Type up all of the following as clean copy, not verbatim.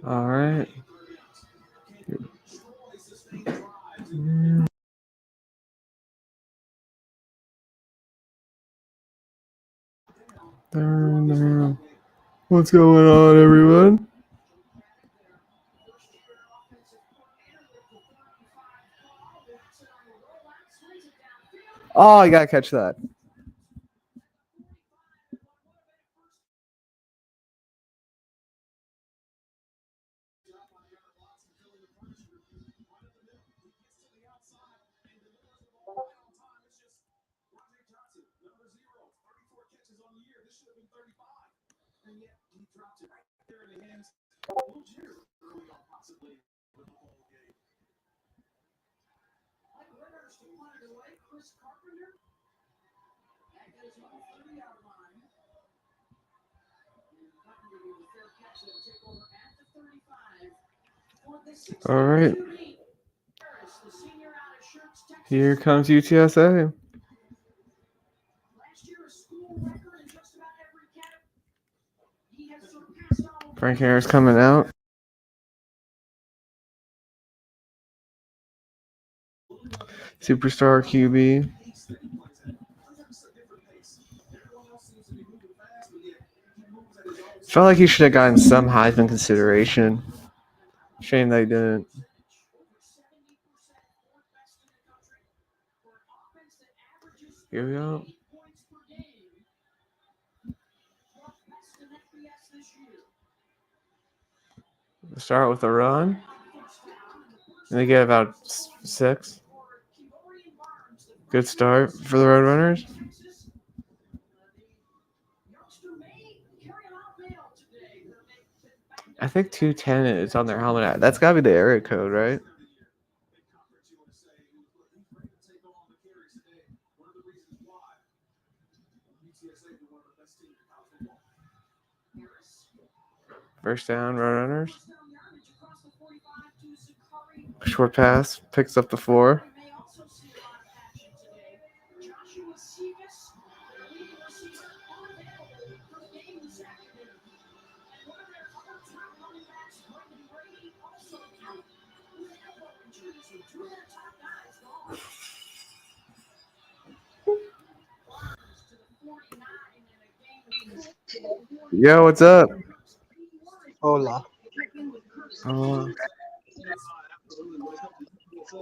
All right. What's going on, everyone? Oh, I gotta catch that. All right. Here comes UTSA. Frank Harris coming out. Superstar QB. Felt like he should have gotten some Heisman consideration. Shame they didn't. Here we go. Start with a run. And they get about 6. Good start for the Roadrunners. I think 210 is on their helmet. That's got to be the area code, right? First down, Roadrunners. Short pass, picks up the 4. Yo, what's up? Hola.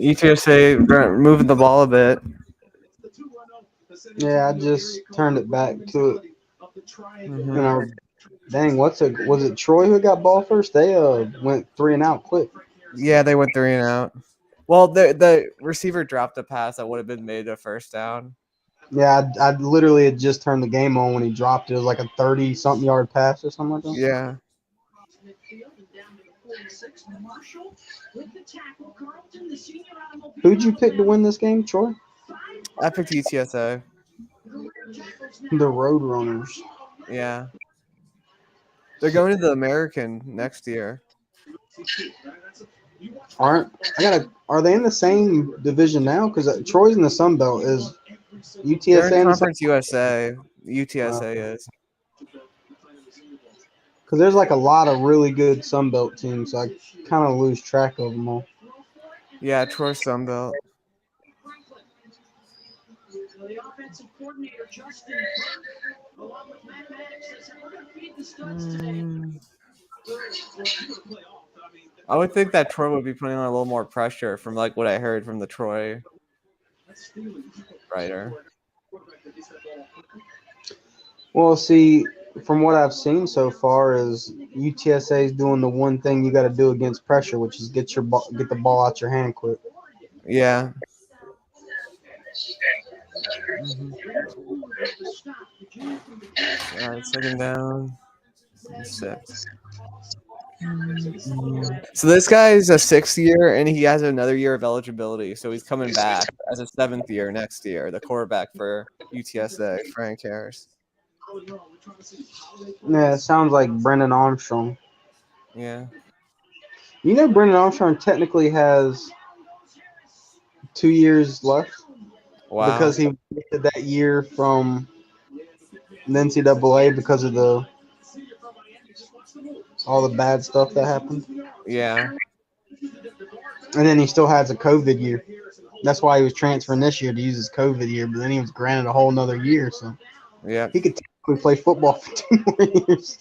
UTSA moving the ball a bit. Yeah, I just turned it back to it. Mm-hmm. Dang, was it Troy who got ball first? They went 3 and out quick. Yeah, they went 3 and out. Well, the receiver dropped a pass that would have been made a first down. Yeah, I literally had just turned the game on when he dropped it. It was like a 30-something yard pass or something like that. Yeah. Who'd you pick to win this game, Troy? I picked UTSA. The Roadrunners. Yeah. They're going to the American next year. Are they in the same division now? Because Troy's in the Sun Belt. Is UTSA They're in in the Conference USA. UTSA is. Because there's like a lot of really good Sun Belt teams, so I kind of lose track of them all. Yeah, Troy Sunbelt. I would think that Troy would be putting on a little more pressure from like what I heard from the Troy writer. Well, see, from what I've seen so far, is UTSA is doing the one thing you got to do against pressure, which is get the ball out your hand quick. Yeah. All right, second down. 6. So this guy is a 6th year, and he has another year of eligibility. So he's coming back as a 7th year next year. The quarterback for UTSA, Frank Harris. Yeah, it sounds like Brendan Armstrong. Yeah. You know, Brendan Armstrong technically has 2 years left. Wow. Because he wasted that year from the NCAA because of the All the bad stuff that happened. Yeah. And then he still has a COVID year. That's why he was transferring this year to use his COVID year, but then he was granted a whole nother year, so Yeah. he could technically play football for 2 more years.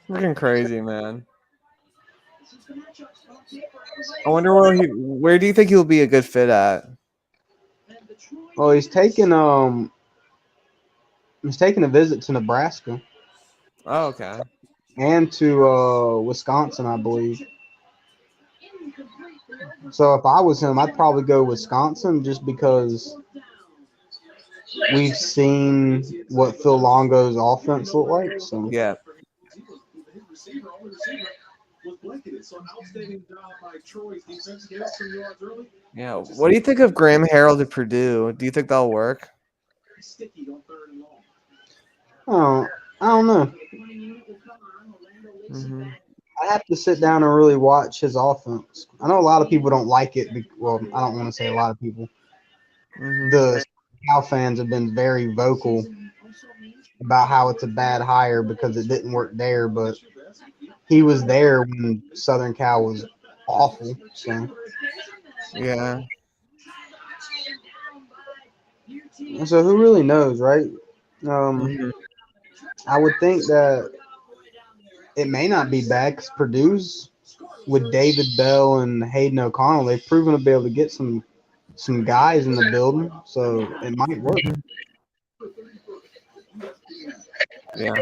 Freaking crazy, man. I wonder where do you think he'll be a good fit at? Well, he's taking a visit to Nebraska Oh, okay. and to Wisconsin, I believe. So if I was him, I'd probably go Wisconsin just because we've seen what Phil Longo's offense look like. So Yeah. Yeah. What do you think of Graham Harrell to Purdue? Do you think that'll work? I don't know. Mm-hmm. I have to sit down and really watch his offense. I know a lot of people don't like it. Well, I don't want to say a lot of people. Mm-hmm. The Cal fans have been very vocal about how it's a bad hire because it didn't work there, but he was there when Southern Cal was awful. Yeah. So who really knows, right? Mm-hmm. I would think that it may not be bad because Purdue's with David Bell and Hayden O'Connell, they've proven to be able to get some guys in the building, so it might work. Yeah.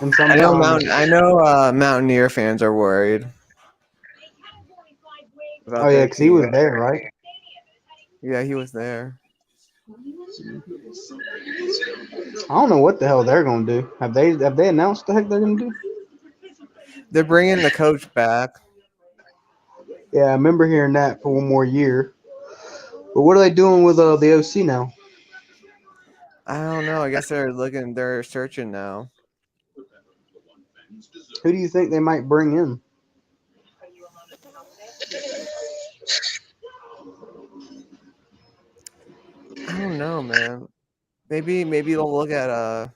And sometimes, I know Mountaineer fans are worried oh about yeah, their because he was team. there, right? Yeah, he was there. I don't know what the hell they're gonna do. Have they announced the heck they're gonna do? They're bringing the coach back. Yeah, I remember hearing that for one more year. But what are they doing with the OC now? I don't know. I guess they're searching now. Who do you think they might bring in? I don't know, man. Maybe they'll look at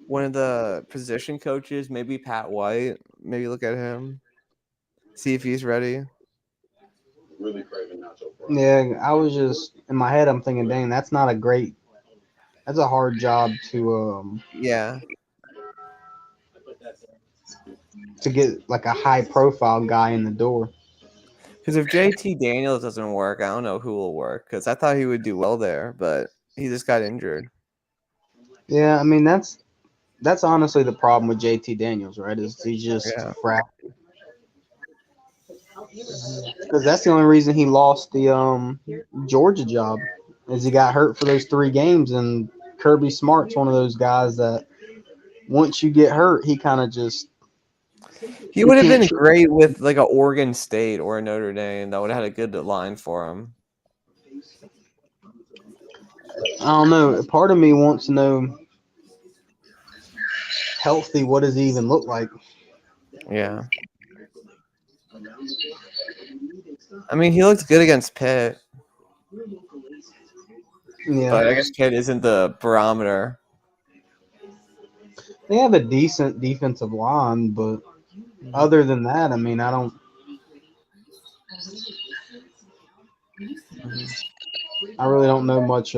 one of the position coaches, maybe Pat White. Maybe look at him, see if he's ready. Yeah, I was just in my head. I'm thinking, dang, that's not a great. That's a hard job Yeah, to get like a high profile guy in the door. because if JT Daniels doesn't work, I don't know who will work. Because I thought he would do well there, but he just got injured. Yeah, I mean that's honestly the problem with JT Daniels, right? Is he's just Yeah. fractured. Mhm. Because that's the only reason he lost the Georgia job, is he got hurt for those 3 games, and Kirby Smart's one of those guys that once you get hurt, he kind of just He he would have can't. been great with like a Oregon State or a Notre Dame. That would have had a good line for him. I don't know. Part of me wants to know healthy. What does he even look like? Yeah. I mean, he looked good against Pitt, Yeah, but I guess Pitt isn't the barometer. they have a decent defensive line, but other than that, I mean, Mhm. I really don't know much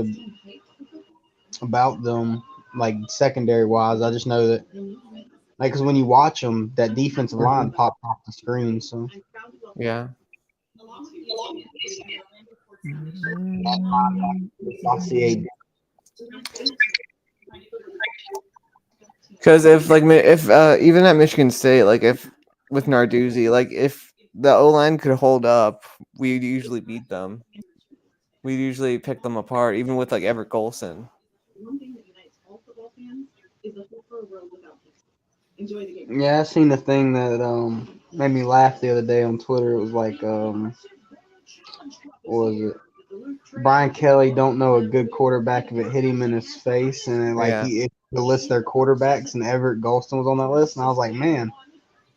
about them, like secondary wise. I just know that, like, because when you watch them, that defensive line Mhm. pops off the screen. So Yeah. I see Because if even at Michigan State, like if with Narduzzi, like if the O line could hold up, we'd usually beat them. We'd usually pick them apart, even with like Everett Golson. Yeah, I seen the thing that made me laugh the other day on Twitter. It was like what was it? Brian Kelly don't know a good quarterback if it hit him in his face, and then, like Yeah. he list their quarterbacks, and Everett Golston was on that list, and I was like, man,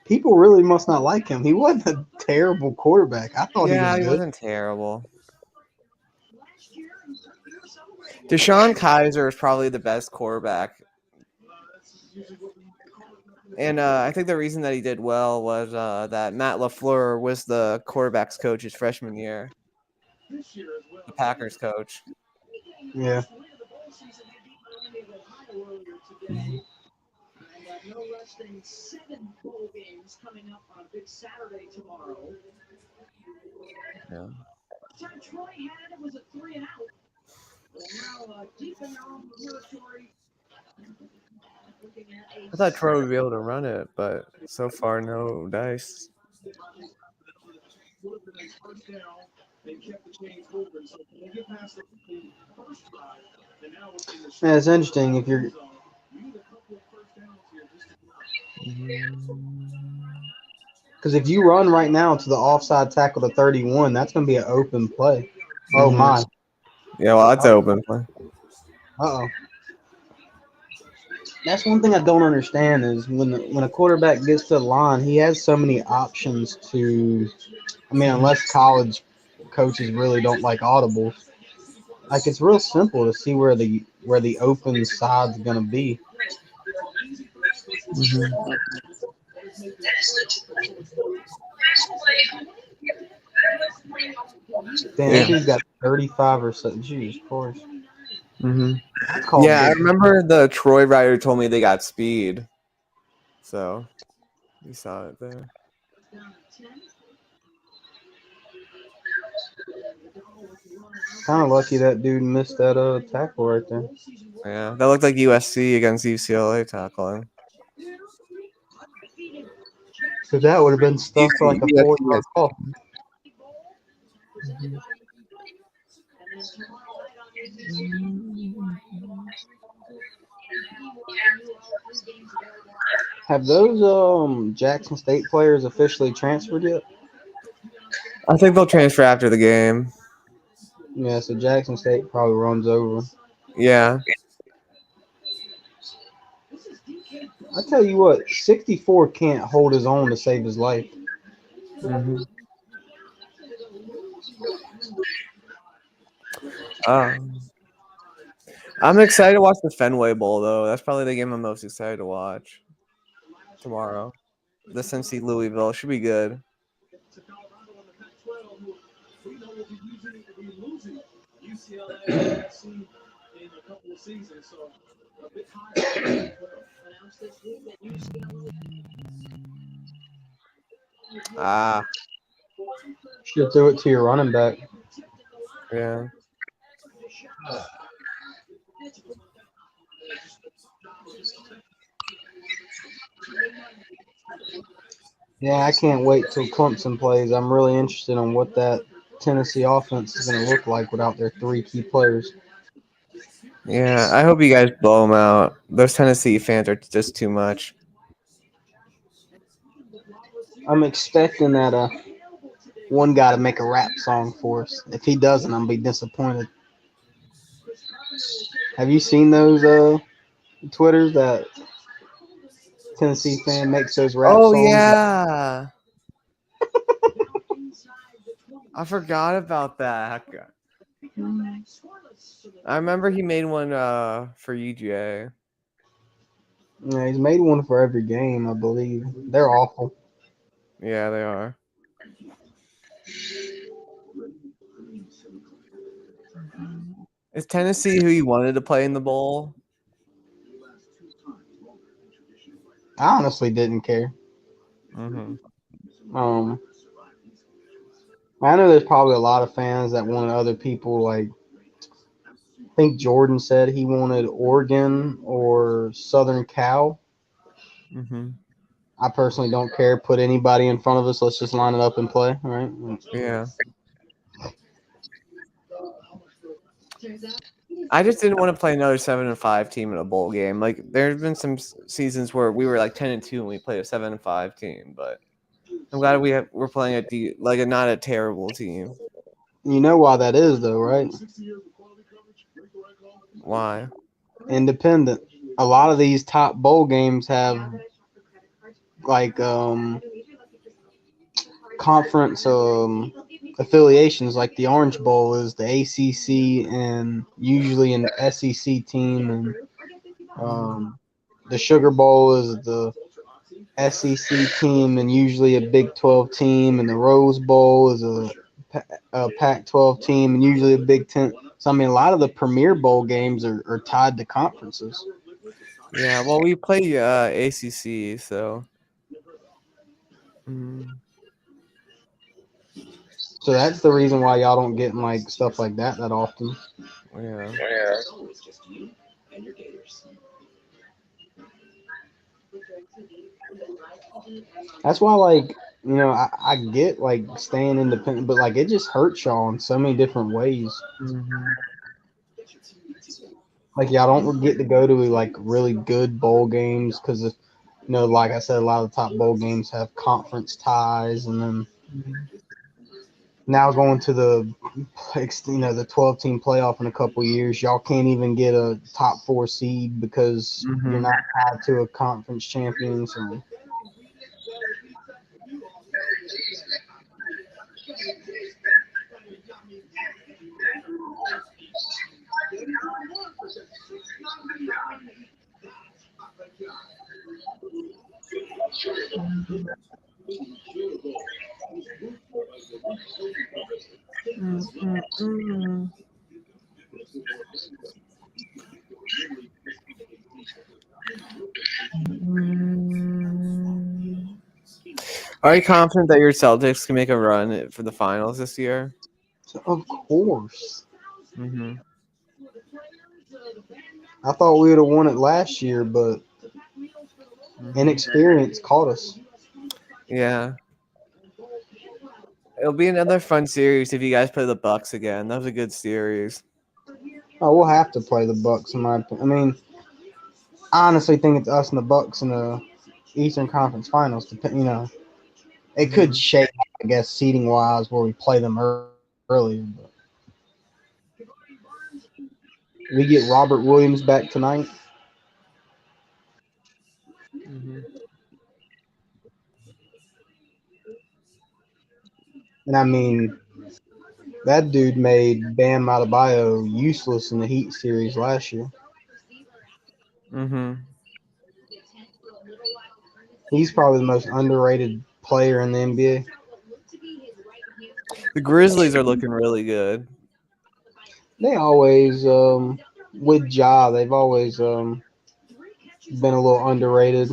people really must not like him. He wasn't a terrible quarterback. I thought he was Yeah, he good. wasn't terrible. Deshaun Kaiser is probably the best quarterback And I think the reason that he did well was that Matt LaFleur was the quarterback's coach his freshman year, the Packers coach. Yeah. Yeah. I thought Troy would be able to run it, but so far, no dice. Yeah, it's interesting if you're because if you run right now to the offside tackle to 31, that's going to be an open play. Oh Mm-hmm. my. Yeah, well, that's Uh open play. oh. That's one thing I don't understand is when a quarterback gets to the line, he has so many options to. I mean, unless college coaches really don't like audibles, like it's real simple to see where the open side's gonna be. Mm-hmm. Damn, that Yeah. dude's got 35 or so. Jesus Christ, Mm-hmm. that's called Yeah, I good. remember the Troy writer told me they got speed, so you saw it there. Kind of lucky that dude missed that tackle right there. Yeah, that looked like USC against UCLA tackling. Because that would have been stuff for like a USC 4 yard has. ball. Have those Jackson State players officially transferred yet? I think they'll transfer after the game. Yeah, so Jackson State probably runs over. Yeah. I tell you what, 64 can't hold his own to save his life. Mm-hmm. Um, I'm excited to watch the Fenway Bowl, though. That's probably the game I'm most excited to watch tomorrow. The Cincy Louisville should be good. Ah, Should throw it to your running back. yeah. Yeah, I can't wait till Clemson plays. I'm really interested in what that Tennessee offense is going to look like without their three key players. Yeah, I hope you guys blow them out. Those Tennessee fans are just too much. I'm expecting that one guy to make a rap song for us. If he doesn't, I'm be disappointed. Have you seen those Twitters that Tennessee fan makes those rap Oh songs? yeah, I forgot about that. I remember he made one for UGA. Yeah, he's made one for every game, I believe. They're awful. Yeah, they are. Is Tennessee who you wanted to play in the bowl? I honestly didn't care. Mm-hmm. Um, I know there's probably a lot of fans that wanted other people like. I think Jordan said he wanted Oregon or Southern Cal. Mm-hmm. I personally don't care. Put anybody in front of us. Let's just line it up and play. All right. Yeah. I just didn't want to play another 7-5 team in a bowl game. Like there's been some seasons where we were like 10-2 and we played a 7-5 team, but I'm glad we're playing like a not a terrible team. You know why that is, though, right? Why? Independent. A lot of these top bowl games have like conference affiliations. Like the Orange Bowl is the ACC and usually an SEC team, and um, the Sugar Bowl is the SEC team and usually a Big 12 team, and the Rose Bowl is a Pac-12 team and usually a Big 10. So I mean, a lot of the Premier Bowl games are tied to conferences. Yeah, well, we play ACC, so mm, So that's the reason why y'all don't get in like stuff like that often. yeah. That's why, like, I get like staying independent, but like it just hurts y'all in so many different ways. Hmm. Like y'all don't get to go to like really good bowl games because, like I said, a lot of the top bowl games have conference ties, and then now going to the 12 team playoff in a couple years, y'all can't even get a top four seed because you're Hmm. not tied to a conference champion. So Are you confident that your Celtics can make a run for the finals this year? of course, Hmm. I thought we would have won it last year, but Hmm. inexperience caught us. Yeah, it'll be another fun series if you guys play the Bucks again. That was a good series. Oh, we'll have to play the Bucks in my opinion. I mean, I honestly think it's us and the Bucks in the Eastern Conference Finals. It could Hmm. shake, I guess, seating wise where we play them earlier. But we get Robert Williams back tonight, Hmm. and I mean that dude made Bam Adebayo useless in the Heat series last year. Hmm. He's probably the most underrated player in the NBA. The Grizzlies are looking really good. They always, with Ja, they've always been a little underrated,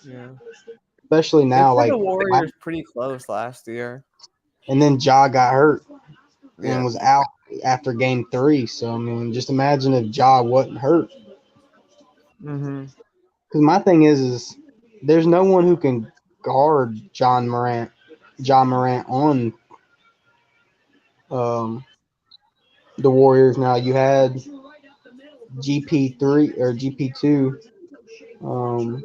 Yeah, especially they now. played Like, the Warriors pretty close last year. and then Ja got hurt and Yeah. was out after Game 3. So I mean, just imagine if Ja wasn't hurt. Hmm. Because my thing is there's no one who can guard John Morant on um, the Warriors. Now you had GP3 or GP2, um,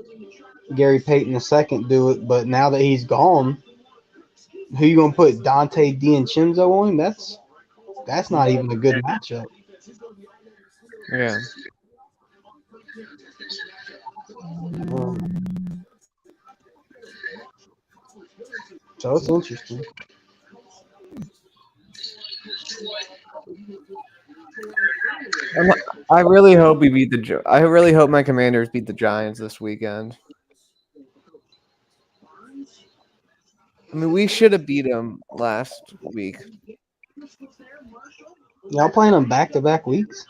Gary Payton II do it, but now that he's gone, who you gonna put Dante DiVincenzo on? That's not Hmm. even a good matchup. Yeah. Um, so it's interesting. I'm, I really hope we beat I really hope my Commanders beat the Giants this weekend. I mean, we should have beat them last week. Y'all playing them back to back weeks?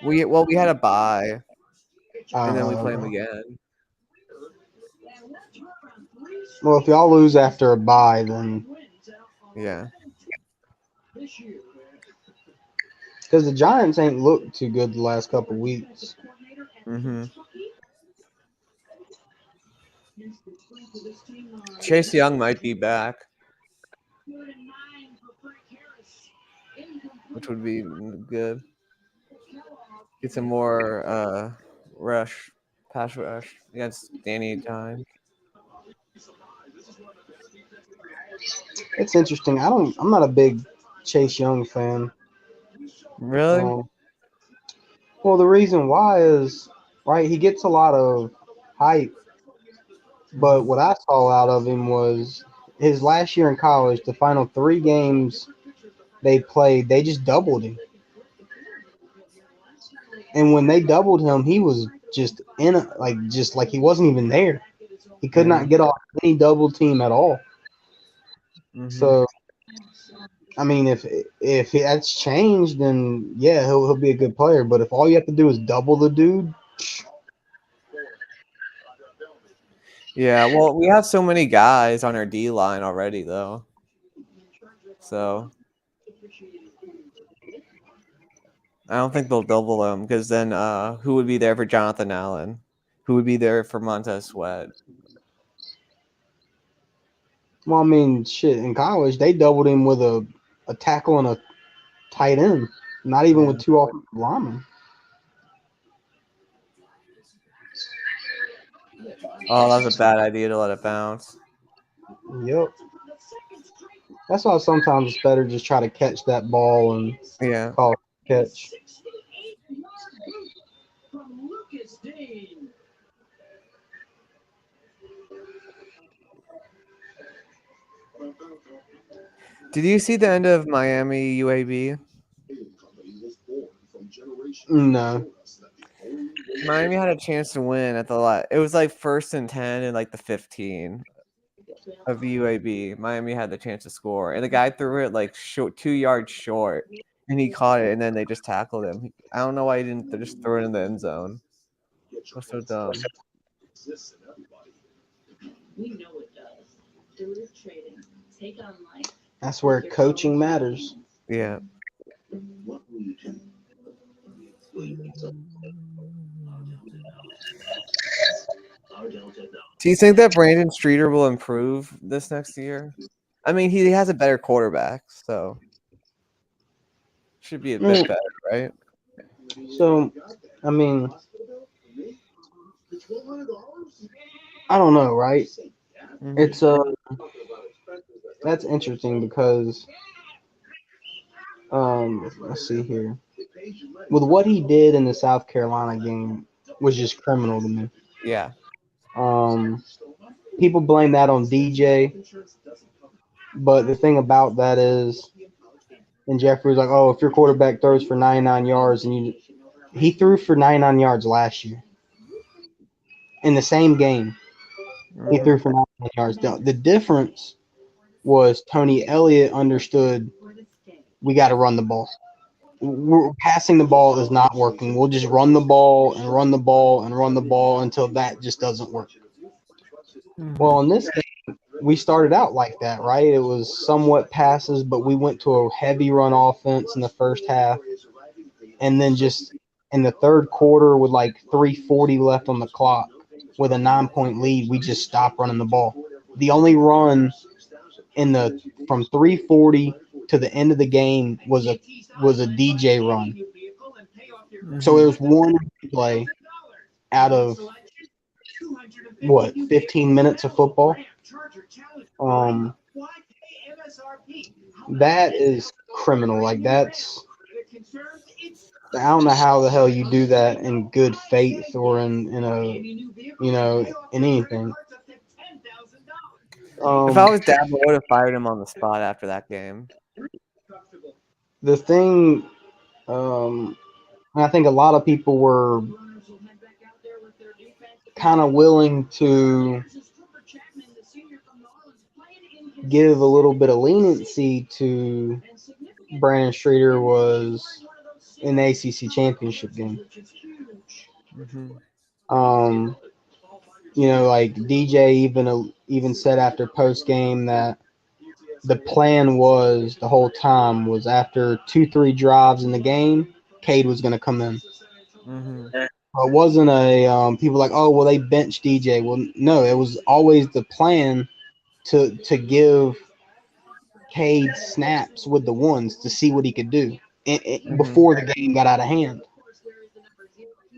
We had a bye, and then we play them Uh, again. well, if y'all lose after a bye, then Yeah. because the Giants ain't looked too good the last couple weeks. Hmm. Chase Young might be back, which would be good. Get some more rush, pass rush against Danny Time. It's interesting. I'm not a big Chase Young fan. Really? Um, well, the reason why is right. He gets a lot of hype, but Hmm. what I saw out of him was his last year in college. The final 3 games they played, they just doubled him, and when they doubled him, he was just just like he wasn't even there. He could Yeah. not get off any double team at all. Hmm. So I mean, if that's changed, then yeah, he'll be a good player. But if all you have to do is double the dude, Yeah. Well, we have so many guys on our D line already, though. So I don't think they'll double him because then who would be there for Jonathan Allen? Who would be there for Montez Sweat? well, I mean, shit. In college, they doubled him with a tackle and a tight end, not even Yeah. with two offensive linemen. Oh, that was a bad idea to let it bounce. Yep. That's why sometimes it's better just try to catch that ball and Yeah. call it a catch. Did you see the end of Miami UAB? No. Miami had a chance to win at the it was like 1st and 10 and like the 15 of UAB. Miami had the chance to score, and the guy threw it like short, 2 yards short, and he caught it, and then they just tackled him. I don't know why he didn't just throw it in the end zone. That's so dumb. That's where coaching matters. Yeah. Do you think that Brandon Streeter will improve this next year? I mean, he has a better quarterback, so should be a bit Mm, better, right? So, I mean, I don't know, right? Hmm. It's that's interesting because let's see here. With what he did in the South Carolina game was just criminal to me. Yeah. Um, People blame that on DJ, but the thing about that is, and Jeffrey was like, "Oh, if your quarterback throws for 99 yards and he threw for 99 yards last year in the same game. He Hmm. threw for 99 yards. The difference was Tony Elliott understood we got to run the ball. Passing the ball is not working. We'll just run the ball and run the ball and run the ball until that just doesn't work. Hmm. Well, in this game, we started out like that, right? It was somewhat passes, but we went to a heavy run offense in the first half. And then just in the third quarter, with like 3:40 left on the clock, with a 9-point lead, we just stopped running the ball. The only run in the from 3:40 to the end of the game was a DJ run. So Hmm. there was one play out of what 15 minutes of football. Um, that is criminal. Like that's I don't know how the hell you do that in good faith or in a in anything. If I Um, was Dabo, I would have fired him on the spot after that game. the thing, um, I think a lot of people were kind of willing to give a little bit of leniency to Brandon Streeter was in the ACC championship game. Hmm. Um, like DJ even said after post game that the plan was the whole time was after 2-3 drives in the game, Cade was going to come in. Hmm. It wasn't a people like, oh well, they benched DJ. Well, no, it was always the plan to give Cade snaps with the ones to see what he could do Hmm. before the game got out of hand,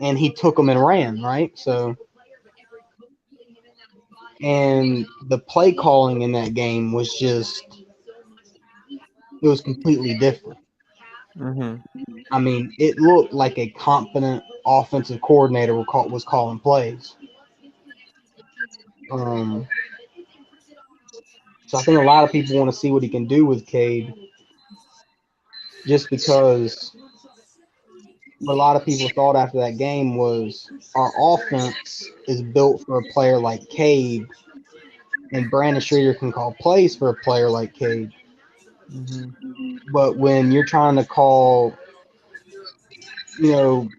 and he took them and ran right. So and the play calling in that game was just it was completely different. Hmm. I mean, it looked like a confident offensive coordinator was calling plays. Um, so I think a lot of people want to see what he can do with Cade, just because what a lot of people thought after that game was our offense is built for a player like Cade, and Brandon Streeter can call plays for a player like Cade. Hmm. But when you're trying to call, you know,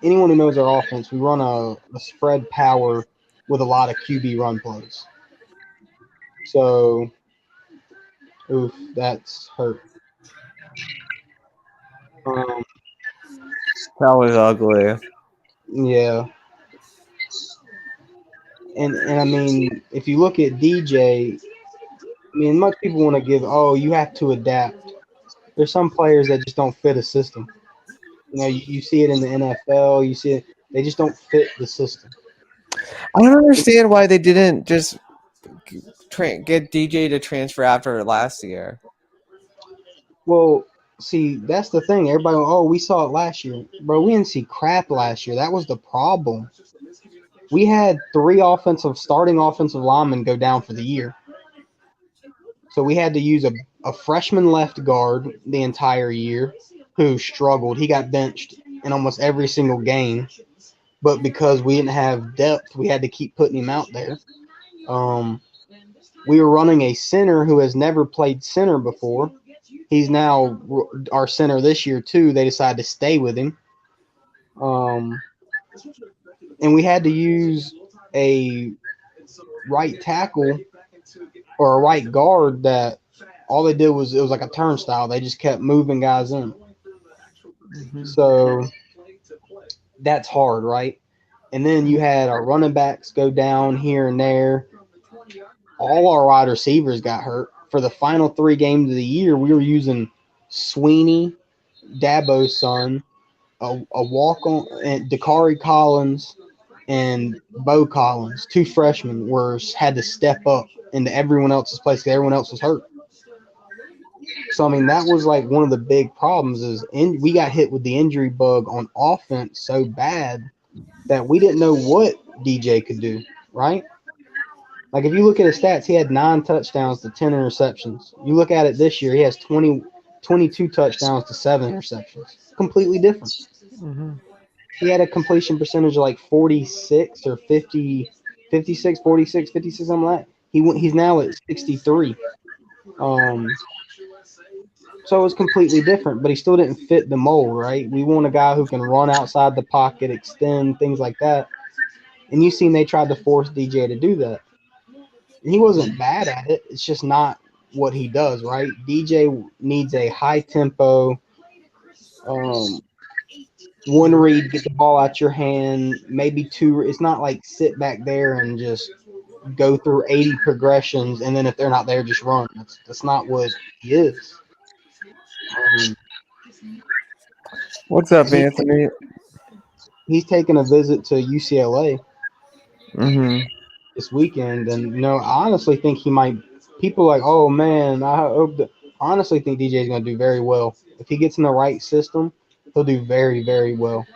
anyone who knows our offense, we run a spread power with a lot of QB run plays. So, oof, that's hurt. Um, That was ugly. yeah, and I mean, if you look at DJ, I mean, much people want to give, oh, you have to adapt. There's some players that just don't fit a system. You see it in the NFL. You see it; they just don't fit the system. I don't understand why they didn't just get DJ to transfer after last year. Well, see, that's the thing. Everybody, oh, we saw it last year, bro. We didn't see crap last year. That was the problem. We had three starting offensive linemen go down for the year, so we had to use a freshman left guard the entire year who struggled. He got benched in almost every single game, but because we didn't have depth, we had to keep putting him out there. Um, we were running a center who has never played center before. He's now our center this year too. They decided to stay with him, um, and we had to use a right tackle or a right guard that all they did was it was like a turnstile. They just kept moving guys in. Hmm. So that's hard, right? And then you had our running backs go down here and there. All our wide receivers got hurt. For the final three games of the year, we were using Sweeney, Dabo's son, a walk on, and Dakari Collins and Bo Collins, two freshmen, had to step up into everyone else's place because everyone else was hurt. So I mean that was like one of the big problems we got hit with the injury bug on offense so bad that we didn't know what DJ could do, right? Like if you look at his stats, he had 9 touchdowns to 10 interceptions. You look at it this year, he has 22 touchdowns to 7 interceptions. Completely different. Hmm. He had a completion percentage of like 46 or 50, 56, 46, 56, something like that. He's now at 63. Um, so it was completely different, but he still didn't fit the mold, right? We want a guy who can run outside the pocket, extend, things like that. And you seen they tried to force DJ to do that. And he wasn't bad at it. It's just not what he does, right? DJ needs a high tempo, um, one read, get the ball out your hand, maybe two. It's not like sit back there and just go through 80 progressions, and then if they're not there, just run. That's not what he is. Um, What's up, he, Anthony? he's taking a visit to UCLA Hmm. this weekend, and I honestly think he might. People are like, oh man, I honestly think DJ is going to do very well if he gets in the right system. He'll do very, very well.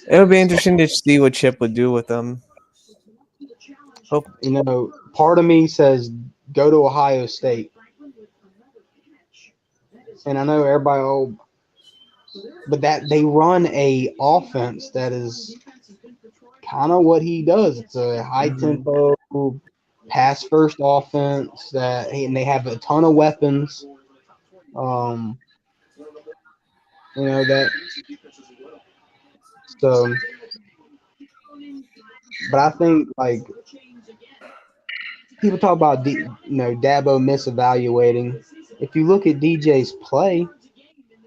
It'll be interesting to see what Chip would do with them. Hope. Part of me says go to Ohio State, and I know everybody, but that they run a offense that is kind of what he does. It's a high Hmm. tempo pass first offense and they have a ton of weapons. Um, that so, but I think like people talk about Dabo misevaluating. If you look at DJ's play,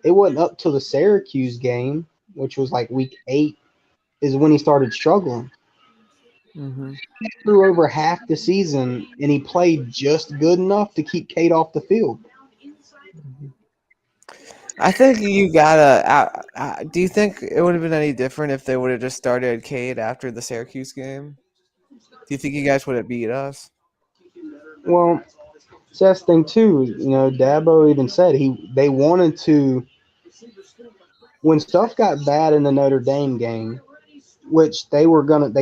it wasn't up till the Syracuse game, which was like week 8, is when he started struggling. Hmm. He threw over half the season, and he played just good enough to keep Kate off the field. I think you gotta. Do you think it would have been any different if they would have just started Cade after the Syracuse game? Do you think you guys would have beat us? Well, so that's the thing too. Dabo even said they wanted to when stuff got bad in the Notre Dame game, which they wanted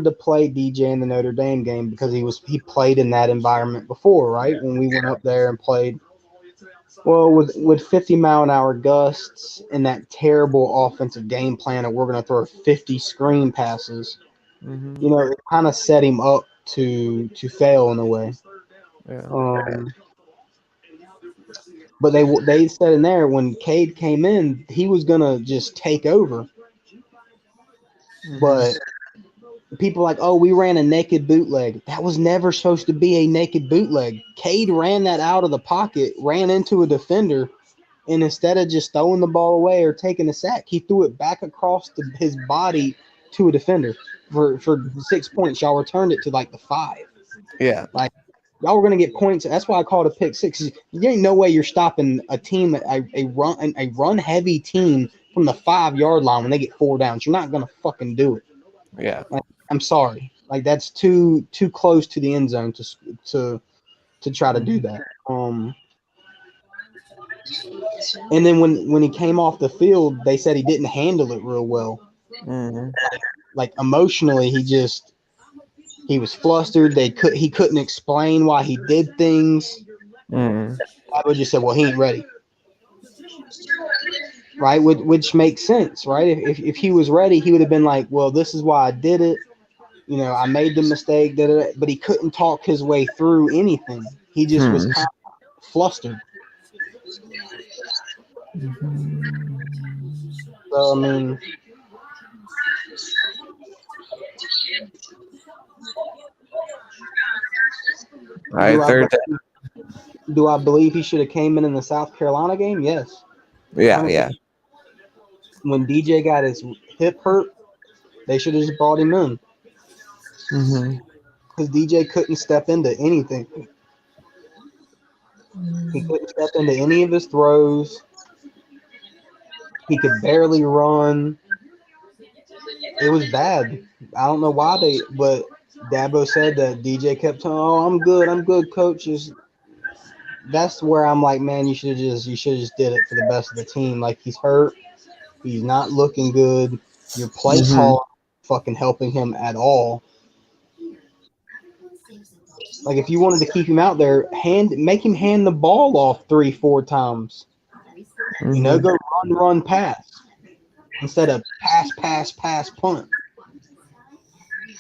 to play DJ in the Notre Dame game because he played in that environment before, right? When we went up there and played. Well, with 50-mile-an-hour gusts and that terrible offensive game plan, and we're going to throw 50 screen passes, Mm-hmm. it kind of set him up to fail in a way. Yeah. Um, but they said in there when Cade came in, he was going to just take over. Mm-hmm. But people like, oh, we ran a naked bootleg. That was never supposed to be a naked bootleg. Cade ran that out of the pocket, ran into a defender, and instead of just throwing the ball away or taking a sack, he threw it back across his body to a defender for Mm-hmm. 6 points. Y'all returned it to like the 5. Yeah. Like y'all were gonna get points. That's why I called a pick six. There ain't no way you're stopping a team, a run heavy team from the 5 yard line when they get 4 downs. You're not gonna fucking do it. Yeah. Like, I'm sorry. Like that's too close to the end zone to to try to do Mm-hmm. that. And then when he came off the field, they said he didn't handle it real well. Mm-hmm. Like emotionally, he was flustered. He couldn't explain why he did things. Mm-hmm. I would just say, well, he ain't ready, right? Which makes sense, right? If he was ready, he would have been like, well, this is why I did it. I made the mistake, but he couldn't talk his way through anything. He just was Hmm. kind of flustered. So I mean, All do right, I third. do I believe he should have came in the South Carolina game? Yes, Yeah, 100%. yeah. When DJ got his hip hurt, they should have just brought him in Mm-hmm. because DJ couldn't step into anything. He couldn't step into any of his throws. He could barely run. It was bad. I don't know why but Dabo said that DJ kept telling, "Oh, I'm good, coaches." That's where I'm like, man, you should have just did it for the best of the team. Like he's hurt, he's not looking good. Your play Mm-hmm. call fucking helping him at all. Like if you wanted to keep him out there, make him hand the ball off 3, 4 times. Mm-hmm. Go run, pass instead of pass, punt.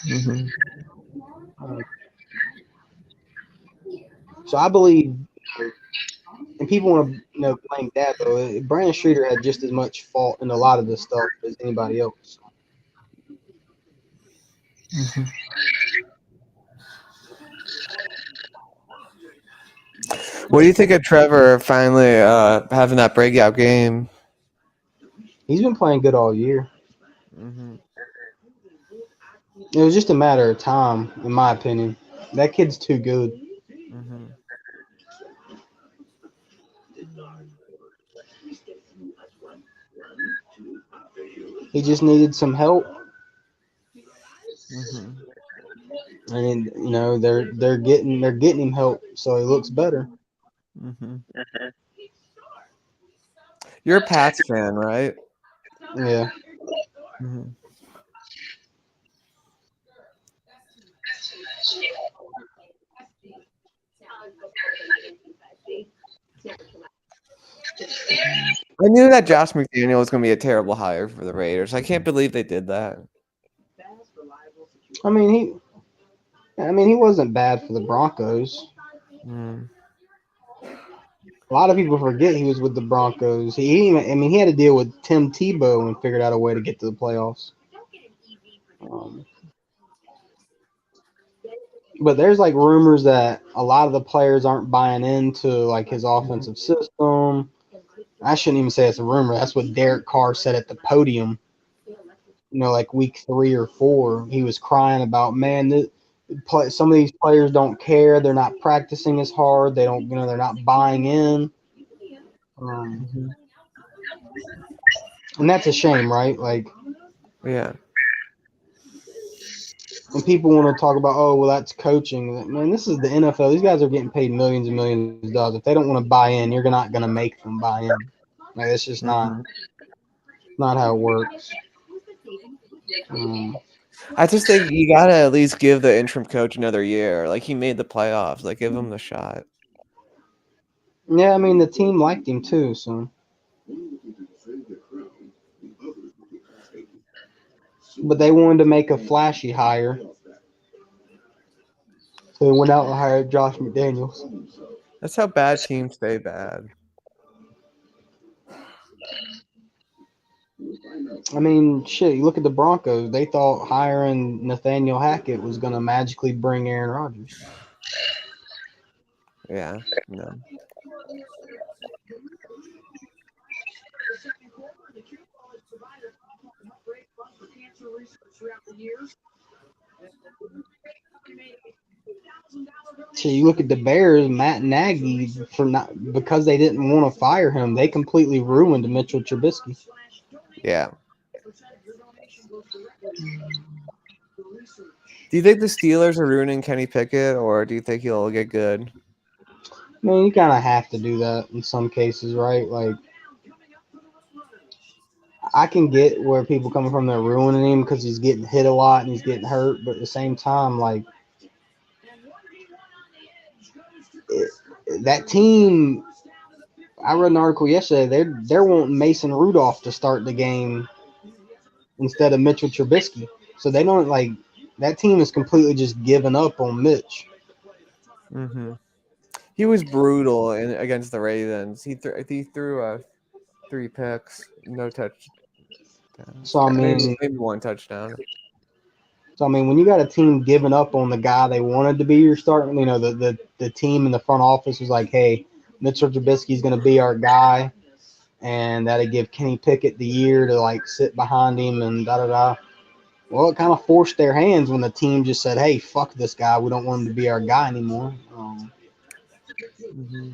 Mm-hmm. Um, so I believe, and people want to blame Dabo. Brandon Streeter had just as much fault in a lot of this stuff as anybody else. Mm-hmm. What do you think of Trevor finally having that breakout game? He's been playing good all year. Mm-hmm. It was just a matter of time, in my opinion. That kid's too good. Mm-hmm. He just needed some help, Mm-hmm. and they're getting him help, so he looks better. Mm-hmm. You're a Pats fan, right? Yeah, Mm-hmm. I knew that Josh McDaniel was going to be a terrible hire for the Raiders. I can't believe they did that. I mean he wasn't bad for the Broncos. Mm. A lot of people forget he was with the Broncos. He had to deal with Tim Tebow and figured out a way to get to the playoffs. Um, but there's like rumors that a lot of the players aren't buying into like his Mhm. offensive system. I shouldn't even say it's a rumor. That's what Derek Carr said at the podium. Like week 3 or 4, he was crying about, man, some of these players don't care. They're not practicing as hard. They don't, they're not buying in. Um, Mhm. and that's a shame, right? Like, Yeah. and people want to talk about, oh, well, that's coaching. Man, this is the NFL. These guys are getting paid millions and millions of dollars. If they don't want to buy in, you're not going to make them buy in. Like, it's just not Mhm. not how it works. Um, I just think you gotta at least give the interim coach another year. Like he made the playoffs. Like give him the shot. Yeah, I mean the team liked him too, so. But they wanted to make a flashy hire, so they went out and hired Josh McDaniels. That's how bad teams stay bad. I mean, shit. You look at the Broncos; they thought hiring Nathaniel Hackett was gonna magically bring Aaron Rodgers. Yeah, no. So you look at the Bears, Matt Nagy, for not because they didn't want to fire him, they completely ruined Mitchell Trubisky. Yeah. Do you think the Steelers are ruining Kenny Pickett, or do you think he'll get good? I mean, you kind of have to do that in some cases, right? Like, I can get where people coming from they're ruining him because he's getting hit a lot and he's getting hurt, but at the same time, like, it, that team. I read an article yesterday. They're wanting Mason Rudolph to start the game instead of Mitchell Trubisky. So they don't like that team is completely just giving up on Mitch. Mm-hmm. He was brutal against the Ravens. He threw 3 picks, no touchdowns. So I mean, Maybe one touchdown. when you got a team giving up on the guy they wanted to be your starting, the team in the front office was like, hey, Mitchell Trubisky's going to be our guy, and that'll give Kenny Pickett the year to like sit behind him and da da da. Well, it kind of forced their hands when the team just said, hey, fuck this guy. We don't want him to be our guy anymore. Mm-hmm.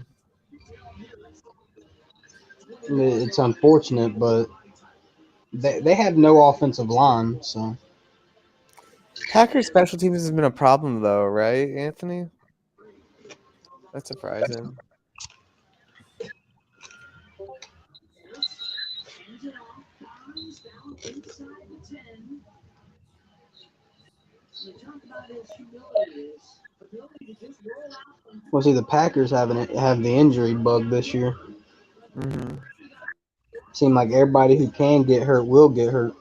It's unfortunate, but they have no offensive line, so. Packers special teams has been a problem, though, right, Anthony? That's surprising. Well, see, the Packers have the injury bug this year. Mm-hmm. Seem like everybody who can get hurt will get hurt.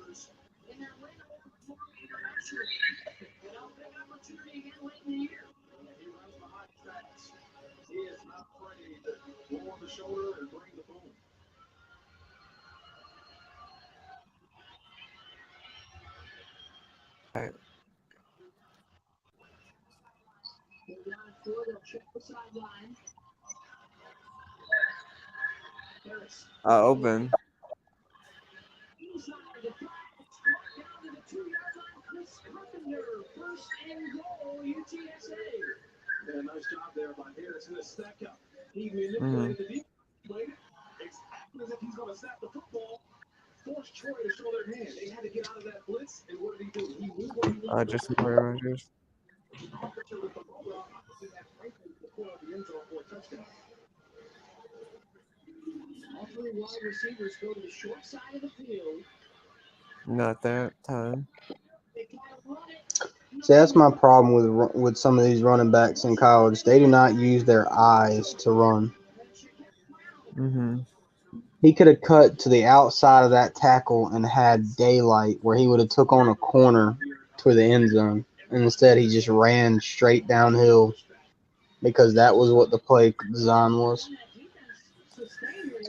Right. Open. Mm-hmm. Just Rogers. Not that time. See, that's my problem with some of these running backs in college. They do not use their eyes to run. Mm-hmm. He could have cut to the outside of that tackle and had daylight where he would have took on a corner to the end zone. And instead, he just ran straight downhill because that was what the play design was.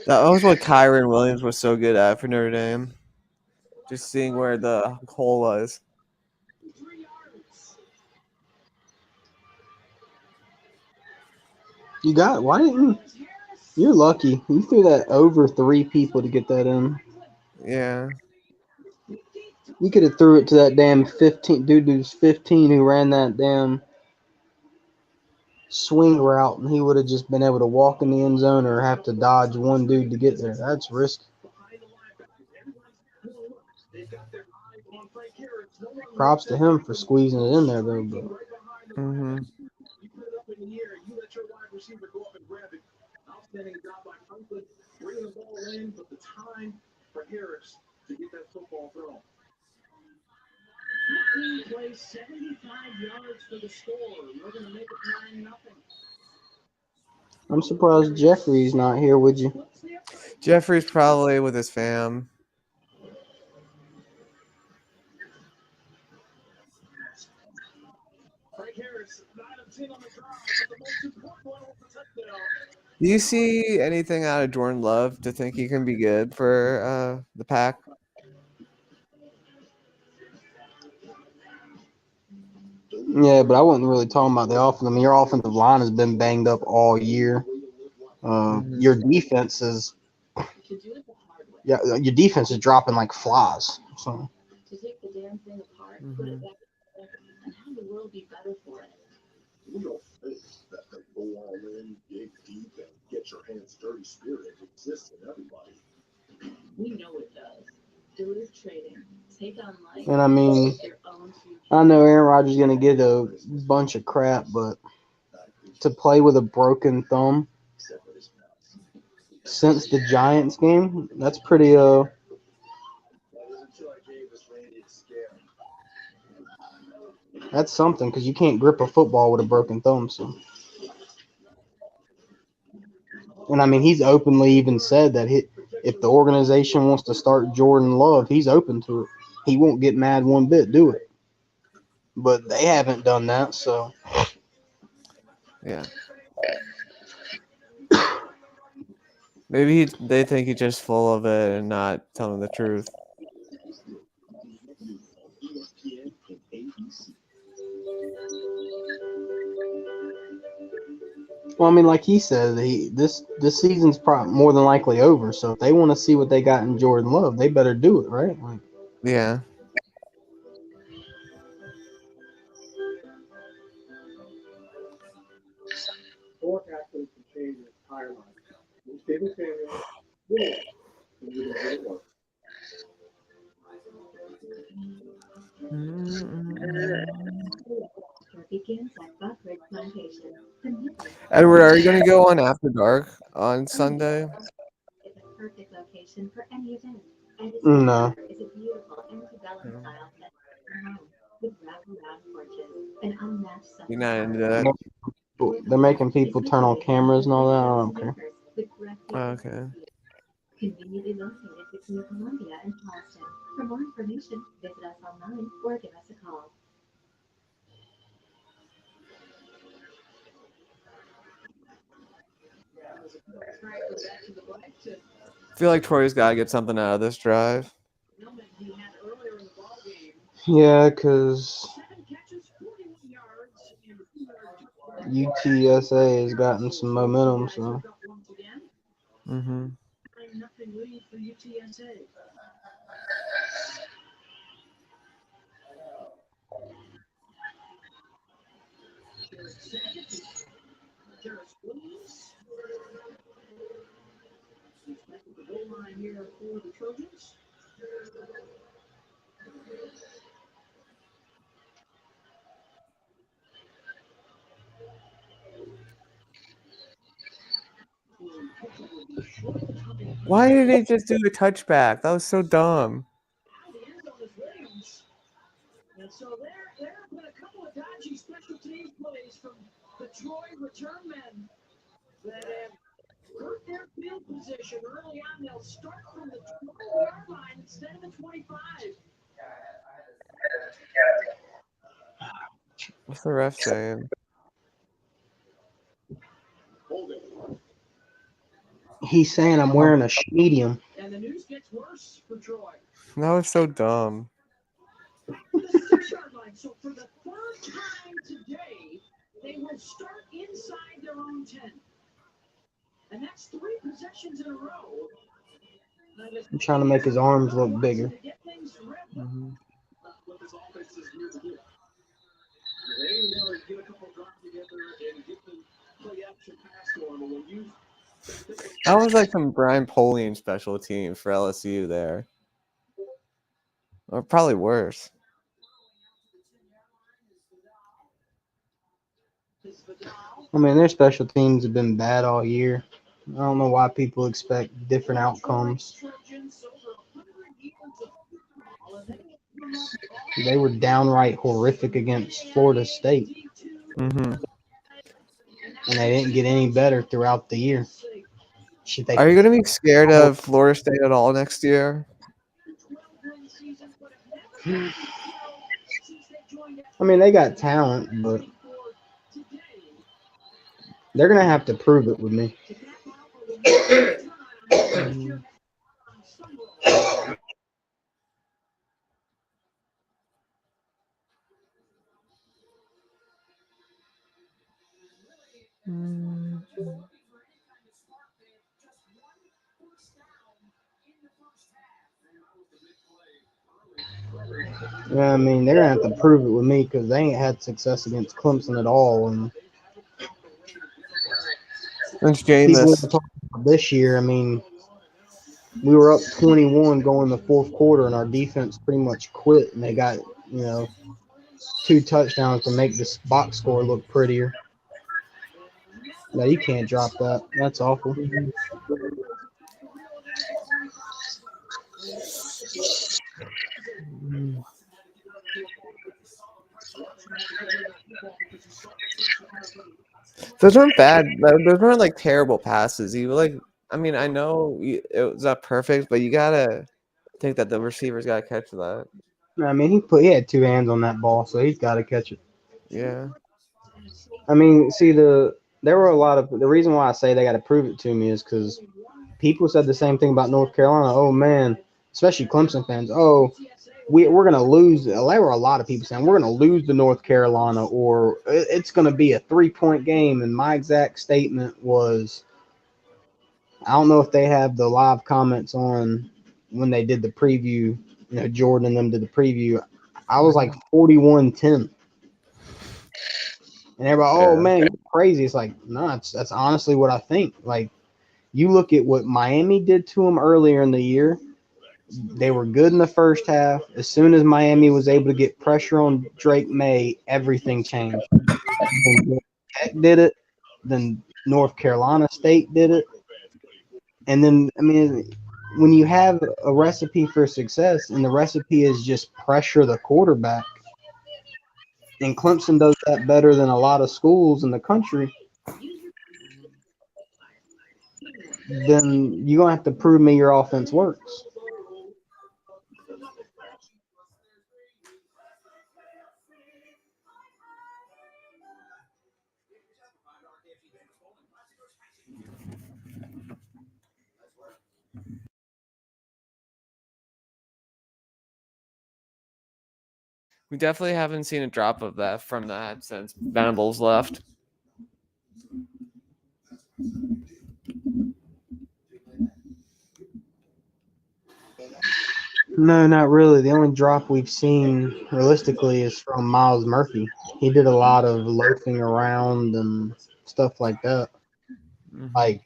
That was what Kyron Williams was so good at for Notre Dame. Just seeing where the hole was. You got why didn't you're lucky. You threw that over 3 people to get that in. Yeah. You could have threw it to that damn 15 dude who's 15 who ran that damn swing route, and he would have just been able to walk in the end zone or have to dodge one dude to get there. That's risky. Props to him for squeezing it in there, though. But Mm-hmm. I'm surprised Jeffrey's not here with you. Jeffrey's probably with his fam. Do you see anything out of Jordan Love to think he can be good for the Pack? Yeah, but I wasn't really talking about the offense. I mean, your offensive line has been banged up all year. Mm-hmm. Your defense is, yeah, your defense is dropping like flies. So Mm-hmm. and I mean, I know Aaron Rodgers is gonna get a bunch of crap, but to play with a broken thumb since the Giants game, that's pretty that's something because you can't grip a football with a broken thumb. So, and I mean, he's openly even said that if the organization wants to start Jordan Love, he's open to it. He won't get mad one bit. Do it, but they haven't done that. So, Yeah. Maybe they think he's just full of it and not telling the truth. well, I mean, like he said, this season's probably more than likely over. So if they want to see what they got in Jordan Love, they better do it, right? Like, Yeah. Mm-mm. Edward, are you going to go on After Dark on Sunday? no, No. You're not into that? they're making people turn on cameras and all that. I don't care. Okay. I feel like Troy's got to get something out of this drive. Yeah, because UTSA has gotten some momentum. So Mm-hmm. Why did they just do the touchback? That was so dumb. What's the ref saying? he's saying I'm Oh, wearing a medium. that was so dumb. I'm trying to make his arms look bigger. Mm-hmm. That was like some Brian Polian special teams for LSU there. Or probably worse. I mean, their special teams have been bad all year. I don't know why people expect different outcomes. They were downright horrific against Florida State. Mm-hmm. and they didn't get any better throughout the year. Shit, Are you going to be scared of Florida State at all next year? I mean, they got talent, but they're gonna have to prove it with me. Mhm. Yeah, I mean, they're gonna have to prove it with me because they ain't had success against Clemson at all. And It's people want to Jameis. talk about this year. I mean, we were up 21 going the fourth quarter, and our defense pretty much quit, and they got you know 2 touchdowns to make this box score look prettier. No, you can't drop that. That's awful. Those weren't bad. Those weren't like terrible passes. You like, I mean, I know it was not perfect, but you gotta think that the receivers gotta catch that. I mean, he had 2 hands on that ball, so he's got to catch it. Yeah. I mean, see there were a lot of the reason why I say they got to prove it to me is because people said the same thing about North Carolina. Oh man, especially Clemson fans. Oh, we're gonna lose. There were a lot of people saying we're gonna lose to North Carolina, or it's gonna be a 3-point game. And my exact statement was, I don't know if they have the live comments on when they did the preview. You know, Jordan and them did the preview. I was like 41-10. And everybody, oh Yeah. man, you're crazy. It's like, no, that's honestly what I think. Like, you look at what Miami did to them earlier in the year. They were good in the first half. As soon as Miami was able to get pressure on Drake May, everything changed. Then Tech did it. Then North Carolina State did it. And then, I mean, when you have a recipe for success and the recipe is just pressure the quarterback, and Clemson does that better than a lot of schools in the country, then you're going to have to prove me your offense works. We definitely haven't seen a drop of that from that since Venables left. No, not really. The only drop we've seen realistically is from Miles Murphy. He did a lot of loafing around and stuff like that. Mhm. Like,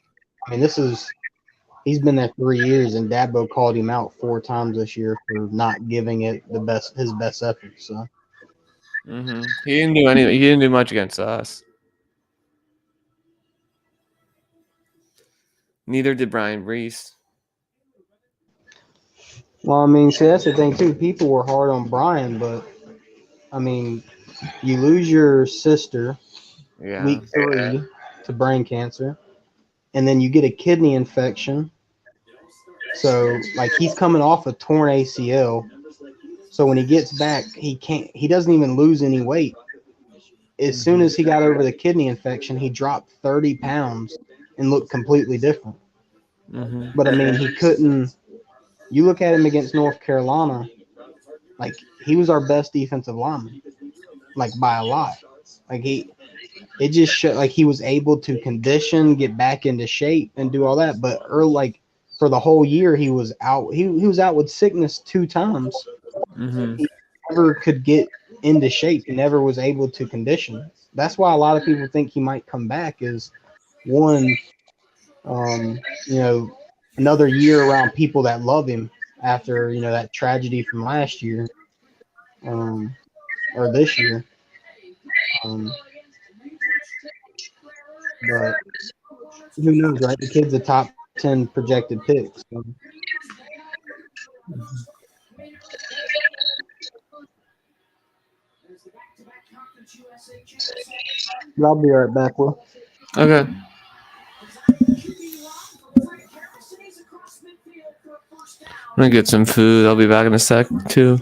I mean, he's been there 3 years, and Dabo called him out 4 times this year for not giving it his best effort. So, He didn't do any. He didn't do much against us. Neither did Brian Reese. well, I mean, see, that's the thing too. People were hard on Brian, but I mean, you lose your sister Yeah. week 3 to brain cancer, and then you get a kidney infection. So, like, he's coming off a torn ACL. So when he gets back, he doesn't even lose any weight. As soon as he got over the kidney infection, he dropped 30 pounds and looked completely different. Mm-hmm. But I mean, he couldn't. You look at him against North Carolina, like he was our best defensive lineman, like by a lot. Like it just showed like he was able to condition, get back into shape, and do all that. But early, like for the whole year, he was out. He was out with sickness 2 times. Mm-hmm. He never could get into shape. He never was able to condition. That's why a lot of people think he might come back. Is one, um, you know, another year around people that love him after that tragedy from last year, um, or this year. Um, but who knows, right? The kid's a top 10 projected pick. So. But I'll be right back, Will. Okay. I'm gonna get some food. I'll be back in a sec too.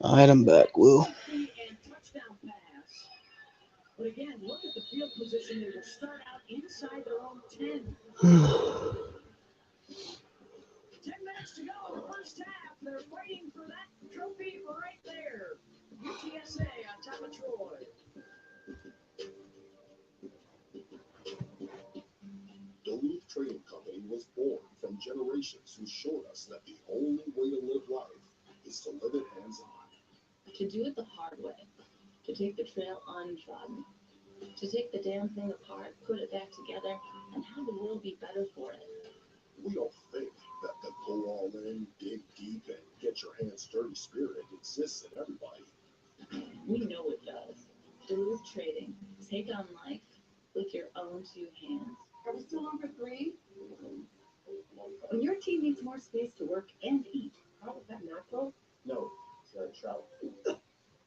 All right, I'm back, Will. Duluth Trading Company was born from generations who showed us that the only way to live life is to live it hands-on. To do it the hard way, to take the trail untrodden, to take the damn thing apart, put it back together, and have the world be better for it. We don't think that the go all in, dig deep, and get your hands dirty spirit exists in everybody. We know it does. Duluth Trading. Take on life with your own two hands. Are we still on for 3? When your team needs more space to work and eat, how is that natural? No, it's travel.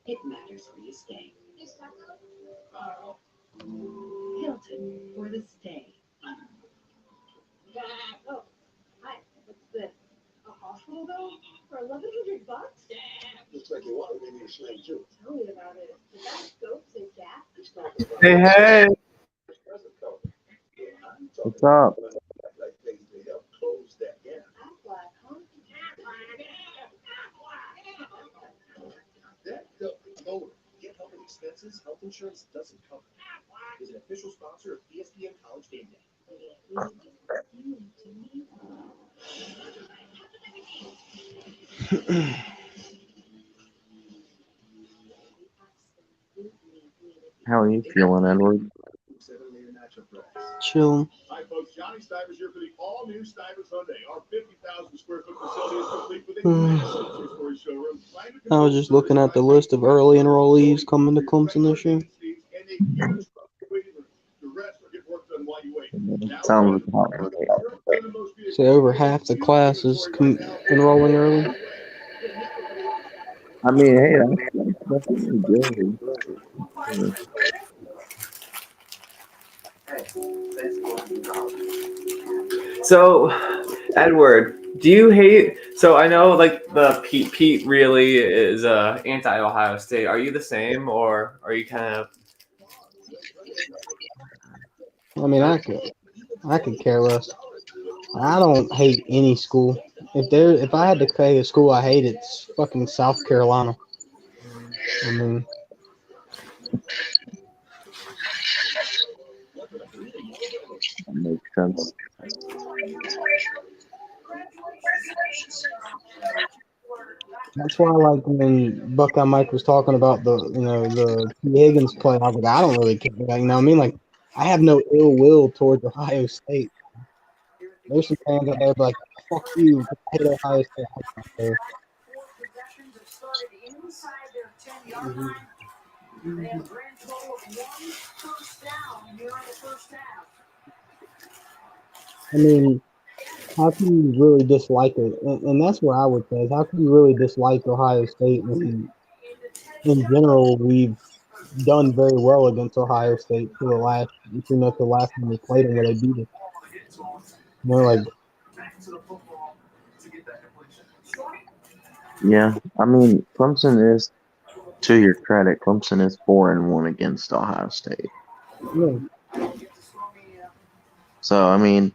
It matters where you stay. Hilton for the stay. Oh, hi. What's this? A hospital bill for $1,100? Looks like you wanted maybe a slang too. Tell me about it. Is that scopes and gas? He's talking about Hey, hey. present company. I'm talking What's up? about like things they help close that gap. Aflac, huh? That company told get health expenses health insurance doesn't cover. Is an official sponsor of ESPN College Game Day. How are you feeling, Edward? Chilling. Hi, folks. Johnny Stivers here for the all-new Stivers Hyundai. Our 50,000 square foot facility is complete with a massive two-story showroom. I was just looking at the list of early enrollees coming to Clemson this year. Sounds hot. So over half the class is enrolling early. I mean, hey, that's definitely good. So, Edward, do you hate? So I know, like the Pete really is anti-Ohio State. Are you the same, or are you kind of? I mean, I could care less. I don't hate any school. If I had to say a school I hate, it's fucking South Carolina. I mean, That makes sense. That's why, like when Buckeye Mike was talking about the T. Higgins play, I was like, I don't really care. Like, you know what I mean? Like, I have no ill will towards Ohio State. There's some fans out there be like, fuck you, I hate Ohio State. I don't care. I mean, how can you really dislike it? And that's what I would say. Is how can you really dislike Ohio State when, in general, we've done very well against Ohio State for the last, the last time we played them where they beat us. You know, like, Yeah, I mean, Clemson is, to your credit, Clemson is 4-1 against Ohio State. yeah, So I mean,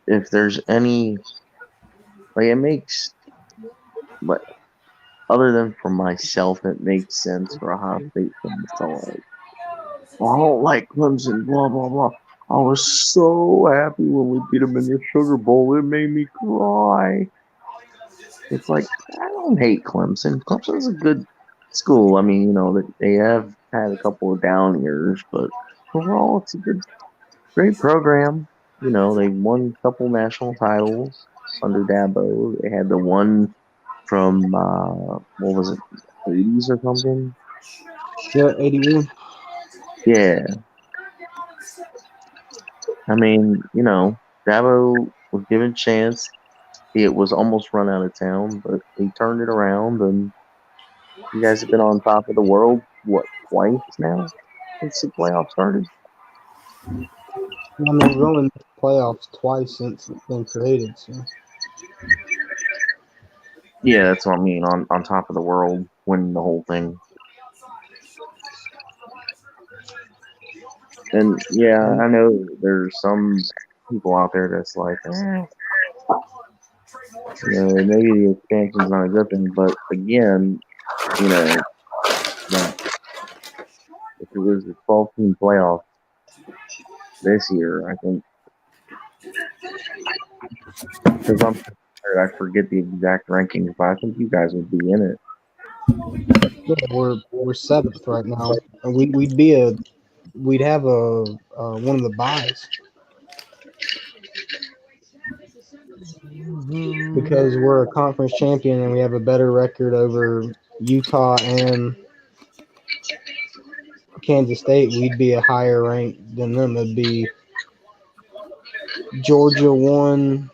if there's any, like, it makes, but other than for myself, it makes sense for Ohio State fans to like, "Oh, I don't like Clemson, blah blah blah. I was so happy when we beat them in the Sugar Bowl. It made me cry." It's like, I don't hate Clemson. Clemson's a good school. I mean, they have had a couple of down years, but overall, it's a great program. They won a couple national titles under Dabo. They had the one from what was it, 80s or something? yeah, 81. Yeah. I mean, Dabo was given a chance. It was almost run out of town, but he turned it around, and you guys have been on top of the world, what, twice now since the playoffs started? I mean, we've only missed the playoffs twice since it's been created. So, Yeah, that's what I mean. On top of the world, winning the whole thing. And yeah, I know there's some people out there that's like, maybe the expansion's not a good thing. But again, that if it was a 12-team playoff this year, I think, because I forget the exact rankings, but I think you guys would be in it. yeah, we're seventh right now, and we'd have a one of the buys because we're a conference champion and we have a better record over Utah and Kansas State. We'd be a higher rank than them. It'd be Georgia 1,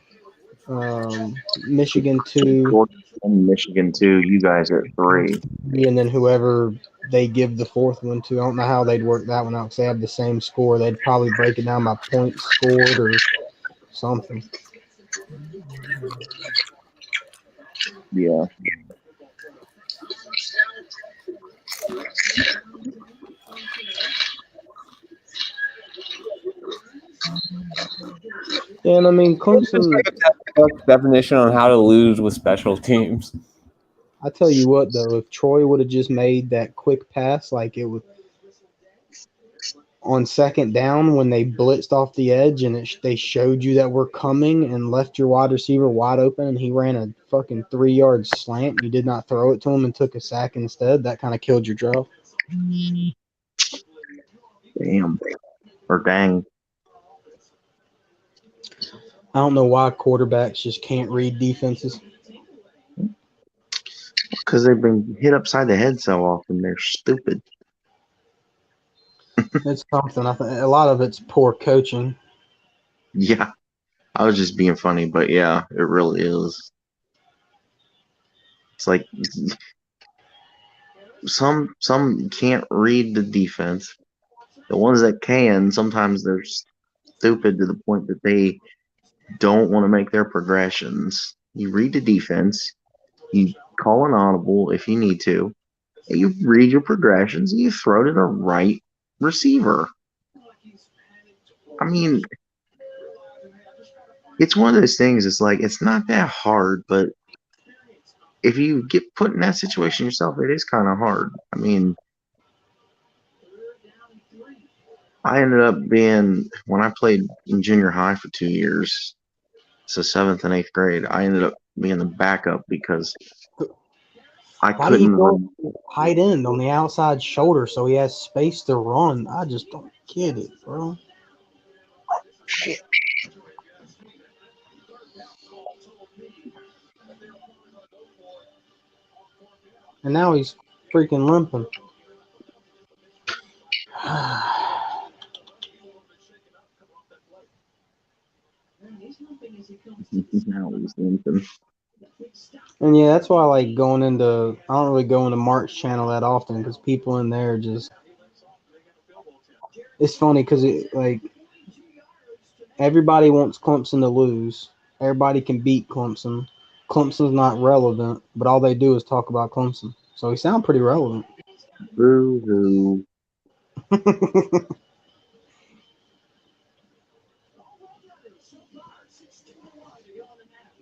Michigan 2, Georgia and Michigan too. You guys at 3. and then whoever they give the fourth one to. I don't know how they'd work that one out because they have the same score. They'd probably break it down by points scored or something. Yeah. And I mean, It's just Clemson, like a textbook definition on how to lose with special teams. I tell you what, though, if Troy would have just made that quick pass like it was on second down when they blitzed off the edge and they showed you that we're coming and left your wide receiver wide open and he ran a fucking 3-yard slant and you did not throw it to him and took a sack instead, that kind of killed your drive. Damn. Or dang. I don't know why quarterbacks just can't read defenses. Because they've been hit upside the head so often. They're stupid. It's something. I think a lot of it's poor coaching. Yeah. I was just being funny, but yeah, it really is. It's like some can't read the defense. The ones that can, sometimes they're stupid to the point that they don't want to make their progressions. You read the defense, you call an audible if you need to, and you read your progressions, and you throw to the right receiver. I mean, it's one of those things. It's like, it's not that hard, but if you get put in that situation yourself, it is kind of hard. I mean, I ended up being when I played in junior high for 2 years, so seventh and eighth grade. I ended up being the backup because I Why do you couldn't go run. tight end on the outside shoulder so he has space to run? I just don't get it, bro. And now he's freaking limping. Now he's limping. And yeah, that's why I like going into. I don't really go into Mark's channel that often because people in there just. It's funny because like everybody wants Clemson to lose. Everybody can beat Clemson. Clemson's not relevant, but all they do is talk about Clemson. So he sound pretty relevant. Boo hoo.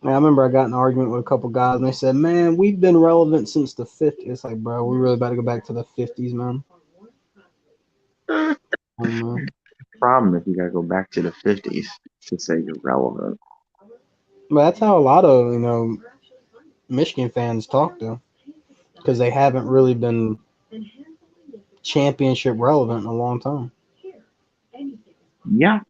I remember I got in an argument with a couple guys, and they said, "Man, we've been relevant since the '50s." It's like, bro, we really about to go back to the '50s, man. Oh, man. Problem if you gotta go back to the 50s to say you're relevant. But that's how a lot of Michigan fans talk though, because they haven't really been championship relevant in a long time. Yeah.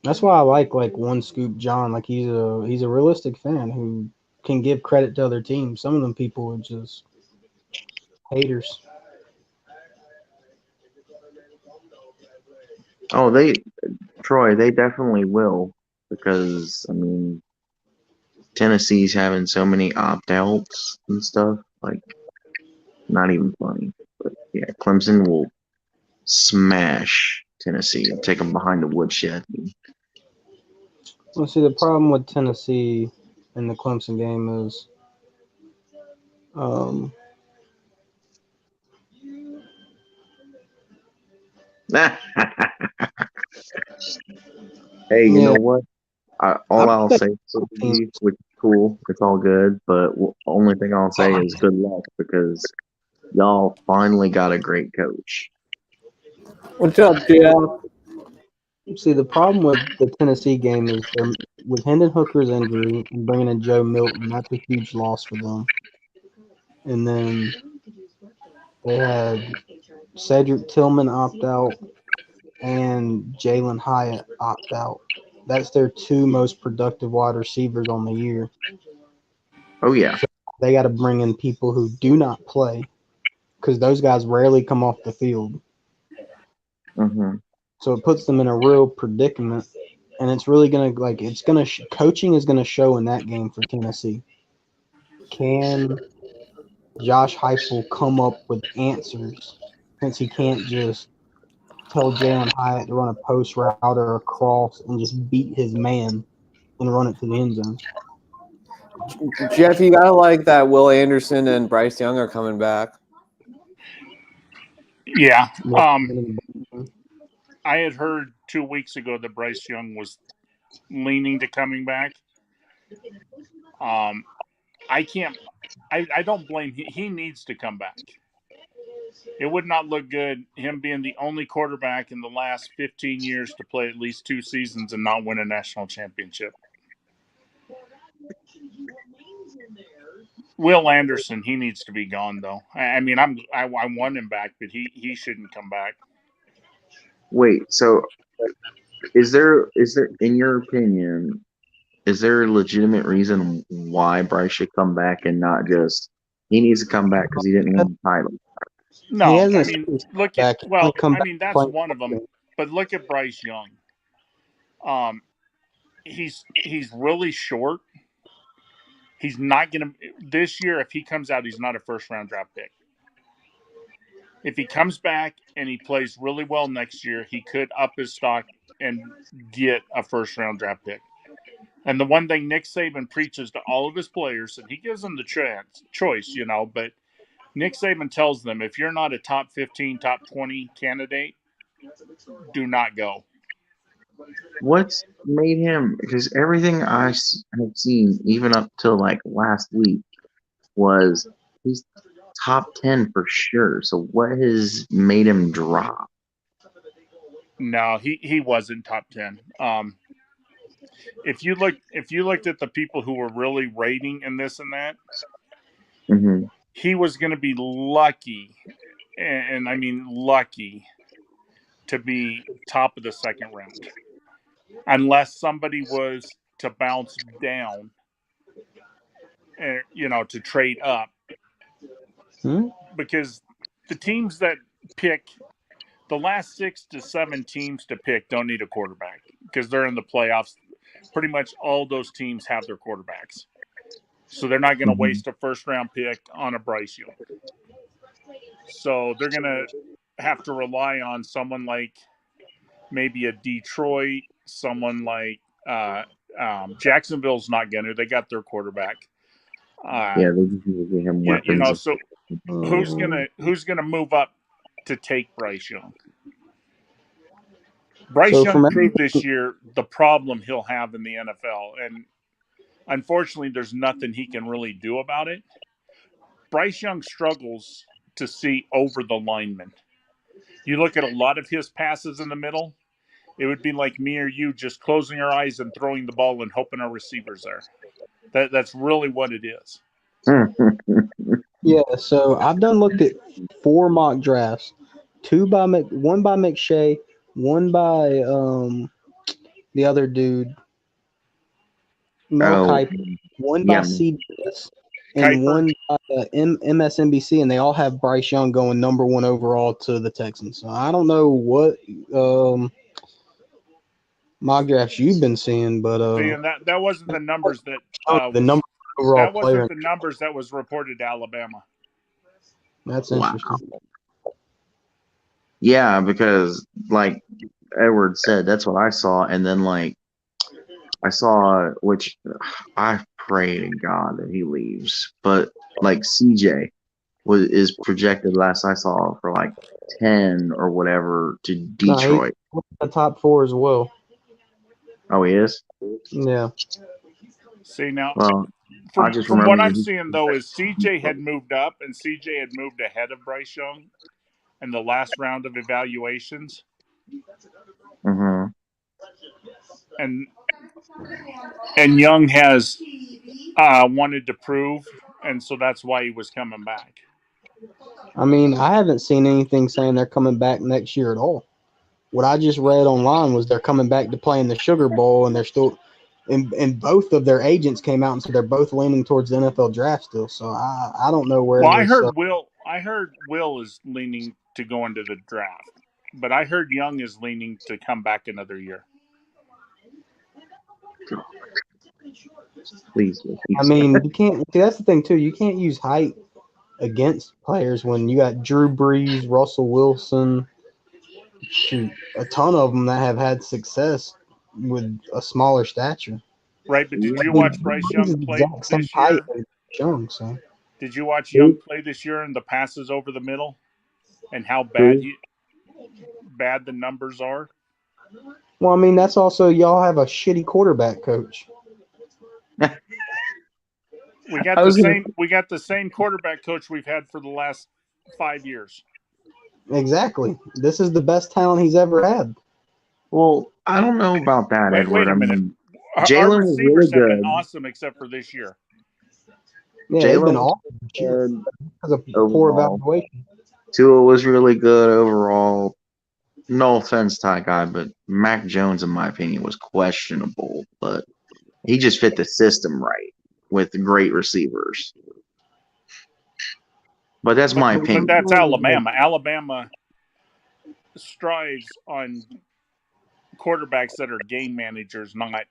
That's why I like One Scoop John. Like he's a realistic fan who can give credit to other teams. Some of them people are just haters. Oh, Troy, they definitely will because I mean Tennessee's having so many opt outs and stuff. Like, not even funny. But yeah, Clemson will smash Tennessee and take them behind the woodshed. Well, see, the problem with Tennessee in the Clemson game is, um, Hey, you yeah, know what? I All I'll respect say for both teams. you, which is cool, it's all good. But only thing I'll say is good luck because y'all finally got a great coach. What's up, Jeff? See, the problem with the Tennessee game is with Hendon Hooker's injury and bringing in Joe Milton. That's a huge loss for them. And then they had Cedric Tillman opt out and Jalen Hyatt opt out. That's their two most productive wide receivers on the year. Oh yeah. So they got to bring in people who do not play because those guys rarely come off the field. hmm So it puts them in a real predicament, and it's really gonna coaching is gonna show in that game for Tennessee. Can Josh Heupel come up with answers since he can't just tell Jalen Hyatt to run a post route or a cross and just beat his man and run it to the end zone? Jeff, you gotta like that Will Anderson and Bryce Young are coming back. Yeah. Yeah. I had heard 2 weeks ago that Bryce Young was leaning to coming back. I can't. I don't blame. He needs to come back. It would not look good him being the only quarterback in the last 15 years to play at least 2 seasons and not win a national championship. Will Anderson, he needs to be gone though. I mean, I want him back, but he shouldn't come back. Wait. So, is there in your opinion, is there a legitimate reason why Bryce should come back and not just he needs to come back because he didn't win the title? He No, I hasn't mean, said look at back. He only come back that's playing. one of them. But look at Bryce Young. Um, he's really short. He's not gonna this year. If he comes out, he's not a first round draft pick. If he comes back and he plays really well next year, he could up his stock and get a first round draft pick. And the one thing Nick Saban preaches to all of his players, and he gives them the choice, but Nick Saban tells them if you're not a top 15, top 20 candidate, do not go. What's made him? Because everything have seen, even up till like last week, was he's top 10 for sure. So what has made him drop? No, he wasn't top 10. If you looked at the people who were really rating and this and that, Mm-hmm. he was going to be lucky, and I mean lucky, to be top of the second round, unless somebody was to bounce down, to trade up, because the teams that pick the last 6 to 7 teams to pick don't need a quarterback because they're in the playoffs. Pretty much all those teams have their quarterbacks. So they're not going to waste a first-round pick on a Bryce Young. So they're going to have to rely on someone like maybe a Detroit, someone like Jacksonville's not going to. They got their quarterback. Yeah, they just need to give him weapons. So who's gonna move up to take Bryce Young? Bryce Young proved this year the problem he'll have in the NFL, and unfortunately, there's nothing he can really do about it. Bryce Young struggles to see over the lineman. You look at a lot of his passes in the middle, it would be like me or you just closing our eyes and throwing the ball and hoping our receiver's there. That's really what it is. Yeah, so I've looked at 4 mock drafts, one by McShay, one by the other dude, Mel Kiper, one by CBS, and one by MSNBC, and they all have Bryce Young going number 1 overall to the Texans. So I don't know what mock drafts you've been seeing, but and that wasn't the numbers that the number overall that player. wasn't the numbers that was reported to Alabama. That's interesting. Yeah, because like Edward said, that's what I saw, and then like I saw, which I pray to God that he leaves, but like CJ is projected last I saw for like 10 or whatever to Detroit. No, he's the top 4 as well. Oh, he is? Yeah. See, now, well, from what I'm seeing, though, is CJ had moved up, and CJ had moved ahead of Bryce Young in the last round of evaluations. Mm-hmm. And Young has wanted to prove, and so that's why he was coming back. I mean, I haven't seen anything saying they're coming back next year at all. What I just read online was they're coming back to play in the Sugar Bowl, and they're still, and both of their agents came out and said they're both leaning towards the NFL draft still. So I don't know where. Well, I heard Will is leaning to go into the draft, but I heard Young is leaning to come back another year. Please. I mean, you can't. See, that's the thing too. You can't use height against players when you got Drew Brees, Russell Wilson, shoot, a ton of them that have had success with a smaller stature. Right, but did you watch Bryce Young play this year? Young, so. Did you watch Young play this year and the passes over the middle, and how bad the numbers are? Well, I mean, that's also y'all have a shitty quarterback coach. We got the same quarterback coach we've had for the last 5 years. Exactly. This is the best talent he's ever had. Well, I don't know about that, Edward. Wait a minute. Jalen was really good. Have been awesome except for this year. Yeah, they've been awesome because of poor evaluation. Tua was really good overall. No offense, Ty Guy, but Mac Jones, in my opinion, was questionable. But he just fit the system right with great receivers. But that's my opinion. But that's Alabama. Alabama strives on quarterbacks that are game managers, not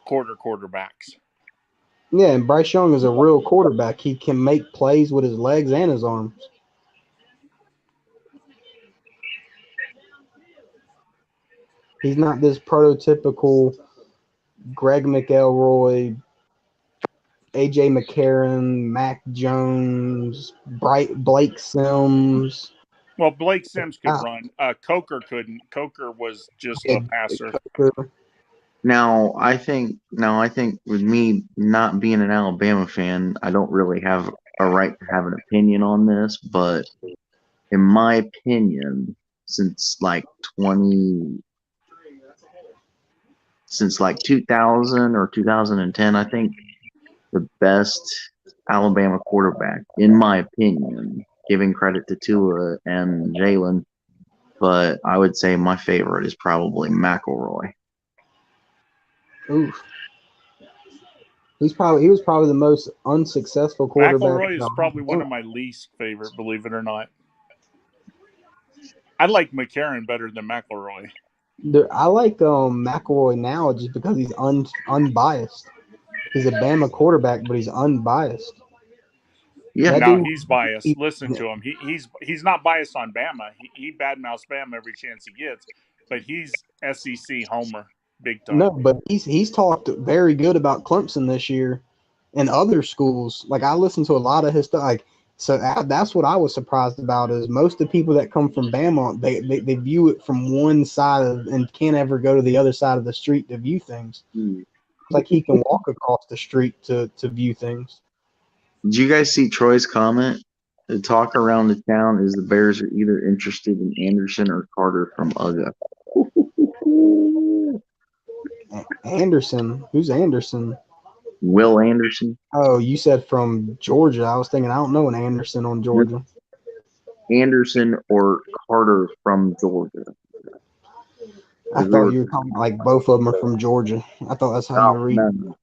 quarterbacks. Yeah, and Bryce Young is a real quarterback. He can make plays with his legs and his arms. He's not this prototypical Greg McElroy, A.J. McCarron, Mac Jones, Blake Sims. Well, Blake Sims could run. Coker couldn't. Coker was just a passer. Now I think with me not being an Alabama fan, I don't really have a right to have an opinion on this, but in my opinion, since like 2000 or 2010, I think the best Alabama quarterback, in my opinion, giving credit to Tua and Jalen, but I would say my favorite is probably McElroy. Oof. He was probably the most unsuccessful quarterback. McElroy is probably one of my least favorite, believe it or not. I like McCarron better than McElroy. I like McElroy now just because he's unbiased. He's a Bama quarterback, but he's unbiased. Yeah, That No, dude, he's biased. Listen to him. He's not biased on Bama. He badmouths Bama every chance he gets, but he's SEC homer big no, time. but he's talked very good about Clemson this year and other schools. Like I listened to a lot of his stuff. Like so that's what I was surprised about is most of the people that come from Bama they view it from one side of, and can't ever go to the other side of the street to view things. Like he can walk across the street to view things. Did you guys see Troy's comment? The talk around the town is the Bears are either interested in Anderson or Carter from UGA. Anderson, who's Anderson? Will Anderson? Oh, you said from Georgia. I was thinking I don't know an Anderson on Georgia. Anderson or Carter from Georgia. I thought you were talking like both of them are from Georgia. I thought that's how you were reading.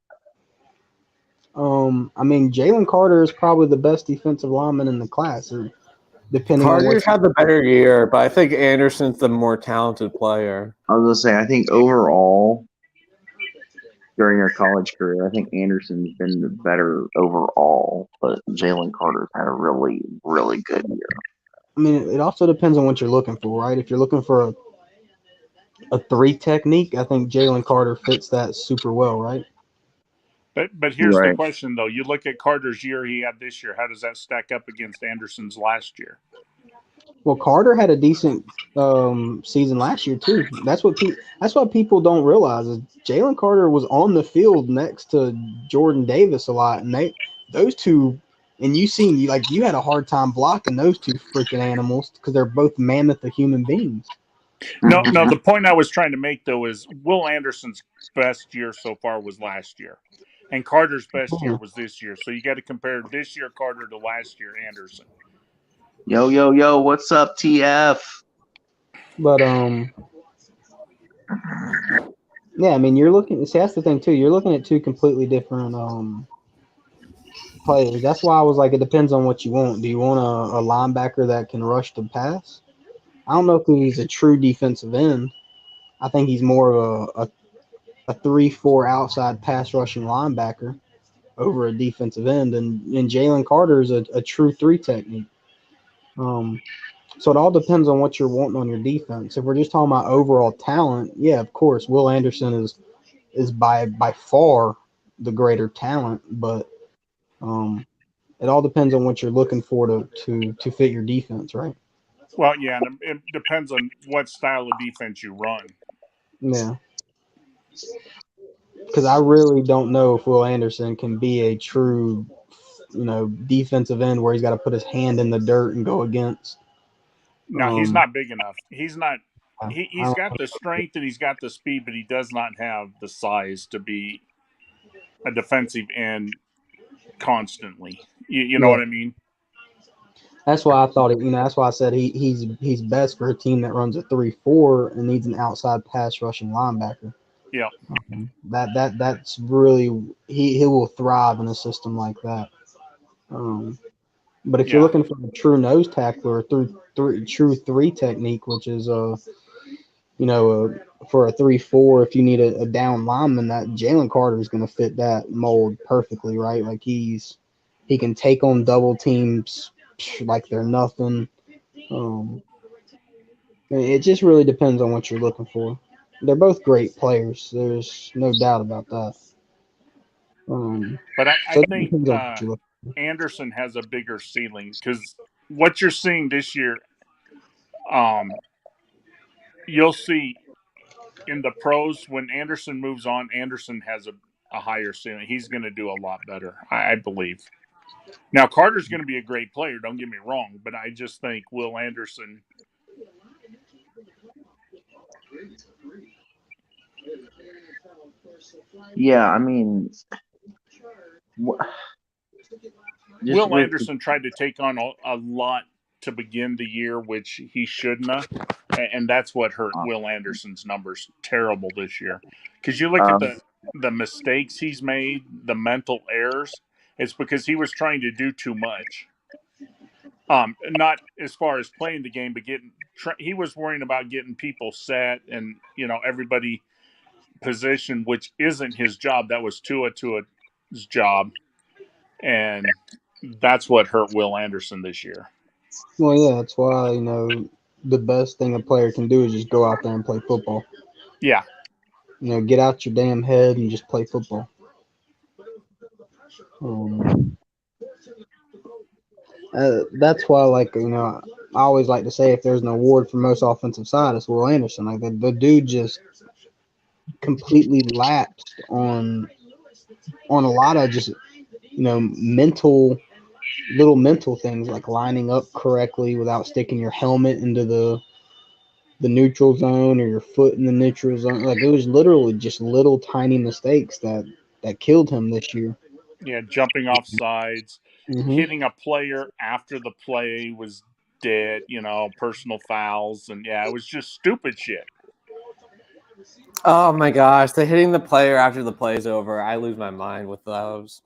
I mean, Jalen Carter is probably the best defensive lineman in the class, or depending on Carter's what. had the better year, but I think Anderson's the more talented player. I was gonna say, I think overall during her college career, I think Anderson's been the better overall, but Jalen Carter's had a really, really good year. I mean, it also depends on what you're looking for, right? If you're looking for a three technique, I think Jalen Carter fits that super well, right? But here's the question though: you look at Carter's year he had this year. How does that stack up against Anderson's last year? Well, Carter had a decent season last year too. That's what people don't realize is Jalen Carter was on the field next to Jordan Davis a lot, and those two, and you had a hard time blocking those two freaking animals because they're both mammoth of human beings. No. The point I was trying to make though is Will Anderson's best year so far was last year, and Carter's best year was this year. So you got to compare this year Carter to last year Anderson. Yo, what's up, TF? But yeah, I mean, you're looking. See, that's the thing too. You're looking at two completely different players. That's why I was like, it depends on what you want. Do you want a linebacker that can rush the pass? I don't know if he's a true defensive end. I think he's more of a 3-4 outside pass rushing linebacker over a defensive end, and Jalen Carter is a true three technique. So it all depends on what you're wanting on your defense. If we're just talking about overall talent, yeah, of course, Will Anderson is by far the greater talent, but it all depends on what you're looking for to fit your defense, right? Well, yeah, and it depends on what style of defense you run. Yeah. Because I really don't know if Will Anderson can be a true, defensive end where he's got to put his hand in the dirt and go against. No, he's not big enough. He's not. He's got the know. strength and he's got the speed, but he does not have the size to be a defensive end constantly. You know what I mean? That's why I thought it. That's why I said he's best for a team that runs a 3-4 and needs an outside pass rushing linebacker. Yeah. That's really he will thrive in a system like that. But if you're looking for a true nose tackler, true three technique, which is for a 3-4, if you need a down lineman, that Jalen Carter is going to fit that mold perfectly, right? Like he can take on double teams like they're nothing. It just really depends on what you're looking for. They're both great players. There's no doubt about that. But I So think Anderson has a bigger ceiling because what you're seeing this year, you'll see in the pros when Anderson moves on. Anderson has a higher ceiling. He's going to do a lot better, I believe. Now Carter's going to be a great player. Don't get me wrong, but I just think Will Anderson. Yeah, I mean, wh- just Will with Anderson tried to take on a lot to begin the year, which he shouldn't have, and that's what hurt Will Anderson's numbers terrible this year. Because you look at um, the mistakes he's made, the mental errors. It's because he was trying to do too much. Not as far as playing the game, but he was worrying about getting people set and everybody positioned, which isn't his job. That was Tua's job, and that's what hurt Will Anderson this year. Well, yeah, that's why the best thing a player can do is just go out there and play football. Yeah, Get out your damn head and just play football. That's why, I always like to say if there's an award for most offensive side, it's Will Anderson. Like the dude just completely lapsed on a lot of just mental little mental things like lining up correctly without sticking your helmet into the neutral zone or your foot in the neutral zone. Like it was literally just little tiny mistakes that killed him this year. yeah, jumping off sides, Hmm. hitting a player after the play was dead. Personal fouls, and yeah, it was just stupid shit. Oh my gosh, the hitting the player after the play's over. I lose my mind with those.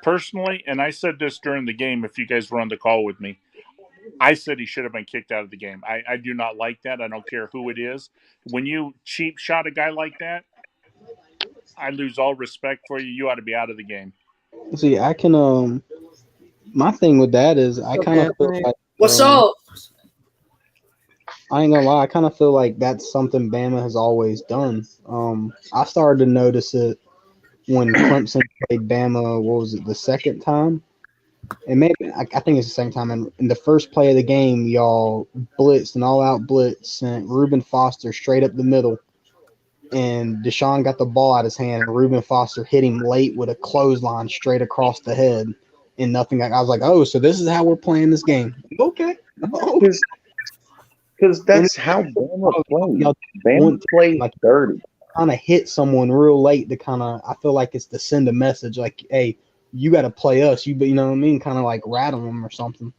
Personally, and I said this during the game, if you guys were on the call with me, I said he should have been kicked out of the game. I do not like that. I don't care who it is. When you cheap shot a guy like that, I lose all respect for you. You ought to be out of the game. See, I can my thing with that is I What's up, kind of feel Anthony? like What's up? I ain't gonna lie, I kind of feel like that's something Bama has always done. I started to notice it when Clemson played Bama. What was it, the second time? And maybe I think it's the second time. And in the first play of the game, y'all blitzed an all-out blitz, sent Reuben Foster straight up the middle, and Deshaun got the ball out of his hand, and Reuben Foster hit him late with a clothesline straight across the head, and nothing. I was like, oh, so this is how we're playing this game. Okay. Oh. because that's how Bama plays. Y'all Bama want to, plays like, dirty. kind of hit someone real late to kind of, I feel like it's to send a message like, hey, you got to play us. You know what I mean? Kind of like rattle them or something.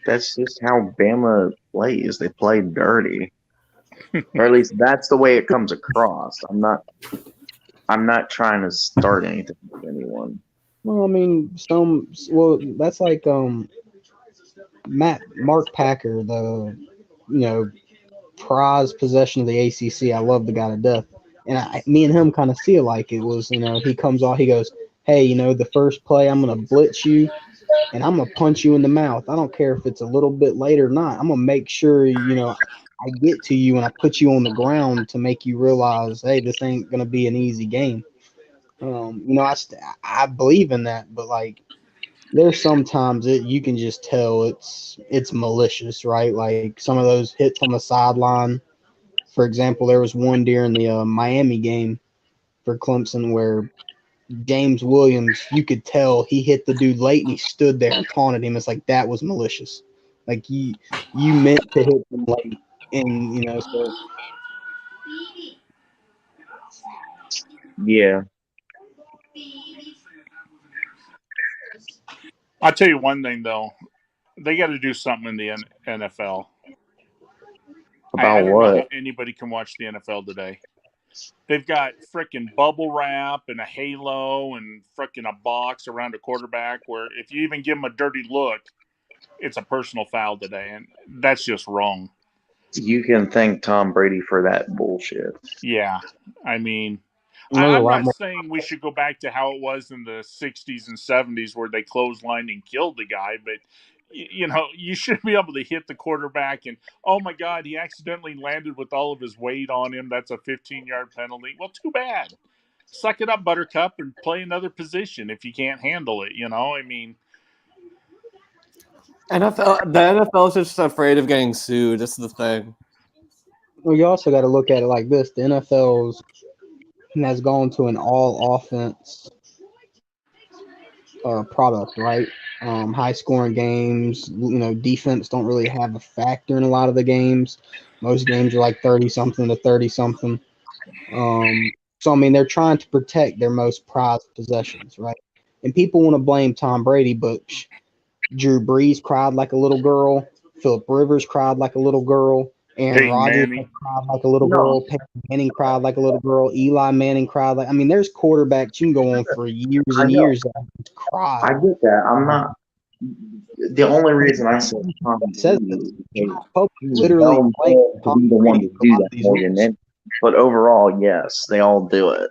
That's just how Bama plays. They play dirty, or at least that's the way it comes across. I'm not trying to start anything with anyone. Well, I mean, that's like Mark Packer, the prized possession of the ACC. I love the guy to death, and me and him kind of feel like it was. He comes off, he goes, "Hey, the first play, I'm gonna blitz you, and I'm gonna punch you in the mouth. I don't care if it's a little bit late or not. I'm gonna make sure I get to you and I put you on the ground to make you realize, hey, this ain't gonna be an easy game." I believe in that, but like there's sometimes you can just tell it's malicious, right? Like some of those hits on the sideline. For example, there was one during the Miami game for Clemson where James Williams, you could tell he hit the dude late and he stood there and taunted him. It's like that was malicious. Like you meant to hit him late, and so Yeah, I'll tell you one thing though, they got to do something in the NFL. I about don't know how what? anybody can watch the NFL today. They've got freaking bubble wrap and a halo and freaking a box around a quarterback where if you even give him a dirty look, it's a personal foul today, and that's just wrong. You can thank Tom Brady for that bullshit. Yeah, I mean, there's a I'm lot not more. saying we should go back to how it was in the 60s and 70s where they clotheslined and killed the guy, but you should be able to hit the quarterback and, oh my God, he accidentally landed with all of his weight on him. That's a 15-yard penalty. Well, too bad. Suck it up, Buttercup, and play another position if you can't handle it. I mean, The NFL is just afraid of getting sued. That's the thing. Well, you also got to look at it like this: the NFL's has gone to an all offense product, right? High scoring games, defense don't really have a factor in a lot of the games. Most games are like 30 something to 30 something. So, I mean, they're trying to protect their most prized possessions, right? And people want to blame Tom Brady, but Drew Brees cried like a little girl. Philip Rivers cried like a little girl. Aaron Peyton Rodgers Manning. cried like a little No, girl. Peyton Manning cried like a little girl. Eli Manning cried like. I mean, there's quarterbacks you can go on for years I and know. years that have I cried. get that. I'm not. The only reason I said Tom That says Brady this. is The because public he's literally known blames to Tom be the one Brady to for a do lot that of these more than wins. anything. But overall, yes, they all do it.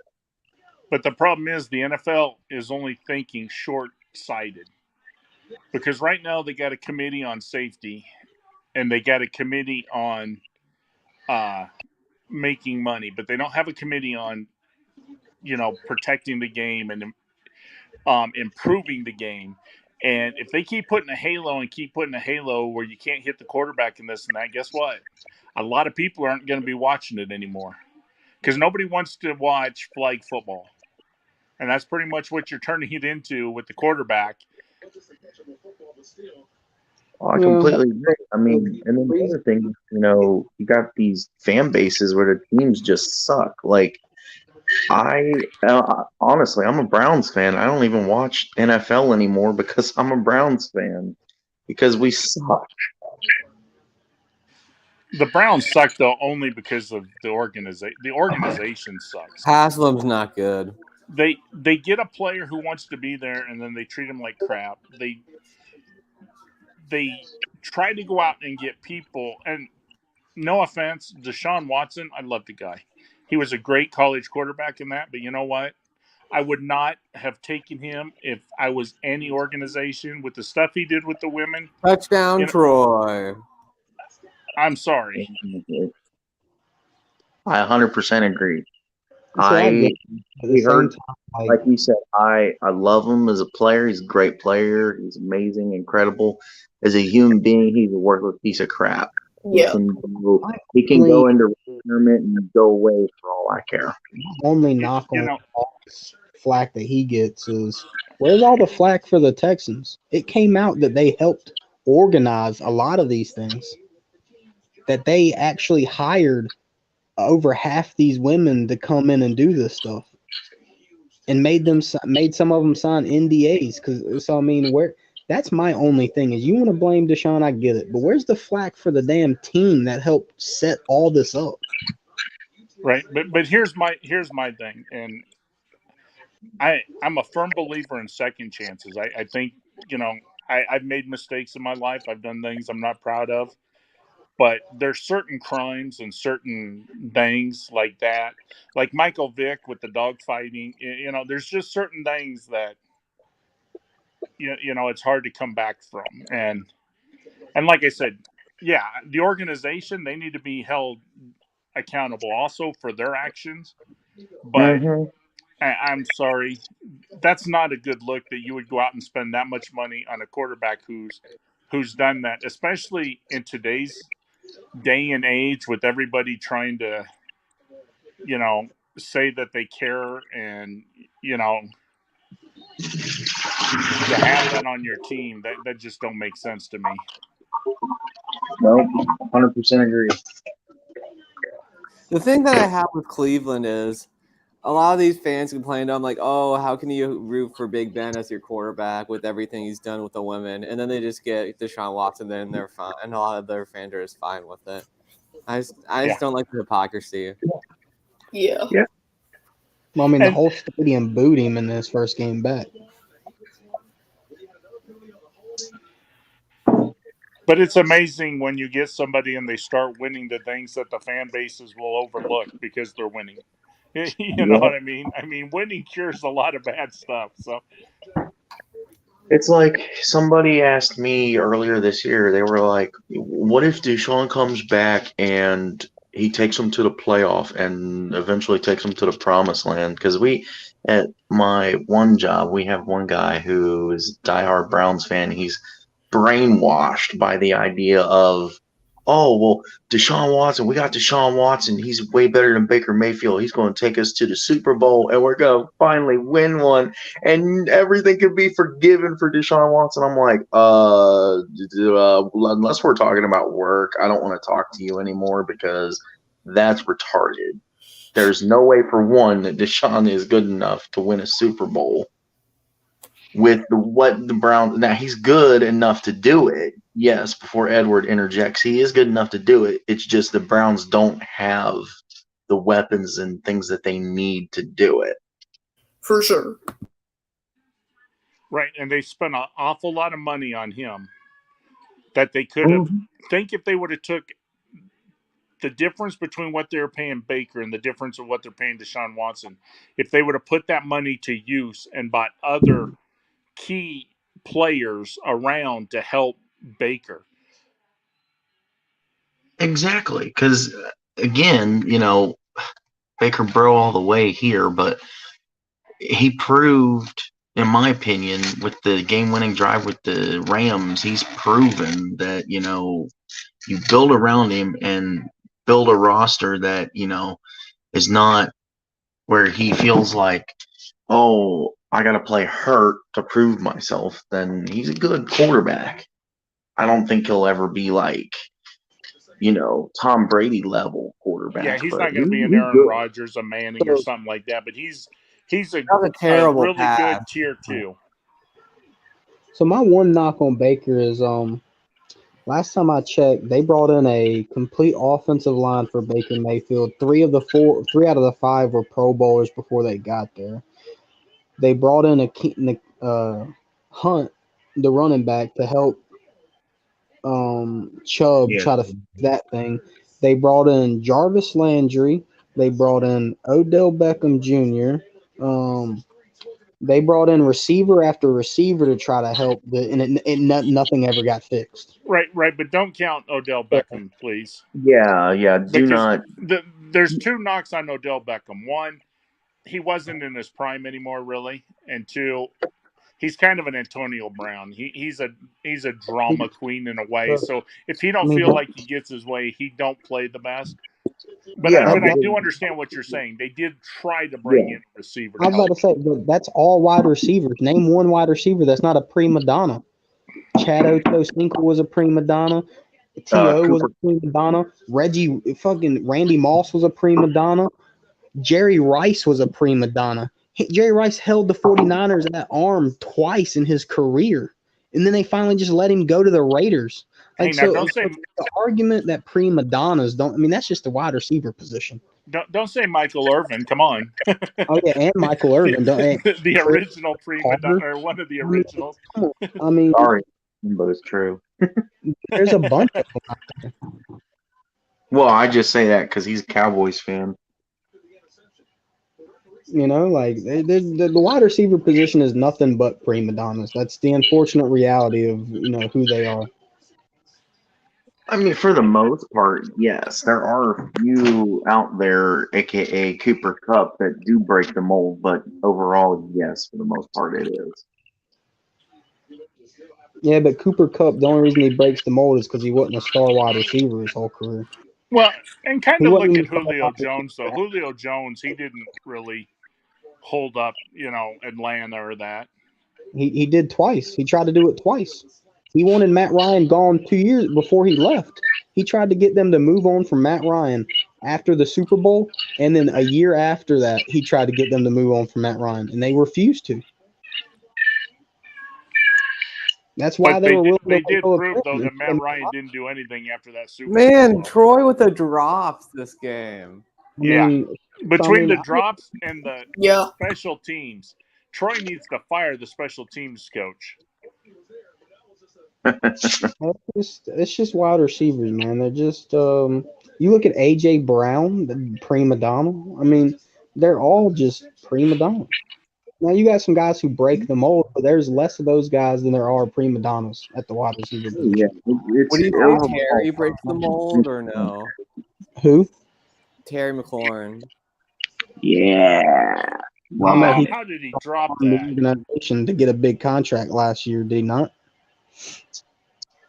But the problem is the NFL is only thinking short sighted because right now they got a committee on safety and they got a committee on uh, making money, but they don't have a committee on protecting the game and improving the game. And if they keep putting a halo and keep putting a halo where you can't hit the quarterback and this and that, guess what? A lot of people aren't going to be watching it anymore because nobody wants to watch flag football. And that's pretty much what you're turning it into with the quarterback. Oh, I Yeah. completely agree. I mean, and then the other thing, you got these fan bases where the teams just suck. Like, honestly, I'm a Browns fan. I don't even watch NFL anymore because I'm a Browns fan because we suck. The Browns suck though only because of the organization. The organization sucks. Haslam's not good. They get a player who wants to be there and then they treat him like crap. They try to go out and get people, and no offense, Deshaun Watson, I love the guy. He was a great college quarterback in that, but you know what? I would not have taken him if I was any organization with the stuff he did with the women. Touchdown, You know, Troy. I'm sorry. I 100% agree. See, I get I it. At the we same heard, time, like you said, I love him as a player. He's a great player. He's amazing, incredible. As a human being, he's a worthless piece of crap. He Yeah. can go, I he can only, go into retirement and go away for all I care. only knock You on know, all this flack that he gets is where's all the flack for the Texans? It came out that they helped organize a lot of these things, that they actually hired over half these women to come in and do this stuff, and made some of them sign NDAs. Because so I mean, where that's my only thing is you want to blame Deshaun, I get it, but where's the flack for the damn team that helped set all this up? right? But here's my thing, and I'm a firm believer in second chances. I think I've made mistakes in my life. I've done things I'm not proud of, but there's certain crimes and certain things like that, like Michael Vick with the dog fighting. There's just certain things that it's hard to come back from, and like I said, yeah, the organization, they need to be held accountable also for their actions. But hmm I'm sorry, that's not a good look that you would go out and spend that much money on a quarterback who's done that, especially in today's day and age with everybody trying to, you know, say that they care and, you know, to have that on your team, that just don't make sense to me. No, 100% agree. The thing that I have with Cleveland is a lot of these fans complained. I'm like, oh, how can you root for Big Ben as your quarterback with everything he's done with the women? And then they just get Deshaun Watson, then they're fine, and a lot of their fans are just fine with it. I just don't like the hypocrisy. Yeah. Well, I mean, the And whole stadium booed him in his first game back. but it's amazing when you get somebody and they start winning the things that the fan bases will overlook because they're winning. You know Yeah. what I mean? I mean, winning cures a lot of bad stuff. So It's like somebody asked me earlier this year, they were like, what if Deshaun comes back and he takes them to the playoff and eventually takes them to the promised land? Because at my one job, we have one guy who is a diehard Browns fan. He's brainwashed by the idea of oh, well, Deshaun Watson, we got Deshaun Watson. He's way better than Baker Mayfield. He's going to take us to the Super Bowl, and we're going to finally win one, and everything could be forgiven for Deshaun Watson. I'm like, unless we're talking about work, I don't want to talk to you anymore because that's retarded. There's no way, for one, that Deshaun is good enough to win a Super Bowl with what the Browns. Now, he's good enough to do it. Yes, before Edward interjects, he is good enough to do it. It's just the Browns don't have the weapons and things that they need to do it. For sure. Right, and they spent an awful lot of money on him that they could have. Think if they would have took the difference between what they're paying Baker and the difference of what they're paying Deshaun Watson, if they would have put that money to use and bought other key players around to help Baker. Exactly, because again, Baker Bro all the way here, but he proved, in my opinion, with the game-winning drive with the Rams, he's proven that you build around him and build a roster that is not where he feels like, oh, I got to play hurt to prove myself. Then he's a good quarterback. I don't think he'll ever be like Tom Brady level quarterback. Yeah, he's but not going to be an he's Aaron good. Rodgers, a Manning, or something like that. But he's a That was a terrible really pass. good tier 2. So my one knock on Baker is last time I checked, they brought in a complete offensive line for Baker Mayfield. Three out of the 5 were Pro Bowlers before they got there. They brought in a Hunt, the running back, to help Chubb try to fix that thing. They brought in Jarvis Landry. They brought in Odell Beckham Jr. They brought in receiver after receiver to try to help, nothing ever got fixed. Right, but don't count Odell Beckham, please. Yeah, do Because not. there's 2 knocks on Odell Beckham. One, he wasn't in his prime anymore, really, and 2, he's kind of an Antonio Brown. He's a drama queen in a way. So if he don't feel like he gets his way, he don't play the best. But I do understand what you're saying. They did try to bring in a receiver. I was about to say, but that's all wide receivers. Name one wide receiver that's not a prima donna. Chad Ochocinco was a prima donna. T.O. was a prima donna. Randy Moss was a prima donna. Jerry Rice was a prima donna. Jerry Rice held the 49ers at arm twice in his career. And then they finally just let him go to the Raiders. The argument that prima donnas that's just the wide receiver position. Don't say Michael Irvin. Come on. Oh yeah, and Michael Irvin. the original prima donna, or one of the originals. Sorry, but it's true. There's a bunch of them out there. Well, I just say that because he's a Cowboys fan. The wide receiver position is nothing but prima donnas. That's the unfortunate reality of who they are. I mean, for the most part, yes. There are a few out there, aka Cooper Kupp, that do break the mold, but overall, yes, for the most part, it is. Yeah, but Cooper Kupp, the only reason he breaks the mold is because he wasn't a star wide receiver his whole career. Well, and kind of look at Julio Jones, though. Julio Jones, he didn't really hold up, Atlanta or that. He did twice. He tried to do it twice. He wanted Matt Ryan gone 2 years before he left. He tried to get them to move on from Matt Ryan after the Super Bowl, and then a year after that, he tried to get them to move on from Matt Ryan, and they refused to. That's why they were willing to. They did prove, though, that Matt Ryan didn't do anything after that Super Bowl. Man, Troy with the drops this game. Yeah. Between the drops and the special teams, Troy needs to fire the special teams coach. It's just wide receivers, man. They're just you look at A.J. Brown, the prima donna. They're all just prima donnas. Now you got some guys who break the mold, but there's less of those guys than there are prima donnas at the wide receiver position. Yeah, what do you think? Terry breaks the mold or no? Who? Terry McLaurin. Yeah. Wow. How did he drop that? To get a big contract last year, did he not?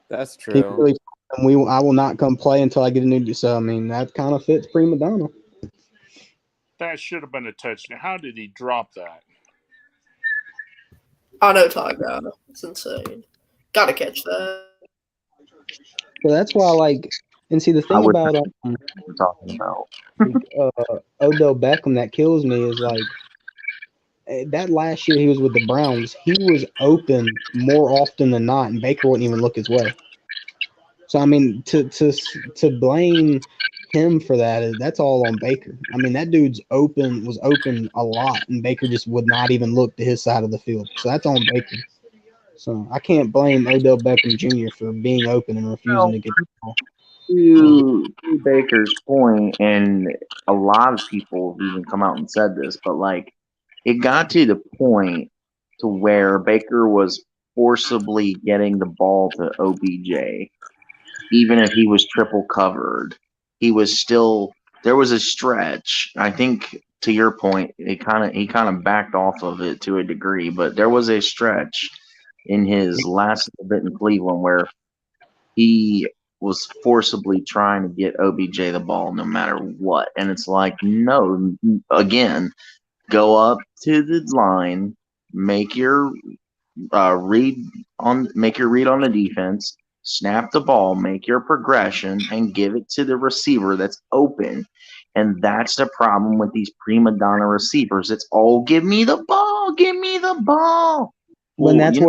That's true. and I will not come play until I get a new. So I mean, that kind of fits prima donna. That should have been a touchdown. How did he drop that? I know Ty got it. It's insane. Gotta catch that. So that's why, like, and see the I thing would about we're talking about. Odell Beckham that kills me is like that last year he was with the Browns, he was open more often than not, and Baker wouldn't even look his way. So I mean, to blame him for that's all on Baker. I mean, that dude's was open a lot, and Baker just would not even look to his side of the field. So that's on Baker. So I can't blame Odell Beckham Jr. for being open and refusing to get the ball. To Baker's point, and a lot of people have even come out and said this, but like it got to the point to where Baker was forcibly getting the ball to OBJ, even if he was triple covered. He was still there was a stretch. I think to your point, he kind of backed off of it to a degree, but there was a stretch in his last little bit in Cleveland where he was forcibly trying to get OBJ the ball no matter what. And it's like, no, again, go up to the line, make your read on the defense, snap the ball, make your progression, and give it to the receiver that's open. And that's the problem with these prima donna receivers. It's give me the ball, give me the ball. When that's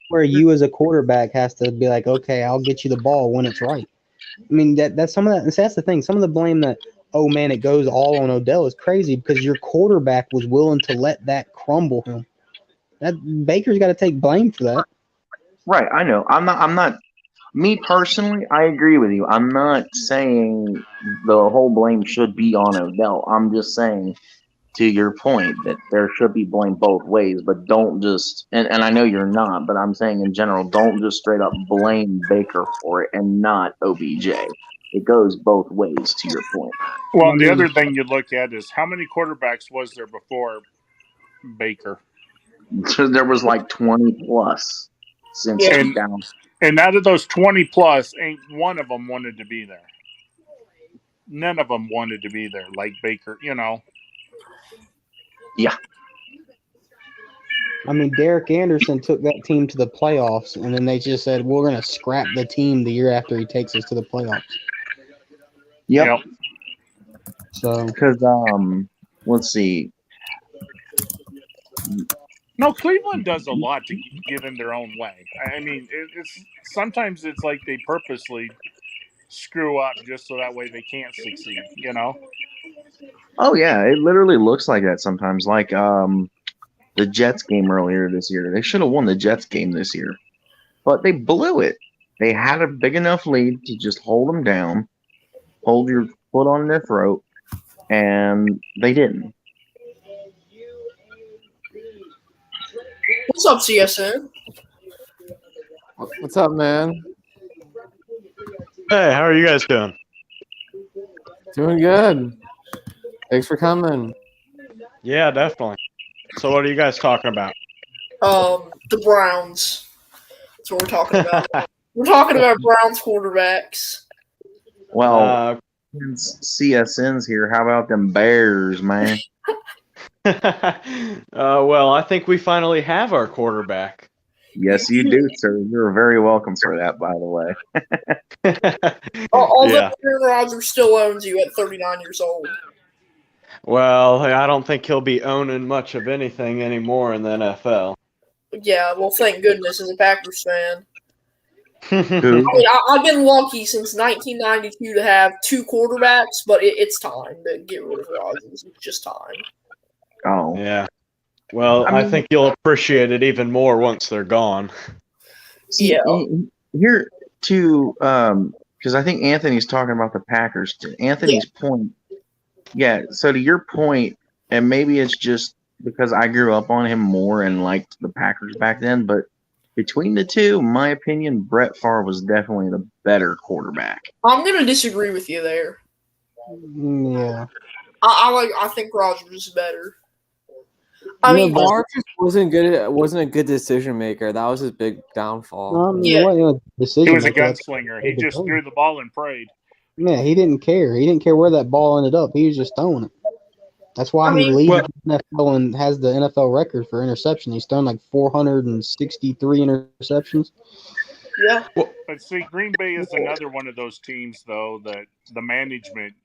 where you as a quarterback has to be like, okay, I'll get you the ball when it's right. I mean that's some of that. That's the thing. Some of the blame that it goes all on Odell is crazy because your quarterback was willing to let that crumble him. That Baker's got to take blame for that. Right, I know. I'm not. Me personally, I agree with you. I'm not saying the whole blame should be on Odell. I'm just saying, to your point, that there should be blame both ways, but don't just, and I know you're not, but I'm saying in general, don't just straight up blame Baker for it and not OBJ. It goes both ways, to your point. Well, and the other thing you look at is how many quarterbacks was there before Baker? So there was like 20 plus since and, and out of those 20 plus, ain't one of them wanted to be there. None of them wanted to be there, like Baker, Yeah. I mean, Derek Anderson took that team to the playoffs, and then they just said, we're going to scrap the team the year after he takes us to the playoffs. Yep. So, because let's see. No, Cleveland does a lot to get in their own way. I mean, it's sometimes it's like they purposely screw up just so that way they can't succeed. Oh yeah, it literally looks like that sometimes. Like the Jets game earlier this year, they should have won the Jets game this year, but they blew it. They had a big enough lead to just hold them down, hold your foot on their throat, and they didn't. What's up, CSN? What's up, man? Hey, how are you guys doing? Doing good. Thanks for coming. Yeah, definitely. So what are you guys talking about? The Browns. That's what we're talking about. We're talking about Browns quarterbacks. Well, CSN's here. How about them Bears, man? Well, I think we finally have our quarterback. Yes, you do, sir. You're very welcome for that, by the way. Although Aaron Rodgers still owns you at 39 years old. Well, I don't think he'll be owning much of anything anymore in the NFL. Yeah, well, thank goodness as a Packers fan. Who? I mean, I've been lucky since 1992 to have two quarterbacks, but it's time to get rid of Rodgers. It's just time. Oh. Yeah. Well, I think you'll appreciate it even more once they're gone. See, here, too, because I think Anthony's talking about the Packers. To Anthony's point, yeah, so to your point, and maybe it's just because I grew up on him more and liked the Packers back then, but between the two, in my opinion, Brett Favre was definitely the better quarterback. I'm going to disagree with you there. Yeah. I think Rodgers is better. I mean, but Favre just wasn't a good decision maker. That was his big downfall. I mean, Yeah. it wasn't a He decision was a maker. That's gunslinger. what He just became. threw the ball and prayed. Yeah, he didn't care. He didn't care where that ball ended up. He was just throwing it. That's why I he mean, leads Well, the NFL and has the NFL record for interception. He's thrown like 463 interceptions. yeah. But see, Green Bay is another one of those teams, though, that the management,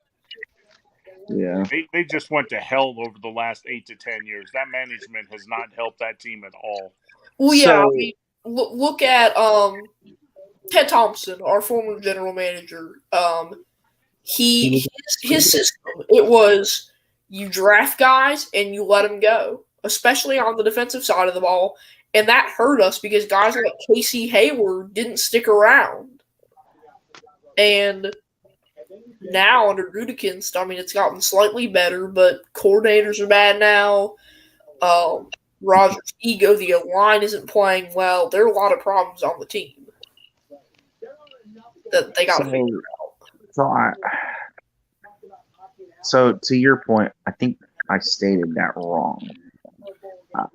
Yeah. they just went to hell over the last 8 to 10 years. That management has not helped that team at all. Well, yeah. I So mean, look at Ted Thompson, our former general manager. His system, it was you draft guys and you let them go, especially on the defensive side of the ball, and that hurt us because guys like Casey Hayward didn't stick around. And now under Gutekunst, I mean, it's gotten slightly better, but coordinators are bad now. Roger's ego, the line isn't playing well. There are a lot of problems on the team that they got to figure out. So to your point, I think I stated that wrong.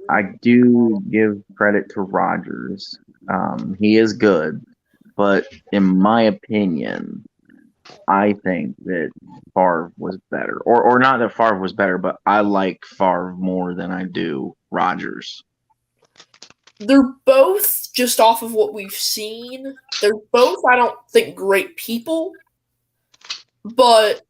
I do give credit to Rodgers. He is good, but in my opinion, I think that Favre was better, or not that Favre was better, but I like Favre more than I do Rodgers. They're both, just off of what we've seen, they're both, I don't think, great people. But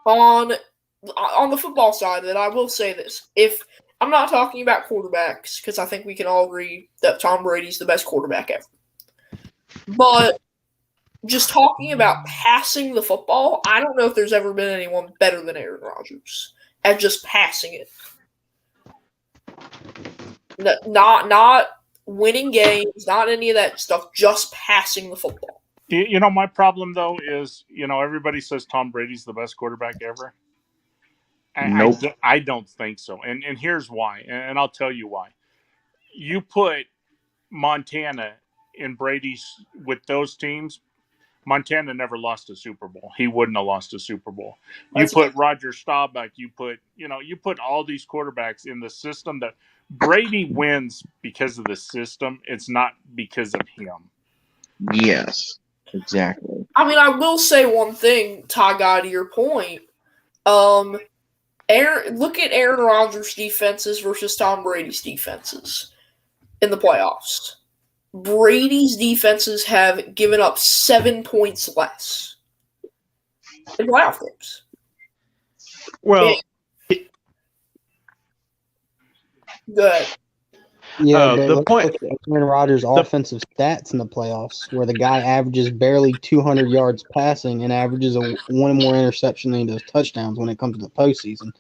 on the football side of it, I will say this. If I'm not talking about quarterbacks, because I think we can all agree that Tom Brady's the best quarterback ever. But just talking about passing the football, I don't know if there's ever been anyone better than Aaron Rodgers at just passing it. Not winning games, not any of that stuff, just passing the football. You know, my problem, though, is, everybody says Tom Brady's the best quarterback ever. Nope. I don't think so. And here's why. And I'll tell you why. You put Montana in Brady's with those teams, Montana never lost a Super Bowl. He wouldn't have lost a Super Bowl. You put Roger Staubach, you put all these quarterbacks in the system that Brady wins because of the system. It's not because of him. Yes, exactly. I mean, I will say one thing, Ty Guy, to your point. Look at Aaron Rodgers' defenses versus Tom Brady's defenses in the playoffs. Brady's defenses have given up 7 points less in playoff games. Well, Good. Yeah, but the let's point- look at Aaron Rodgers' offensive stats in the playoffs, where the guy averages barely 200 yards passing and averages one more interception than he does touchdowns when it comes to the postseason.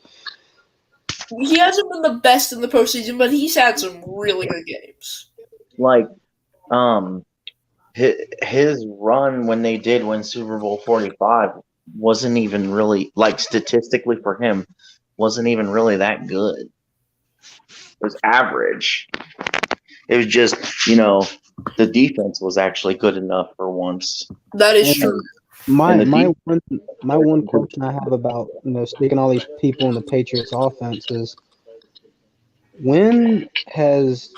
He hasn't been the best in the postseason, but he's had some really good games. Like, his run when they did win Super Bowl 45 wasn't even really, like, statistically for him, wasn't even really that good. It was average. It was just, the defense was actually good enough for once. That is true. My one question I have about speaking all these people in the Patriots offense is, when has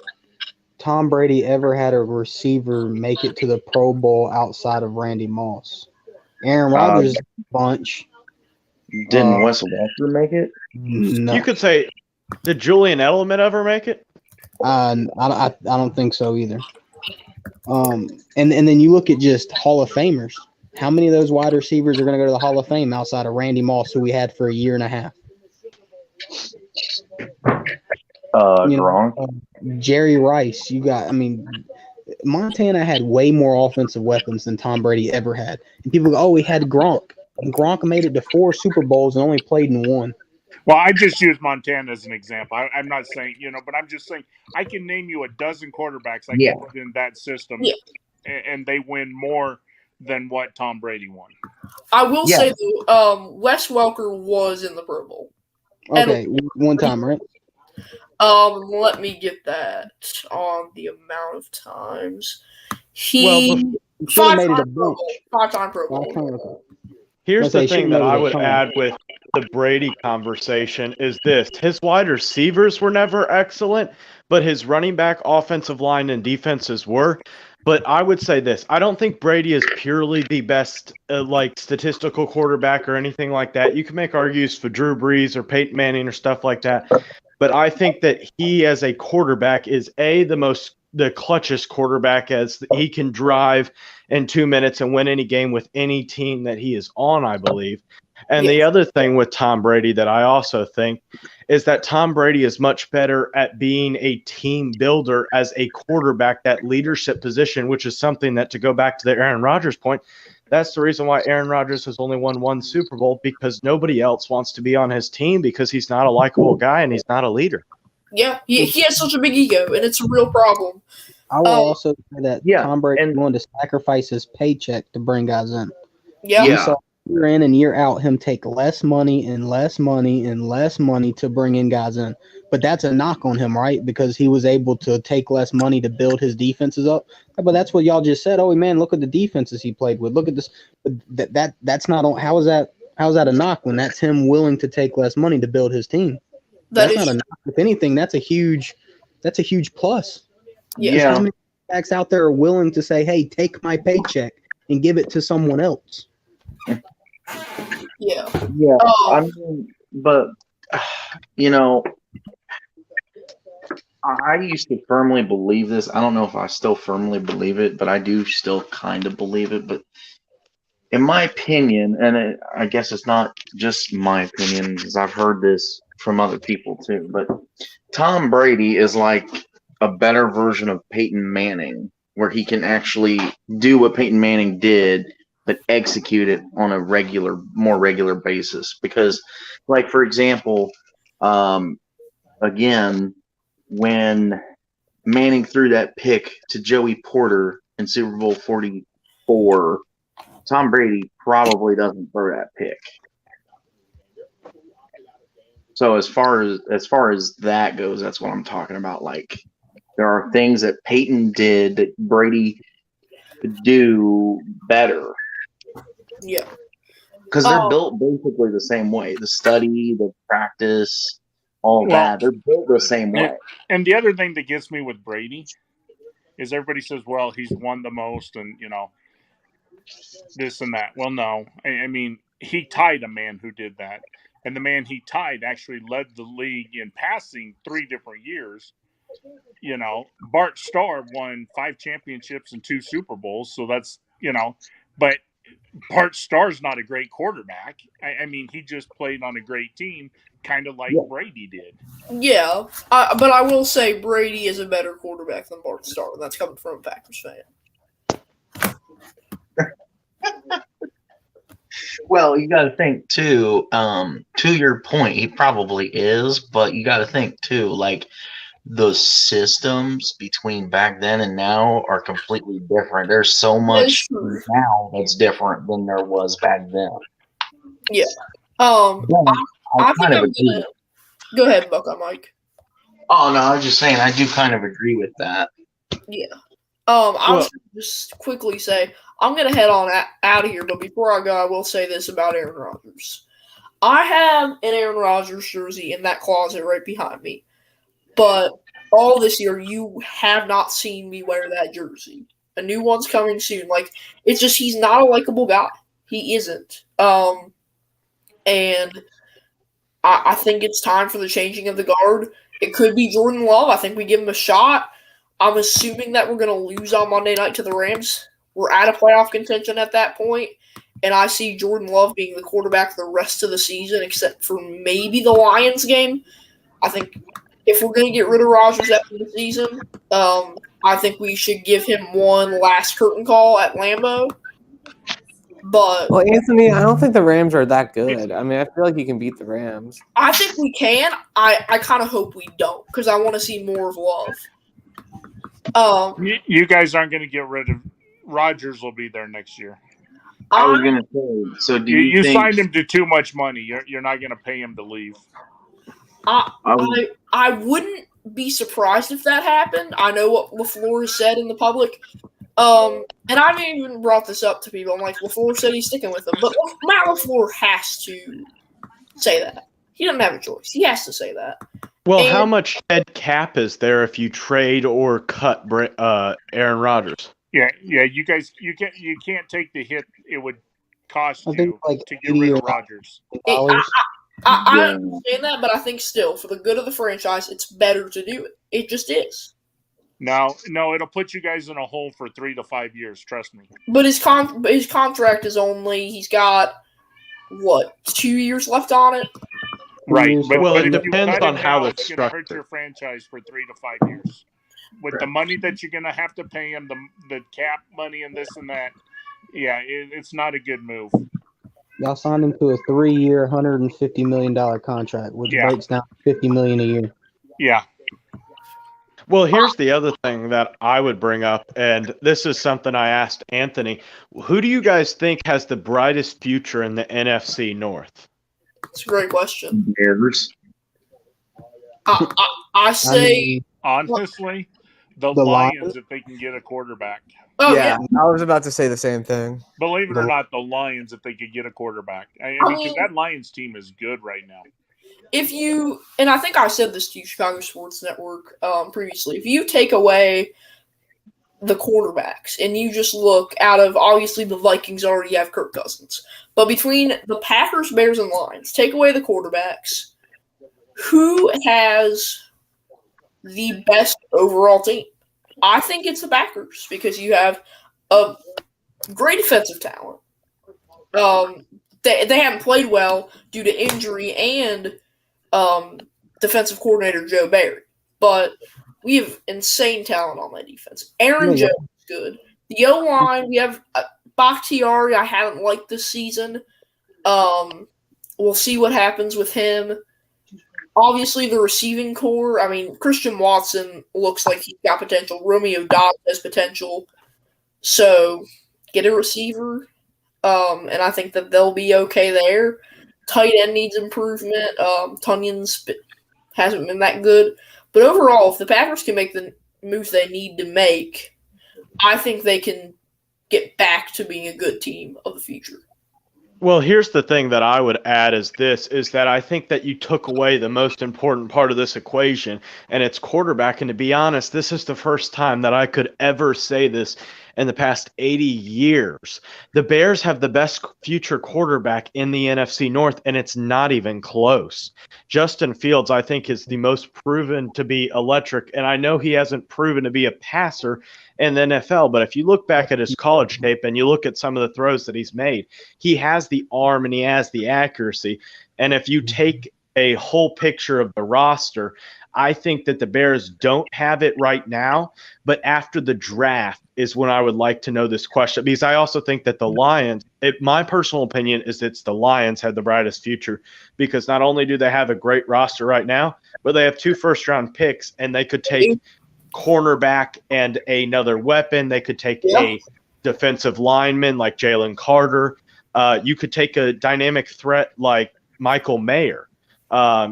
Tom Brady ever had a receiver make it to the Pro Bowl outside of Randy Moss? Aaron Rodgers bunch. Didn't Wes Welker make it? No, you could say, did Julian Edelman ever make it? I don't think so either. And then you look at just Hall of Famers. How many of those wide receivers are going to go to the Hall of Fame outside of Randy Moss, who we had for a year and a half? Gronk. Jerry Rice. Montana had way more offensive weapons than Tom Brady ever had. And people go, oh, he had Gronk. And Gronk made it to 4 Super Bowls and only played in 1. Well, I just use Montana as an example. I'm not saying, but I'm just saying I can name you a dozen quarterbacks I can put in that system, and they win more than what Tom Brady won. I will say, though, Wes Welker was in the Pro Bowl. Okay, one time, right? Let me get that on the amount of times. He should have made it a bunch. 5-time Pro Bowl. Here's the thing that I would add the Brady conversation is this. His wide receivers were never excellent, but his running back, offensive line, and defenses were. But I would say this. I don't think Brady is purely the best statistical quarterback or anything like that. You can make arguments for Drew Brees or Peyton Manning or stuff like that. But I think that he as a quarterback is the clutchest quarterback, as he can drive in 2 minutes and win any game with any team that he is on, I believe. And the other thing with Tom Brady that I also think is that Tom Brady is much better at being a team builder as a quarterback, that leadership position, which is something that, to go back to the Aaron Rodgers point, that's the reason why Aaron Rodgers has only won one Super Bowl, because nobody else wants to be on his team because he's not a likable guy and he's not a leader. Yeah, he has such a big ego, and it's a real problem. I will also say that Tom Brady and- wanted to sacrifice his paycheck to bring guys in. Yeah. We saw year in and year out him take less money and less money and less money to bring in guys in. But that's a knock on him, right? Because he was able to take less money to build his defenses up. But that's what y'all just said. Oh man, look at the defenses he played with. Look at this. But that's not on. How is that a knock when that's him willing to take less money to build his team? That's not a knock. If anything, that's a huge plus. Yeah. How many backs out there are willing to say, "Hey, take my paycheck and give it to someone else"? Yeah. Yeah. I mean, but I used to firmly believe this. I don't know if I still firmly believe it, but I do still kind of believe it. But in my opinion, and I guess it's not just my opinion, because I've heard this from other people too, but Tom Brady is like a better version of Peyton Manning, where he can actually do what Peyton Manning did, but execute it on a more regular basis. Because, like, for example, again, when Manning threw that pick to Joey Porter in Super Bowl 44, Tom Brady probably doesn't throw that pick. So as far as that goes, that's what I'm talking about. Like, there are things that Peyton did that Brady could do better. Yeah. Because they're built basically the same way. The study, the practice, all that. They're built the same way. And the other thing that gets me with Brady is everybody says, well, he's won the most and, this and that. Well, no. I mean, he tied a man who did that. And the man he tied actually led the league in passing 3 different years. Bart Starr won 5 championships and 2 Super Bowls. So that's, but Bart Starr's not a great quarterback. I mean, he just played on a great team, kind of like Brady did. Yeah, but I will say Brady is a better quarterback than Bart Starr, and that's coming from a Packers fan. Well, you got to think too. To your point, he probably is, but you got to think too. Like, the systems between back then and now are completely different. There's so much now that's different than there was back then. Yeah. I think I'm gonna go ahead, Buckeye Mike. Oh no, I was just saying I do kind of agree with that. Yeah. I was just quickly say I'm gonna head on out of here, but before I go, I will say this about Aaron Rodgers. I have an Aaron Rodgers jersey in that closet right behind me. But all this year, you have not seen me wear that jersey. A new one's coming soon. Like, it's just he's not a likable guy. He isn't. And I think it's time for the changing of the guard. It could be Jordan Love. I think we give him a shot. I'm assuming that we're going to lose on Monday night to the Rams. We're out of playoff contention at that point, and I see Jordan Love being the quarterback the rest of the season, except for maybe the Lions game. I think if we're going to get rid of Rodgers after the season, I think we should give him one last curtain call at Lambeau. But well, Anthony, I don't think the Rams are that good. I mean, I feel like you can beat the Rams. I think we can. I kind of hope we don't because I want to see more of Love. You guys aren't going to get rid of Rodgers. Will be there next year. I was going to say. So do you think signed him to too much money? You're not going to pay him to leave. I wouldn't be surprised if that happened. I know what LaFleur has said in the public. And I haven't even brought this up to people. I'm like, LaFleur said he's sticking with them. But Matt LaFleur has to say that. He doesn't have a choice. He has to say that. Well, And- how much dead cap is there if you trade or cut Aaron Rodgers? Yeah. You guys, you can't take the hit it would cost I think you like to get 80 rid or of Rodgers. $90. I understand that, but I think still, for the good of the franchise, it's better to do it. It just is. No, it'll put you guys in a hole for 3 to 5 years. Trust me. But his contract is only, he's got, 2 years left on it? Right. But, Well, but it if you depends cut on it how now, it's it's going to hurt structured. your franchise for 3 to 5 years. With the money that you're going to have to pay him, the cap money and this and that, yeah, it's not a good move. Y'all signed him to a 3-year, $150 million contract, which breaks down to $50 million a year. Yeah. Well, here's the other thing that I would bring up, and this is something I asked Anthony. Who do you guys think has the brightest future in the NFC North? It's a great question. Bears. I say, Honestly, the The Lions, Lions? if they can get a quarterback. yeah, I was about to say the same thing. Believe it or not, the Lions, if they could get a quarterback. I mean, because that Lions team is good right now. if you, and I think I said this to you, Chicago Sports Network, previously, if you take away the quarterbacks and you just look out of, obviously the Vikings already have Kirk Cousins, but between the Packers, Bears, and Lions, take away the quarterbacks, who has the best overall team? I think it's the Packers because you have a great defensive talent. They haven't played well due to injury and defensive coordinator Joe Barry, but we have insane talent on that defense. Aaron Jones is good. The O-line, we have Bakhtiari. I haven't liked this season. We'll see what happens with him. Obviously, the receiving core, I mean, Christian Watson looks like he's got potential. Romeo Dobbs has potential. So, get a receiver, and I think that they'll be okay there. Tight end needs improvement. Tunyon's hasn't been that good. But overall, if the Packers can make the moves they need to make, I think they can get back to being a good team of the future. Well, here's the thing that I would add is that I think that you took away the most important part of this equation, and it's quarterback. And to be honest, this is the first time that I could ever say this in the past 80 years. The Bears have the best future quarterback in the NFC North, and it's not even close. Justin Fields, I think, is the most proven to be electric, and I know he hasn't proven to be a passer in the NFL, but if you look back at his college tape and you look at some of the throws that he's made, he has the arm and he has the accuracy. And if you take a whole picture of the roster, I think that the Bears don't have it right now, but after the draft is when I would like to know this question, because I also think that the Lions, my personal opinion is it's the Lions have the brightest future, because not only do they have a great roster right now, but they have 2 first-round picks, and they could take cornerback and another weapon. They could take a defensive lineman like Jalen Carter. You could take a dynamic threat like Michael Mayer.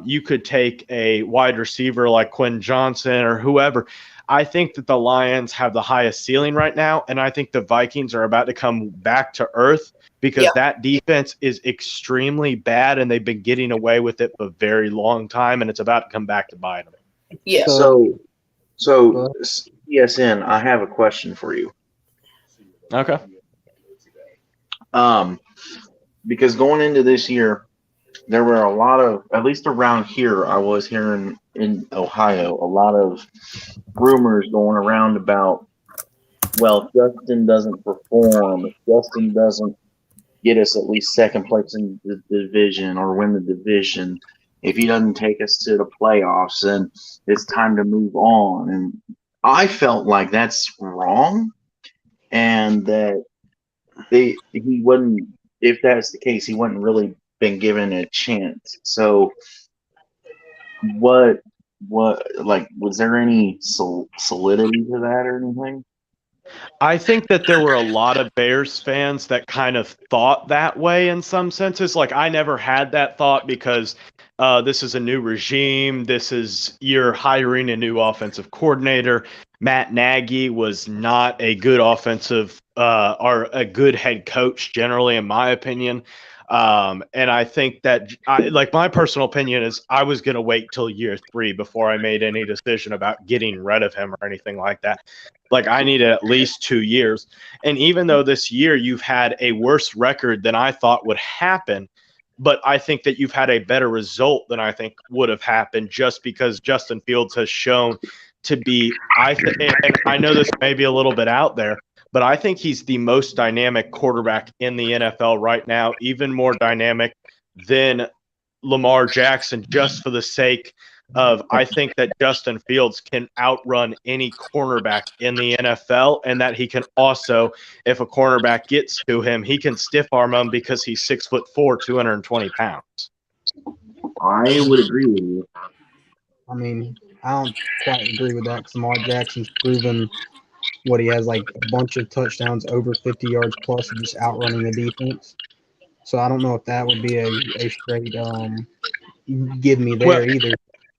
You could take a wide receiver like Quinn Johnson or whoever. I think that the Lions have the highest ceiling right now, and I think the Vikings are about to come back to earth because that defense is extremely bad, and they've been getting away with it for a very long time, and it's about to come back to bite them. Yeah. So ESN, I have a question for you. Okay. Because going into this year, there were a lot of, at least around here, I was hearing in Ohio, a lot of rumors going around about, well, if Justin doesn't perform, if Justin doesn't get us at least second place in the division or win the division, if he doesn't take us to the playoffs, then it's time to move on. And I felt like that's wrong, and that he wouldn't, if that's the case, he wouldn't really been given a chance. So what like, was there any solidity to that or anything? I think that there were a lot of Bears fans that kind of thought that way in some senses. Like, I never had that thought because this is a new regime. You're hiring a new offensive coordinator. Matt Nagy was not a good offensive or a good head coach generally, in my opinion. And I think that, like, my personal opinion is I was going to wait till year 3 before I made any decision about getting rid of him or anything like that. Like, I needed at least 2 years. And even though this year you've had a worse record than I thought would happen, but I think that you've had a better result than I think would have happened just because Justin Fields has shown to be, and I know this may be a little bit out there, but I think he's the most dynamic quarterback in the NFL right now, even more dynamic than Lamar Jackson, just for the sake of, I think that Justin Fields can outrun any cornerback in the NFL, and that he can also, if a cornerback gets to him, he can stiff arm him because he's 6'4", 220 pounds. I would agree with you. I mean, I don't quite agree with that because Lamar Jackson's proven what he has, like a bunch of touchdowns, over 50 yards plus, just outrunning the defense. So I don't know if that would be a straight give me there either.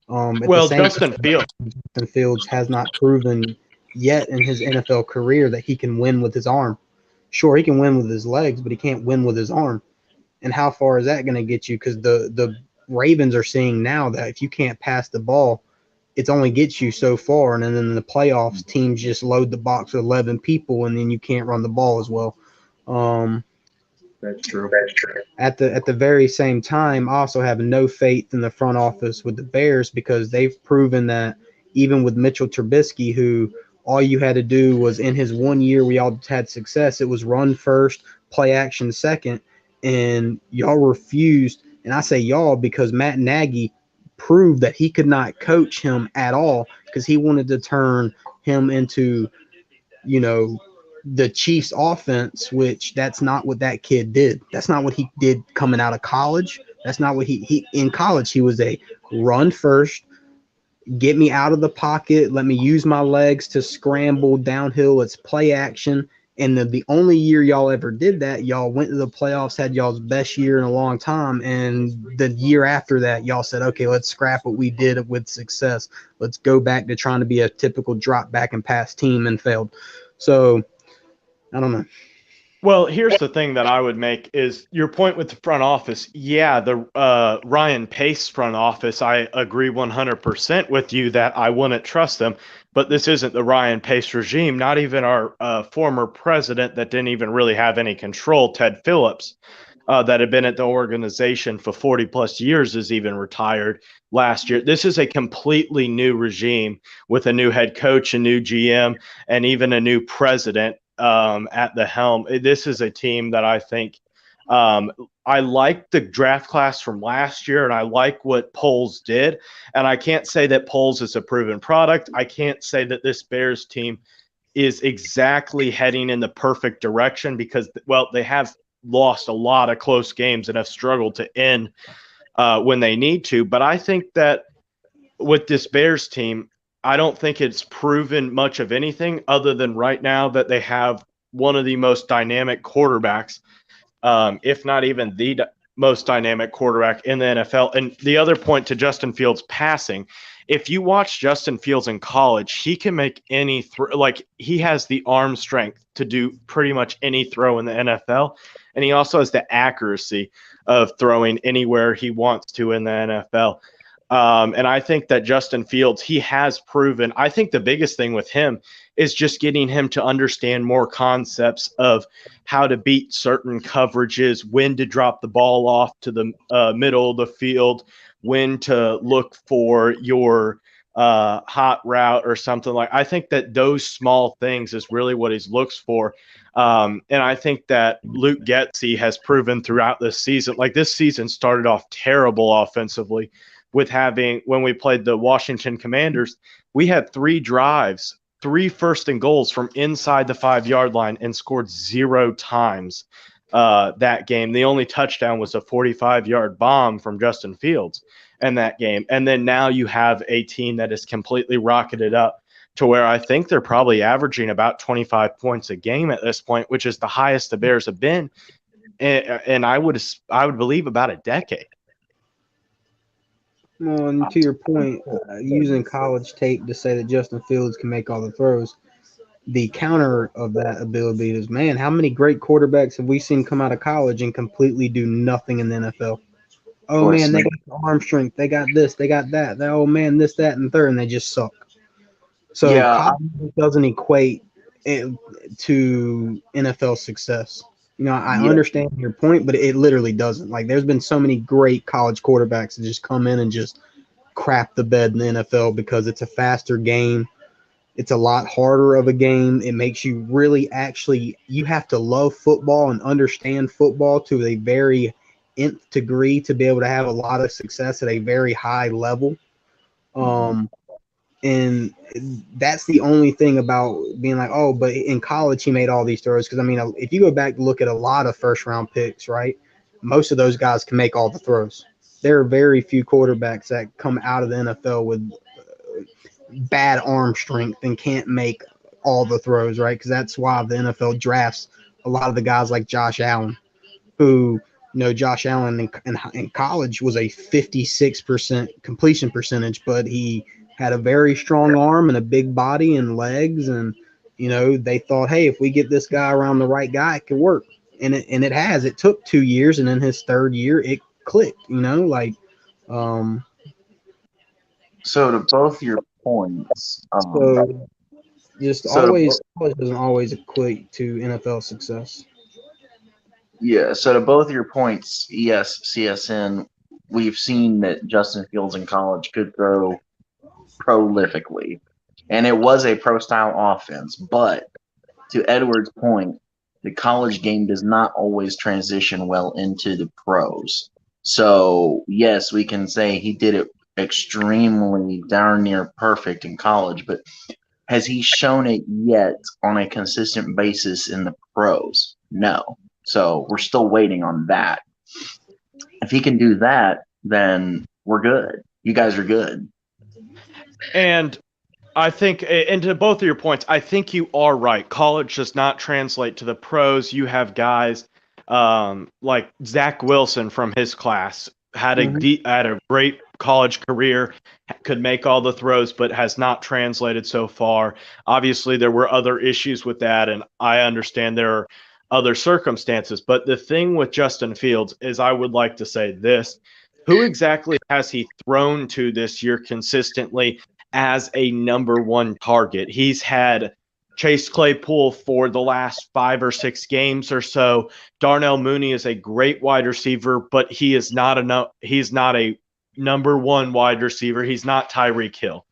At the same Justin Fields. Justin Fields has not proven yet in his NFL career that he can win with his arm. Sure, he can win with his legs, but he can't win with his arm. And how far is that going to get you? Because the Ravens are seeing now that if you can't pass the ball, it only gets you so far. And then in the playoffs, teams just load the box with 11 people, and then you can't run the ball as well. That's true. At the very same time, I also have no faith in the front office with the Bears because they've proven that even with Mitchell Trubisky, who all you had to do was in his 1 year we all had success, it was run first, play action second, and y'all refused. And I say y'all because Matt Nagy proved that he could not coach him at all because he wanted to turn him into, the Chiefs offense, which that's not what that kid did. That's not what he did coming out of college. That's not what he in college. He was a run first, get me out of the pocket, let me use my legs to scramble downhill. It's play action. And the only year y'all ever did that, y'all went to the playoffs, had y'all's best year in a long time. And the year after that, y'all said, okay, let's scrap what we did with success. Let's go back to trying to be a typical drop back and pass team, and failed. So I don't know. Well, here's the thing that I would make is your point with the front office. Yeah, the Ryan Pace front office, I agree 100% with you that I wouldn't trust them. But this isn't the Ryan Pace regime. Not even our former president that didn't even really have any control, Ted Phillips, that had been at the organization for 40 plus years, is even retired last year. This is a completely new regime with a new head coach, a new GM, and even a new president at the helm. This is a team that I think I like the draft class from last year, and I like what Poles did. And I can't say that Poles is a proven product. I can't say that this Bears team is exactly heading in the perfect direction because, well, they have lost a lot of close games and have struggled to end when they need to. But I think that with this Bears team, I don't think it's proven much of anything other than right now that they have one of the most dynamic quarterbacks, if not even the most dynamic quarterback in the NFL. And the other point to Justin Fields passing, if you watch Justin Fields in college, he can make any throw. Like, he has the arm strength to do pretty much any throw in the NFL. And he also has the accuracy of throwing anywhere he wants to in the NFL. And I think that Justin Fields, he has proven, I think the biggest thing with him is just getting him to understand more concepts of how to beat certain coverages, when to drop the ball off to the middle of the field, when to look for your hot route or something like. I think that those small things is really what he looks for. And I think that Luke Getsy has proven throughout this season, like this season started off terrible offensively with when we played the Washington Commanders, we had 3 drives, 3 first and goals from inside the 5-yard line and scored 0 times that game. The only touchdown was a 45-yard bomb from Justin Fields in that game. And then now you have a team that is completely rocketed up to where I think they're probably averaging about 25 points a game at this point, which is the highest the Bears have been. And I would believe about a decade. Well, and to your point, using college tape to say that Justin Fields can make all the throws, the counter of that ability is, man, how many great quarterbacks have we seen come out of college and completely do nothing in the NFL? Oh man, they Listen, got the arm strength, they got this, they got that. Oh man, this, that, and third, and they just suck. So yeah, college doesn't equate it to NFL success. You know, I yeah. understand your point, but it literally doesn't. Like, there's been so many great college quarterbacks that just come in and just crap the bed in the NFL because it's a faster game. It's a lot harder of a game. It makes you really actually, you have to love football and understand football to a very nth degree to be able to have a lot of success at a very high level. Um, and that's the only thing about being like, oh, but in college he made all these throws. Because I mean, if you go back to look at a lot of first round picks, right, most of those guys can make all the throws. There are very few quarterbacks that come out of the NFL with bad arm strength and can't make all the throws, right? Because that's why the NFL drafts a lot of the guys like Josh Allen, who, you know, Josh Allen in college was a 56% completion percentage, but he had a very strong arm and a big body and legs. And, you know, they thought, hey, if we get this guy around the right guy, it could work. And it has. It took 2 years, and in his third year, it clicked, you know, like, um, So to both your points, so just so to always, college doesn't always equate to NFL success. yeah, so to both your points, yes, CSN, we've seen that Justin Fields in college could throw prolifically, and it was a pro style offense. But to Edward's point, the college game does not always transition well into the pros. So yes, we can say he did it extremely darn near perfect in college, but has he shown it yet on a consistent basis in the pros? No. So we're still waiting on that. If he can do that, then we're good. You guys are good. And I think, and to both of your points, I think you are right. College does not translate to the pros. You have guys like Zach Wilson from his class had a great college career, could make all the throws, but has not translated so far. Obviously, there were other issues with that, and I understand there are other circumstances. But the thing with Justin Fields is, I would like to say this: who exactly has he thrown to this year consistently as a number one target? He's had Chase Claypool for the last 5 or 6 games or so. Darnell Mooney is a great wide receiver, but he's not a number one wide receiver. He's not Tyreek Hill.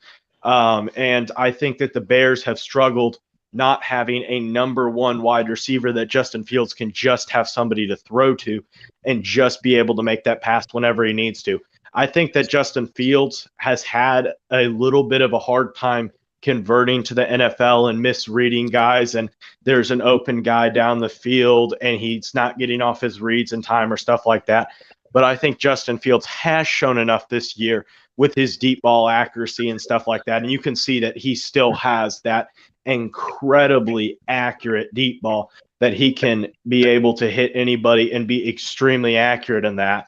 And I think that the Bears have struggled not having a number one wide receiver that Justin Fields can just have somebody to throw to and just be able to make that pass whenever he needs to. I think that Justin Fields has had a little bit of a hard time converting to the NFL and misreading guys, and there's an open guy down the field and he's not getting off his reads in time or stuff like that. But I think Justin Fields has shown enough this year with his deep ball accuracy and stuff like that. And you can see that he still has that incredibly accurate deep ball that he can be able to hit anybody and be extremely accurate in that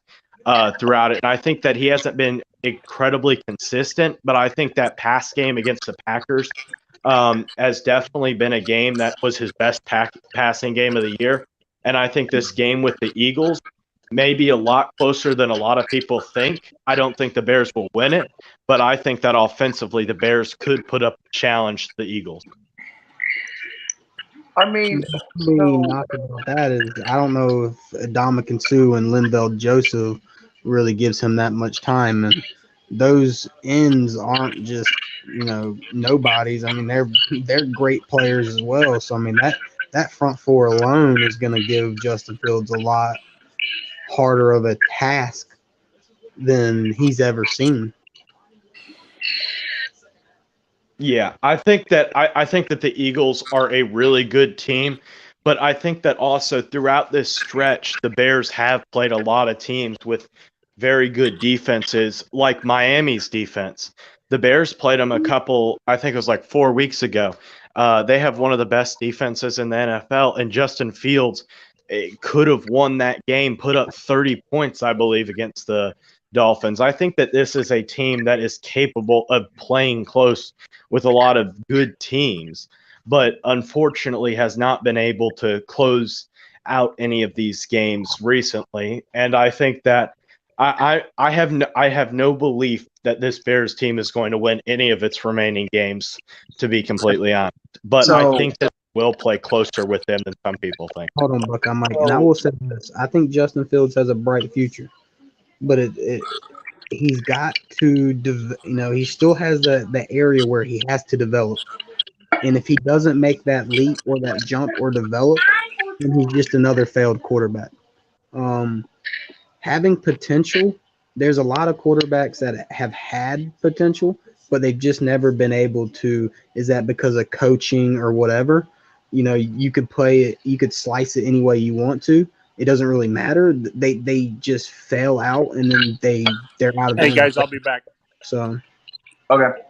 throughout it. And I think that he hasn't been incredibly consistent, but I think that pass game against the Packers has definitely been a game that was his best passing game of the year. And I think this game with the Eagles may be a lot closer than a lot of people think. I don't think the Bears will win it, but I think that offensively the Bears could put up a challenge to the Eagles. I mean, The only knock about that is I don't know if Adama Sue and Linval Joseph really gives him that much time. And those ends aren't just, you know, nobodies. I mean, they're great players as well. So I mean, that front four alone is going to give Justin Fields a lot harder of a task than he's ever seen. Yeah, I think that the Eagles are a really good team, but I think that also throughout this stretch, the Bears have played a lot of teams with very good defenses, like Miami's defense. The Bears played them a couple, I think it was like 4 weeks ago. They have one of the best defenses in the NFL, and Justin Fields could have won that game, put up 30 points, I believe, against the Dolphins. I think that this is a team that is capable of playing close with a lot of good teams. but unfortunately has not been able to close out any of these games recently. And I think that I have no belief that this Bears team is going to win any of its remaining games, to be completely honest. But I So think that we'll play closer with them than some people think. hold on, Buck. I'm Mike, and I will say this: I think Justin Fields has a bright future, but he's got to, he still has the area where he has to develop. And if he doesn't make that leap or that jump or develop, then he's just another failed quarterback. Um, Having potential, there's a lot of quarterbacks that have had potential, but they've just never been able to. Is that because of coaching or whatever? You could play it, you could slice it any way you want to. It doesn't really matter. They just fail out, and then they're out of the Hey guys, I'll NFL. be back. So Okay.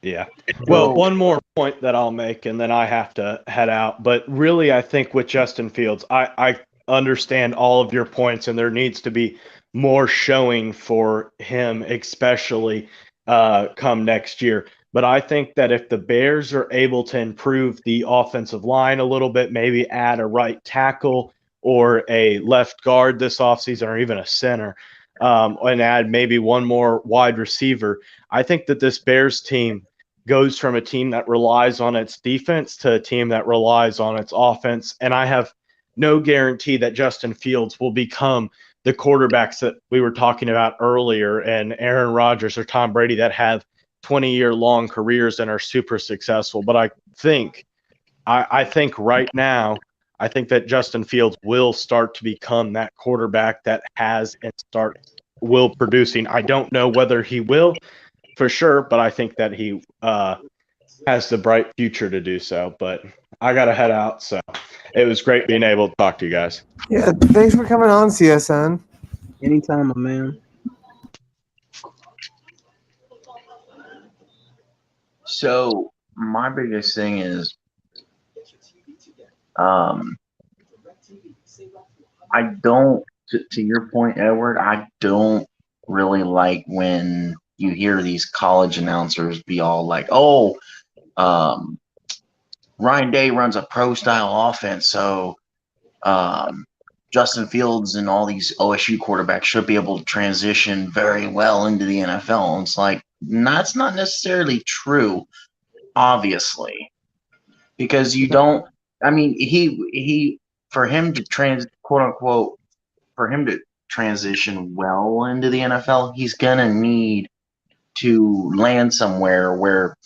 Yeah. Well, So one more point that I'll make, and then I have to head out. But really, I think with Justin Fields, I understand all of your points, and there needs to be more showing for him, especially come next year. But I think that if the Bears are able to improve the offensive line a little bit, maybe add a right tackle or a left guard this offseason, or even a center, and add maybe one more wide receiver, I think that this Bears team goes from a team that relies on its defense to a team that relies on its offense. And I have no guarantee that Justin Fields will become the quarterbacks that we were talking about earlier, and Aaron Rodgers or Tom Brady, that have 20-year long careers and are super successful. But I think right now, I think that Justin Fields will start to become that quarterback that will producing. I don't know whether he will for sure, but I think that he has the bright future to do so. But I got to head out, so it was great being able to talk to you guys. Yeah, thanks for coming on, CSN. anytime, my man. So my biggest thing is, I don't. To your point, Edward, I don't really like when you hear these college announcers be all like, "Oh, um, Ryan Day runs a pro style offense, so Justin Fields and all these OSU quarterbacks should be able to transition very well into the NFL." And it's like, that's not necessarily true, obviously, because you don't. I mean, he for him to quote unquote, for him to transition well into the NFL, he's gonna need to land somewhere where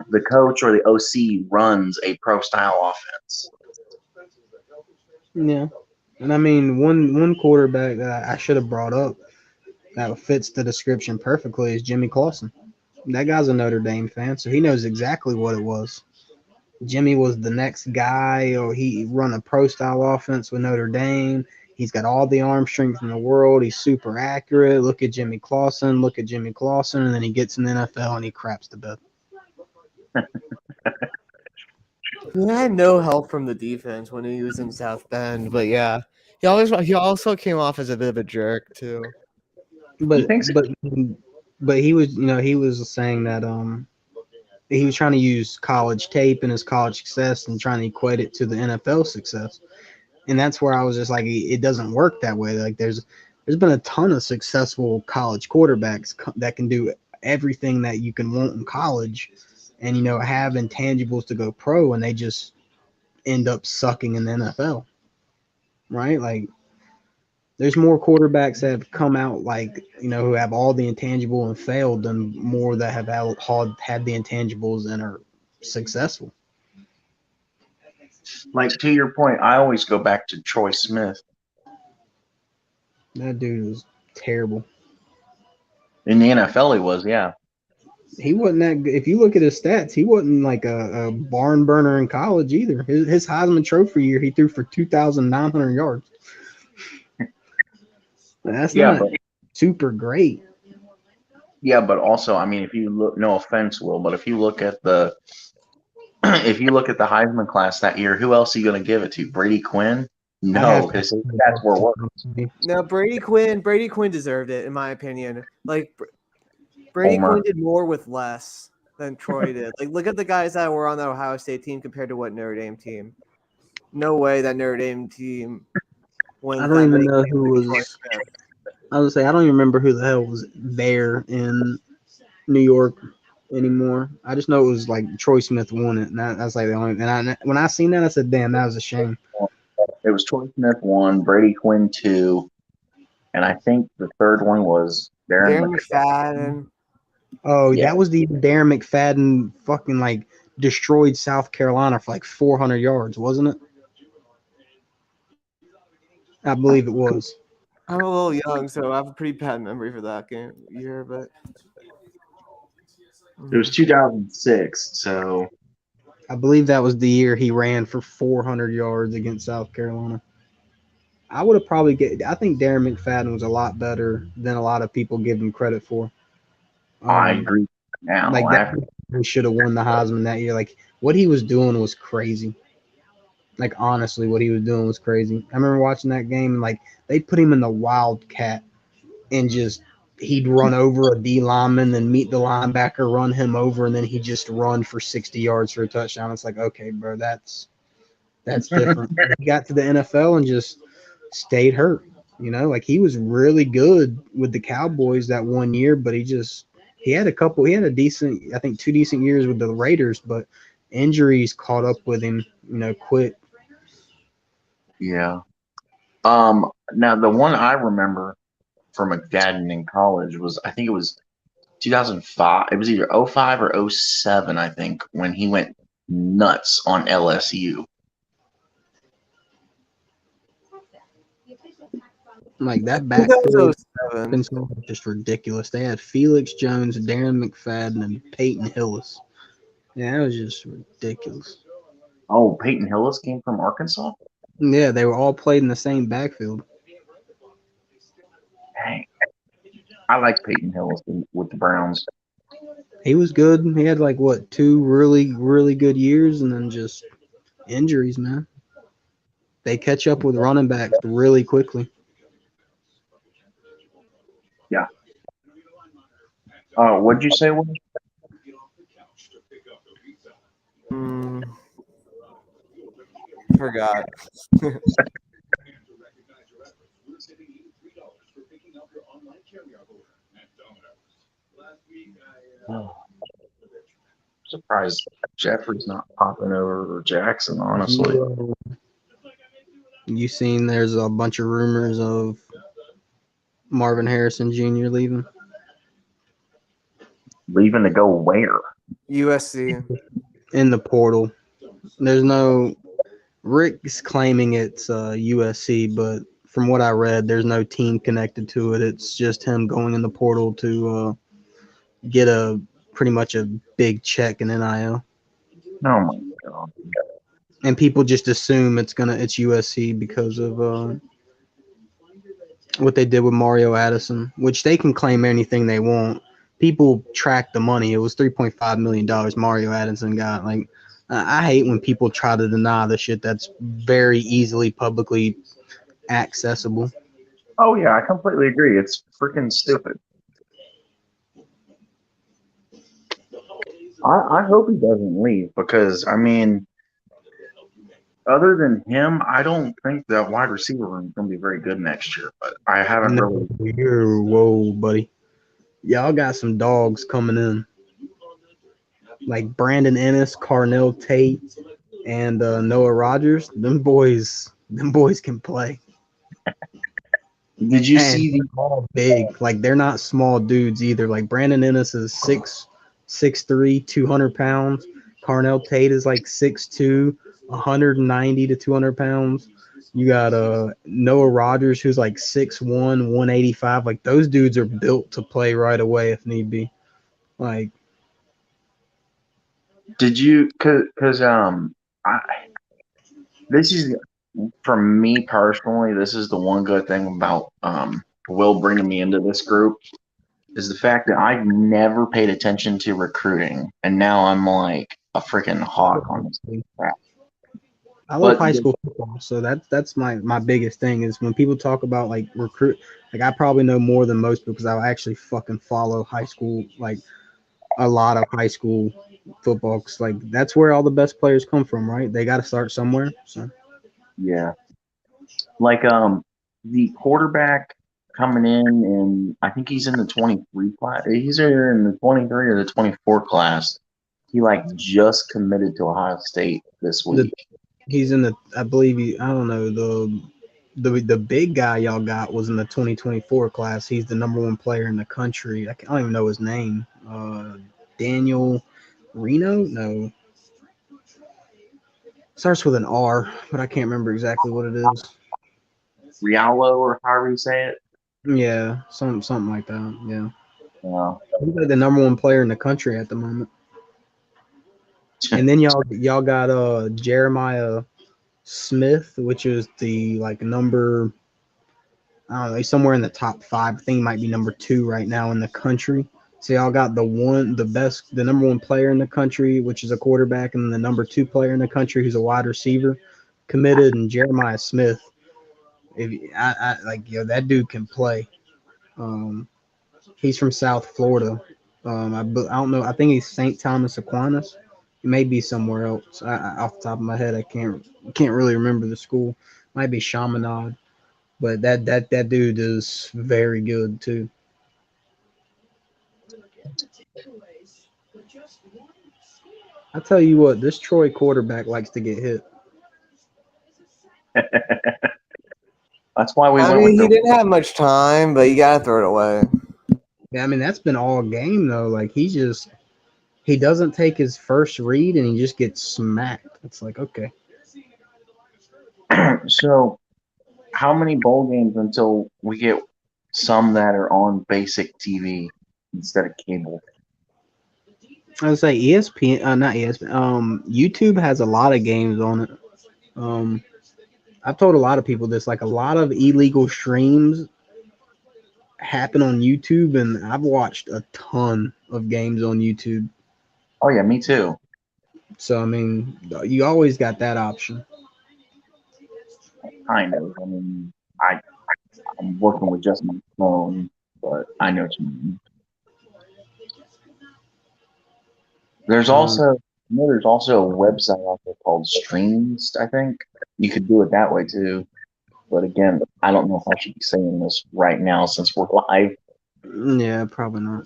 the coach or the OC runs a pro style offense. Yeah, and I mean one quarterback that I should have brought up that fits the description perfectly is Jimmy Clausen. That guy's a Notre Dame fan, so he knows exactly what it was. Jimmy was the next guy, or he run a pro style offense with Notre Dame. He's got all the arm strength in the world. He's super accurate. Look at Jimmy Clausen. Look at Jimmy Clausen, and then he gets in the NFL and he craps to bed. He had no help from the defense when he was in South Bend, but yeah, he also came off as a bit of a jerk too. But You think so? but he was he was saying that he was trying to use college tape and his college success and trying to equate it to the NFL success. And that's where I was just like, it doesn't work that way. Like there's been a ton of successful college quarterbacks that can do everything that you can want in college and, have intangibles to go pro, and they just end up sucking in the NFL. Right? Like there's more quarterbacks that have come out like, who have all the intangible and failed than more that have had the intangibles and are successful. Like, to your point, I always go back to Troy Smith. That dude was terrible. In the NFL, he was, yeah. He wasn't that good. If you look at his stats, he wasn't like a barn burner in college either. His Heisman Trophy year, he threw for 2,900 yards. That's not super great. Yeah, but also, I mean, if you look, no offense, Will, but if you look at the Heisman class that year, who else are you going to give it to? Brady Quinn? No, because that's where worse. No, Brady Quinn deserved it, in my opinion. Like Brady Quinn did more with less. than Troy did. Like, look at the guys that were on the Ohio State team compared to what Notre Dame team. No way that Notre Dame team wins I that don't even many know games who with Troy was. Smith. I was say I don't even remember who the hell was there in New York anymore. I just know it was like Troy Smith won it, and that's like the only. And when I seen that, I said, "Damn, that was a shame." It was Troy Smith 1, Brady Quinn 2, and I think the third one was Darren Darren McFadden. McFadden. Oh, Yeah. that was the Darren McFadden fucking like destroyed South Carolina for like 400 yards, wasn't it? I believe it was. I'm a little young, so I have a pretty bad memory for that game year, but It was 2006, so I believe that was the year he ran for 400 yards against South Carolina. I would have probably get. I think Darren McFadden was a lot better than a lot of people give him credit for. I agree now. Like that, he should have won the Heisman that year. Like what he was doing was crazy. Like honestly, what he was doing was crazy. I remember watching that game. And, like they put him in the Wildcat and just he'd run over a D lineman and meet the linebacker, run him over, and then he just run for 60 yards for a touchdown. It's like, okay, bro, that's different. He got to the NFL and just stayed hurt. You know, like he was really good with the Cowboys that 1 year, but he had a decent, I think 2 decent years with the Raiders, but injuries caught up with him, quick. Yeah. Now the one I remember for McFadden in college was I think it was 2005. It was either '05 or '07, I think, when he went nuts on LSU. Like that backfield 2007. was just ridiculous. They had Felix Jones, Darren McFadden, and Peyton Hillis. Yeah, it was just ridiculous. Oh, Peyton Hillis came from Arkansas? Yeah, they were all played in the same backfield. Dang. I like Peyton Hillis with the Browns. He was good. He had like what 2 really good years, and then just injuries, man. They catch up with running backs really quickly. Yeah. What'd you say? Will? Forgot. Oh. Surprised Jeffrey's not popping over Jackson, honestly. You seen there's a bunch of rumors of Marvin Harrison Jr. leaving? Leaving to go where? USC. In the portal. There's no Rick's claiming it's USC, but from what I read, there's no team connected to it. It's just him going in the portal to get pretty much a big check in NIL. Oh my god! And people just assume it's USC because of what they did with Mario Addison, which they can claim anything they want. People track the money. It was $3.5 million Mario Addison got. Like, I hate when people try to deny the shit that's very easily publicly accessible. Oh yeah, I completely agree. It's freaking stupid. I hope he doesn't leave because I mean, other than him, I don't think that wide receiver room is going to be very good next year. But I haven't really. Whoa, buddy. Y'all got some dogs coming in. Like Brandon Ennis, Carnell Tate, and Noah Rogers. Them boys can play. Did you see the all big? Like they're not small dudes either. Like Brandon Ennis is 6'3", 200 pounds. Carnell Tate is like 6'2", 190 to 200 pounds. You got Noah Rogers, who's like 6'1", 185. Like those dudes are built to play right away if need be. Like, did you? Because this is for me personally. This is the one good thing about Will bringing me into this group is the fact that I've never paid attention to recruiting, and now I'm like a freaking hawk on this crap. I love high school football, so that's my biggest thing is when people talk about like recruit. Like I probably know more than most because I actually fucking follow high school. Like a lot of high school football. 'Cause, like that's where all the best players come from, right? They got to start somewhere. So Yeah. Like the quarterback coming in, and I think he's in the 23 class. He's either in the 23 or the 24 class. He like just committed to Ohio State this the week. he's in the I believe I don't know the big guy y'all got was in the 2024 class. He's the number one player in the country. I don't even know his name. Daniel Reno? No. Starts with an R, but I can't remember exactly what it is. Rialo, or however you say it. Yeah, something like that. Yeah. Yeah. He's like the number one player in the country at the moment. And then y'all got Jeremiah Smith, which is the like number I don't know, he's somewhere in the top 5. I think he might be number 2 right now in the country. So y'all got the number 1 player in the country, which is a quarterback, and then the number 2 player in the country, who's a wide receiver, committed, and Jeremiah Smith. If I like, that dude can play. Um, he's from South Florida. I don't know. I think he's St. Thomas Aquinas. He may be somewhere else. Off the top of my head, I can't really remember the school. Might be Chaminade. But that dude is very good too. I tell you what, this Troy quarterback likes to get hit. That's why we I went mean, with he the. didn't have much time, but you gotta throw it away. Yeah, I mean that's been all game though. Like he doesn't take his first read and he just gets smacked. It's like okay. So, how many bowl games until we get some that are on basic TV instead of cable? I would say ESPN, not ESPN. YouTube has a lot of games on it. I've told a lot of people this. Like a lot of illegal streams happen on YouTube, and I've watched a ton of games on YouTube. Oh yeah, me too. So I mean, you always got that option. Kind of. I mean, I'm working with just my phone, but I know what you mean. There's Um, also, there's also a website out there called Streams. I think you could do it that way too. But again, I don't know if I should be saying this right now since we're live. yeah, probably not.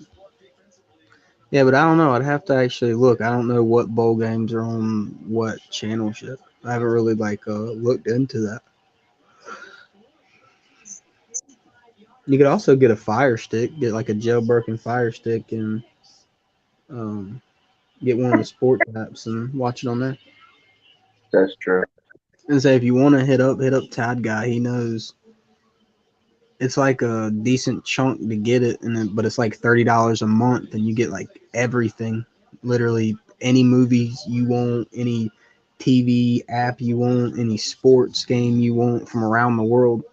Yeah, but I don't know. I'd have to actually look. I don't know what bowl games are on what channel shit. I haven't really looked into that. You could also get a Fire Stick, get like a jailbroken Fire Stick, and um, get one of the sports apps and watch it on there. That's true. And say if you want to hit up Tad Guy. He knows it's like a decent chunk to get it, and then but it's like $30 a month, and you get like everything, literally any movies you want, any TV app you want, any sports game you want from around the world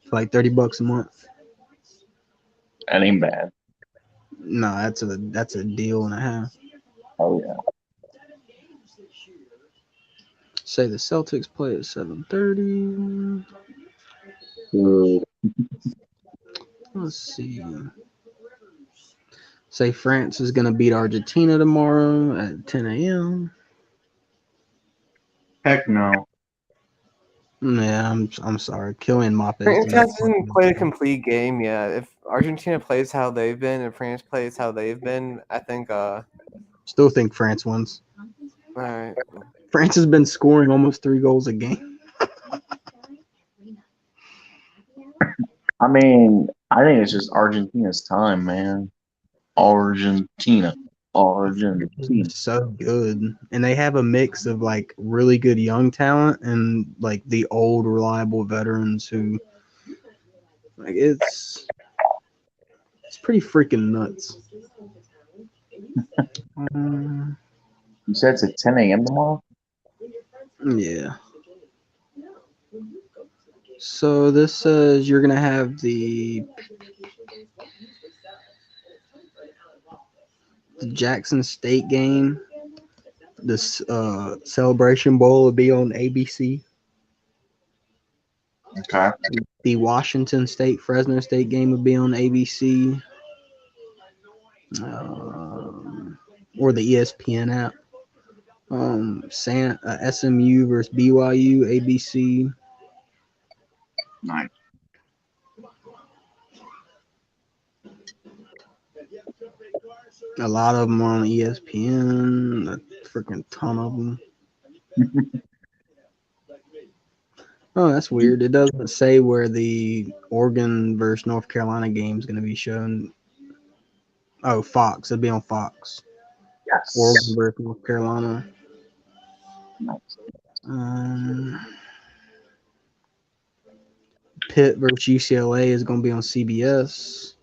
for like $30 a month. That ain't bad. No, that's a deal and a half. Oh yeah. Say the Celtics play at 7:30. Good. Let's see. Say France is gonna beat Argentina tomorrow at 10 a.m. Heck no. Yeah, I'm sorry. Kylian Mbappe is France gonna hasn't played a complete game yet. If Argentina plays how they've been and France plays how they've been, I think still think France wins. all right. France has been scoring almost 3 goals a game. I mean, I think it's just Argentina's time, man. Argentina. Argentina. So good. And they have a mix of like really good young talent and like the old reliable veterans who like it's pretty freaking nuts. You said it's at 10 a.m. tomorrow? Yeah. So this says you're gonna have the Jackson State game. This Celebration Bowl will be on ABC. Okay. The Washington State Fresno State game will be on ABC. or the ESPN app. SMU versus BYU, ABC. Nice. A lot of them are on ESPN. A freaking ton of them. Oh, that's weird. It doesn't say where the Oregon versus North Carolina game is going to be shown. Oh, Fox. It'll be on Fox. Yes. Oregon versus North Carolina. Nice. Pitt versus UCLA is going to be on CBS.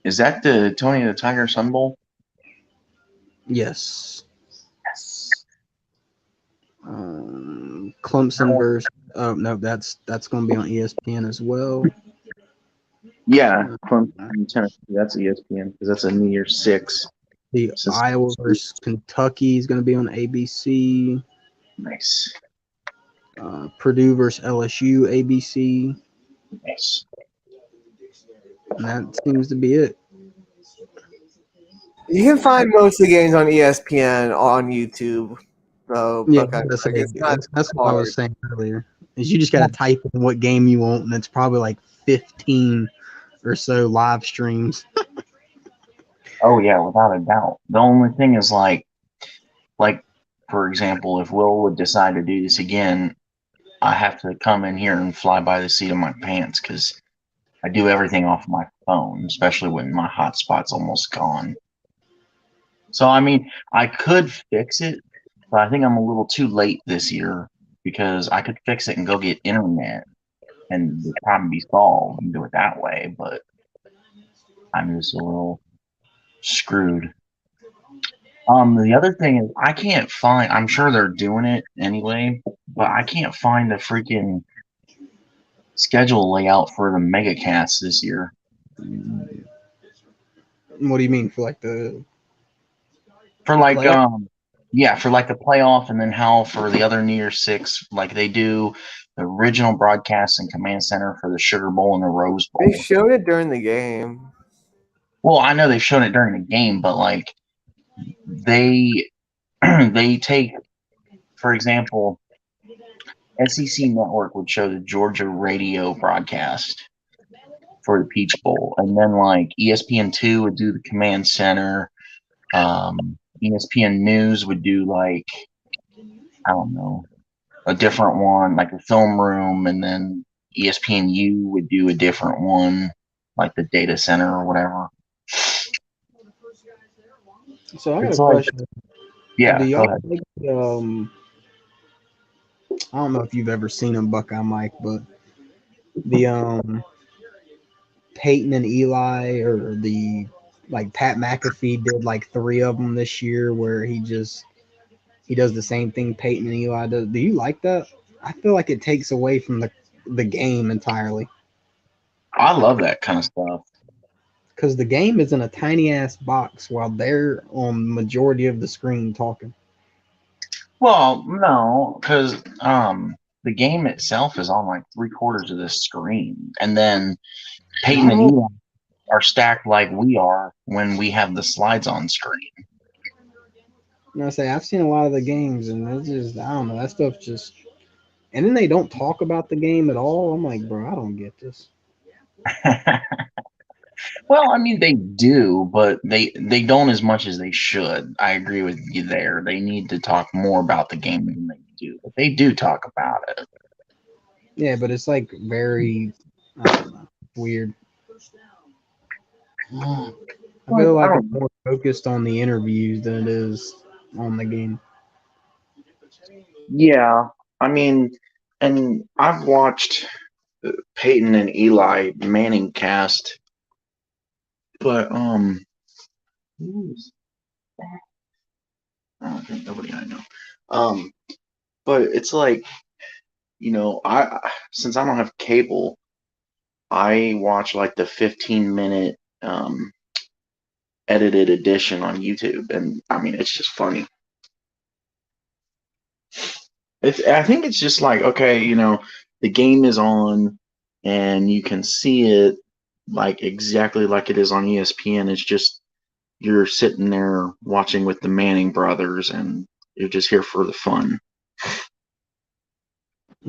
Is that the Tony the Tiger Sun Bowl? Yes. Yes. Clemson versus. Oh no, that's going to be on ESPN as well. Yeah, Clemson and Tennessee. That's ESPN because that's a New Year's 6. The Iowa versus Kentucky is going to be on ABC. Nice. Purdue versus LSU, ABC. Nice. And that seems to be it. You can find most of the games on ESPN on YouTube. So, Yeah, Buckeye, that's, like, it's not that's what I hard. was saying earlier. Is you just got to type in what game you want, and it's probably like 15 or so live streams. Oh yeah, without a doubt. The only thing is like for example, if Will would decide to do this again, I have to come in here and fly by the seat of my pants because I do everything off my phone, especially when my hotspot's almost gone. So I mean, I could fix it, but I think I'm a little too late this year because I could fix it and go get internet and the problem be solved and do it that way, but I'm just a little screwed. The other thing is I can't find. I'm sure they're doing it anyway, but I can't find the freaking schedule layout for the megacast this year. What do you mean for like the For like playoff? yeah, for like the playoff, and then how for the other New Year's 6, like they do the original broadcast and command center for the Sugar Bowl and the Rose Bowl. They showed it during the game. Well, I know they've shown it during the game, but like they they take, for example, SEC Network would show the Georgia radio broadcast for the Peach Bowl, and then like ESPN2 would do the command center. ESPN News would do like, I don't know, a different one, like a film room, and then ESPNU would do a different one, like the data center or whatever. So I got It's a like, question. yeah, Do go y'all ahead. think, I don't know if you've ever seen them, Buckeye Mike, but the Peyton and Eli, or the, like, Pat McAfee did like 3 of them this year where he does the same thing Peyton and Eli does. Do you like that? I feel like it takes away from the game entirely, I love that kind of stuff. because the game is in a tiny ass box while they're on majority of the screen talking. Well, no, because the game itself is on like 3/4 of the screen, and then Peyton and Eli are stacked like we are when we have the slides on screen. You know, I've seen a lot of the games, and it's just, I don't know, that stuff just. And then they don't talk about the game at all. I'm like, bro, I don't get this. Well, I mean, they do, but they don't as much as they should. I agree with you there. They need to talk more about the game than they do, but they do talk about it. Yeah, but it's like very, I don't know, weird. I feel like it's more focused on the interviews than it is on the game. Yeah, I mean, and I've watched Peyton and Eli Manning cast, but who's that? I don't think nobody I know. But it's like, since I don't have cable, I watch like the 15-minute edited edition on YouTube, and I mean, it's just funny. I think it's just like, okay, the game is on, and you can see it, like exactly like it is on ESPN. It's just you're sitting there watching with the Manning brothers, and you're just here for the fun.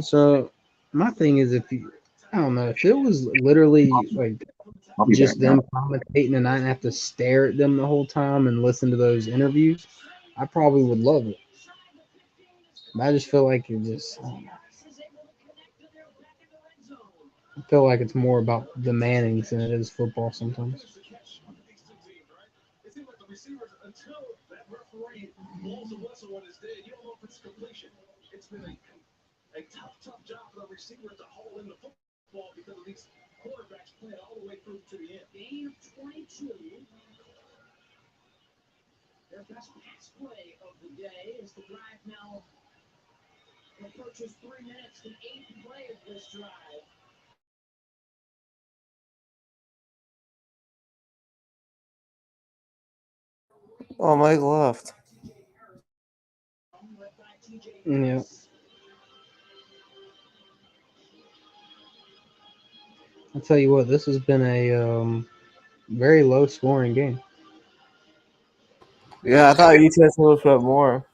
So my thing is, I don't know, if it was literally like I'll be back just now. them commentating and I didn't have to stare at them the whole time and listen to those interviews, I probably would love it. But I just feel like I feel like it's more about the Mannings than it is football sometimes. It seemed like the receivers until that referee blows the whistle when it's dead. You don't know if it's completion. It's been a tough job for the receivers to hold in the football because of these quarterbacks playing all the way through to the end. Gain of 22. Their best pass play of the day is the drive now approaches 3 minutes and 8 play of this drive. Oh, Mike left. Yeah. I'll tell you what, this has been a very low scoring game. Yeah, I thought UTSA would put up more.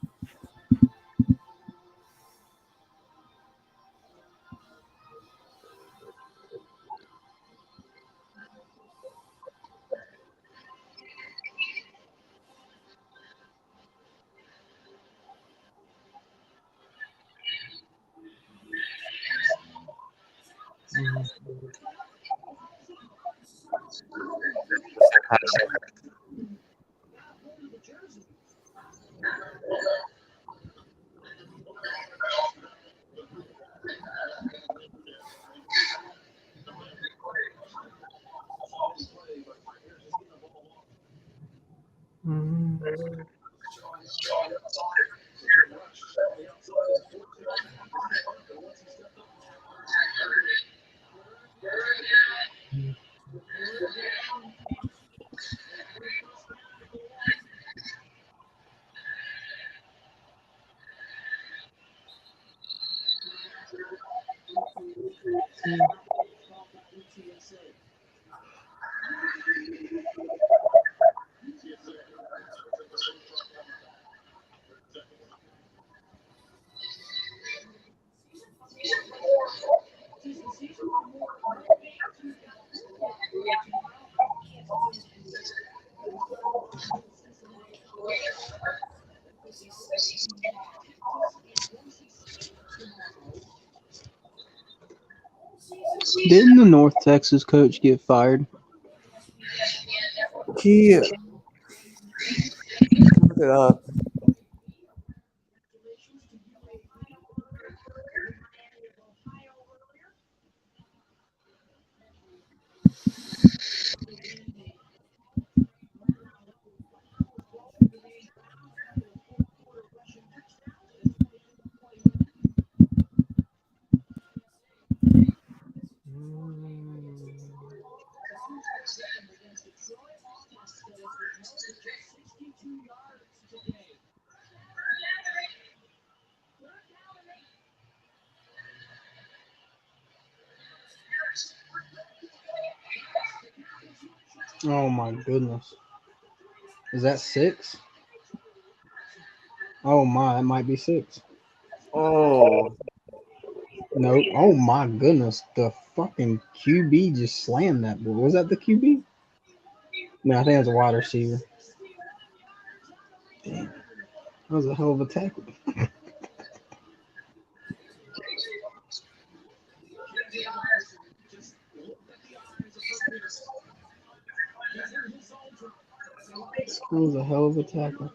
Didn't the North Texas coach get fired? He look it up. Oh my goodness. Is that 6? Oh my, it might be 6. Oh, No. Oh my goodness. The fucking QB just slammed that boy. Was that the QB? No, I think it was a wide receiver. Damn. That was a hell of a tackle. That was a hell of a tackle.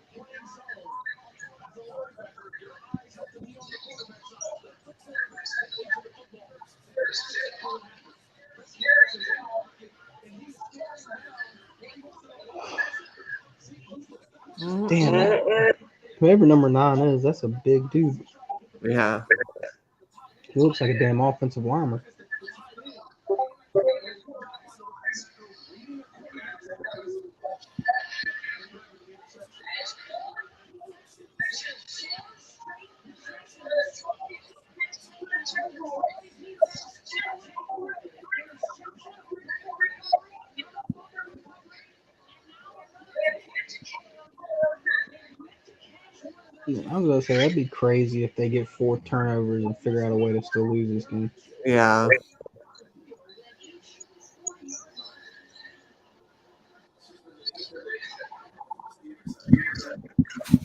Damn, whoever number 9 is, that's a big dude. yeah. He looks like a damn offensive lineman. Yeah, I was gonna say that'd be crazy if they get 4 turnovers and figure out a way to still lose this game. Yeah.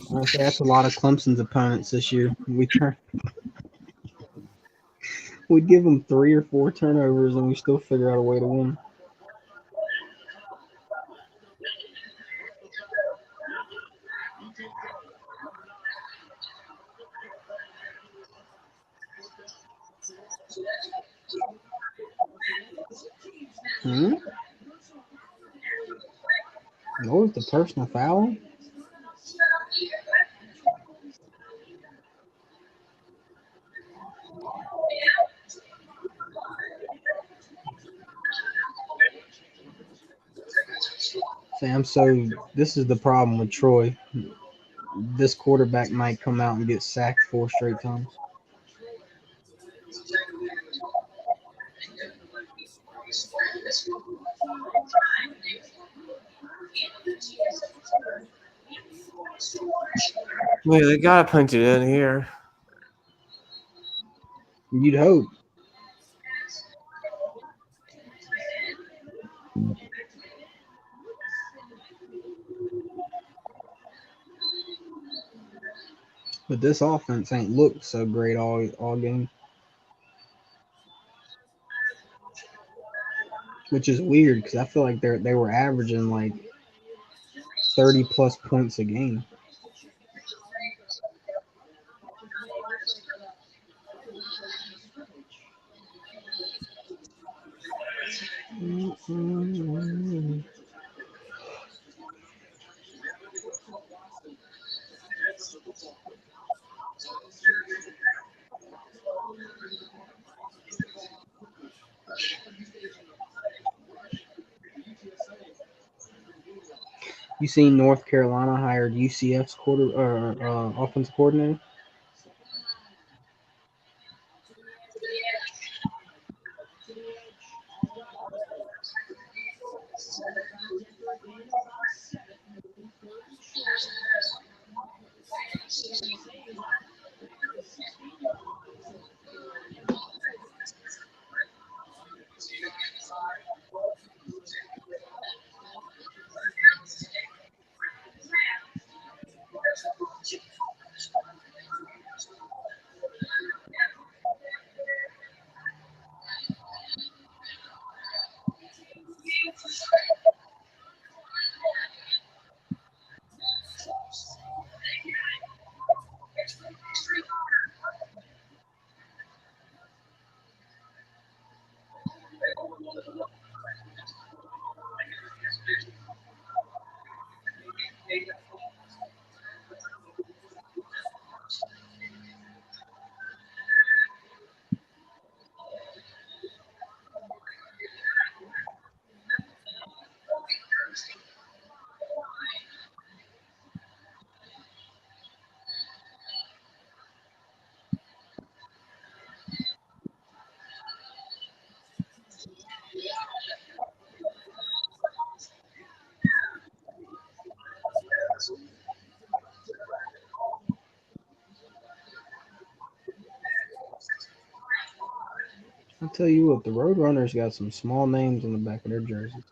Honestly, that's a lot of Clemson's opponents this year. We'd give them 3 or 4 turnovers and we still figure out a way to win. Hmm? What was the personal foul? Sam, so this is the problem with Troy. This quarterback might come out and get sacked 4 straight times. Wait, they gotta punch it in here. You'd hope. But this offense ain't looked so great all game, which is weird because I feel like they were averaging like 30 plus points a game. You seen North Carolina hired UCF's offensive coordinator? I'll tell you what, the Roadrunners got some small names on the back of their jerseys.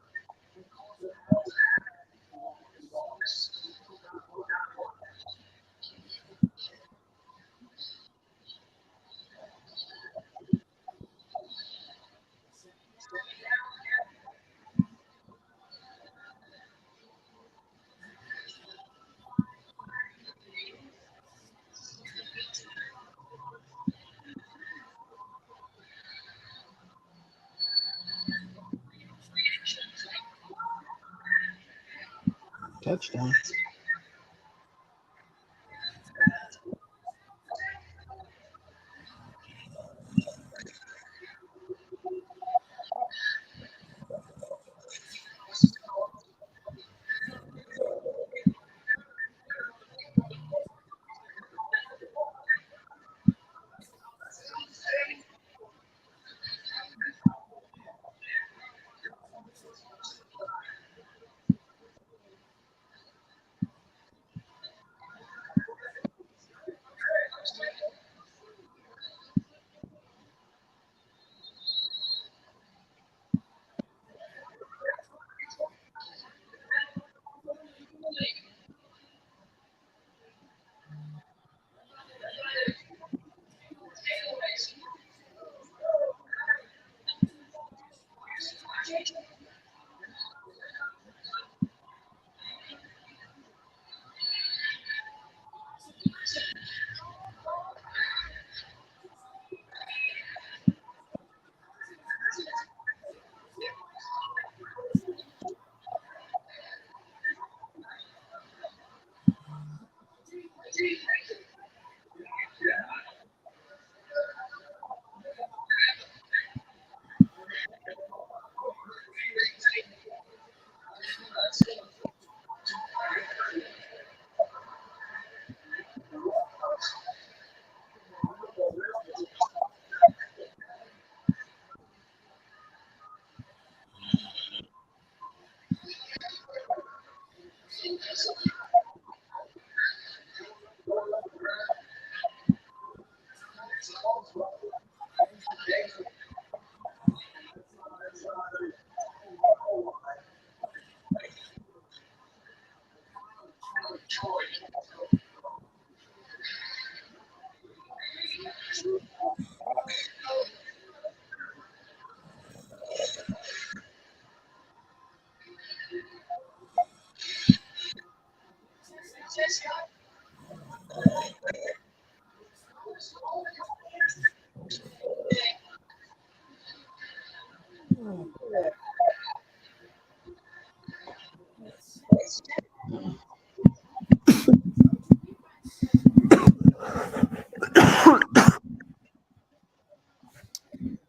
Touchdown.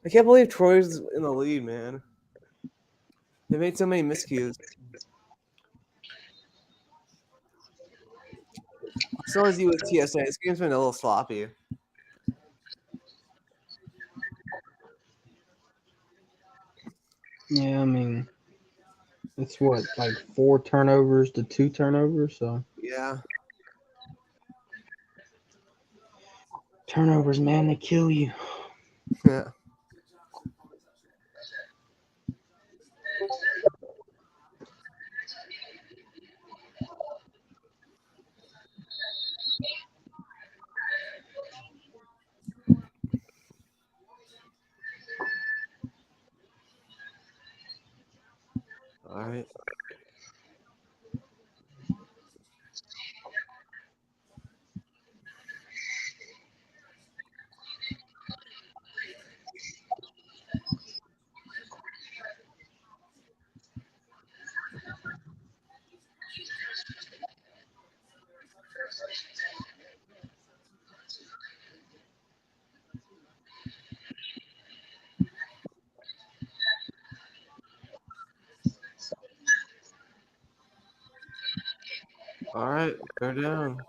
I can't believe Troy's in the lead, man. They made so many miscues. So is UTSA. This game's been a little sloppy. Yeah, I mean, it's what, like 4 turnovers to 2 turnovers. So Yeah. turnovers, man, they kill you. Yeah. All right. All right. Go down.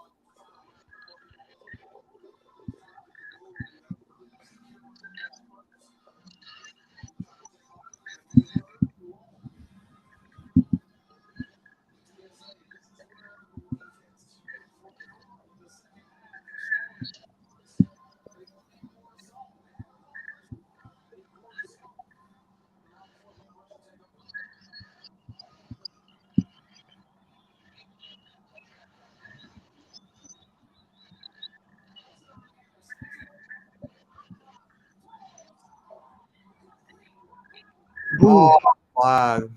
Ooh, Flag.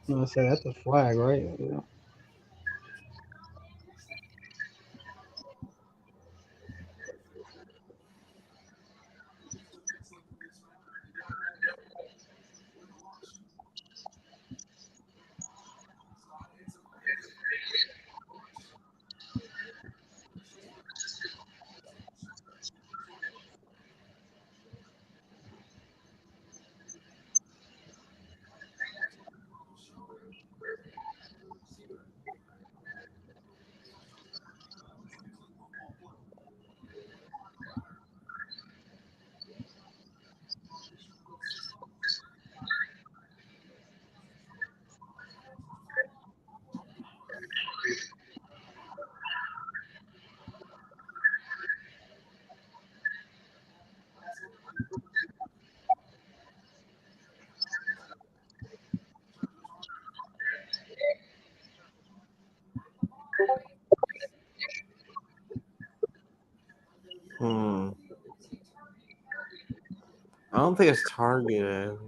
I'm gonna say that's a flag, right? Yeah. I don't think it's targeted.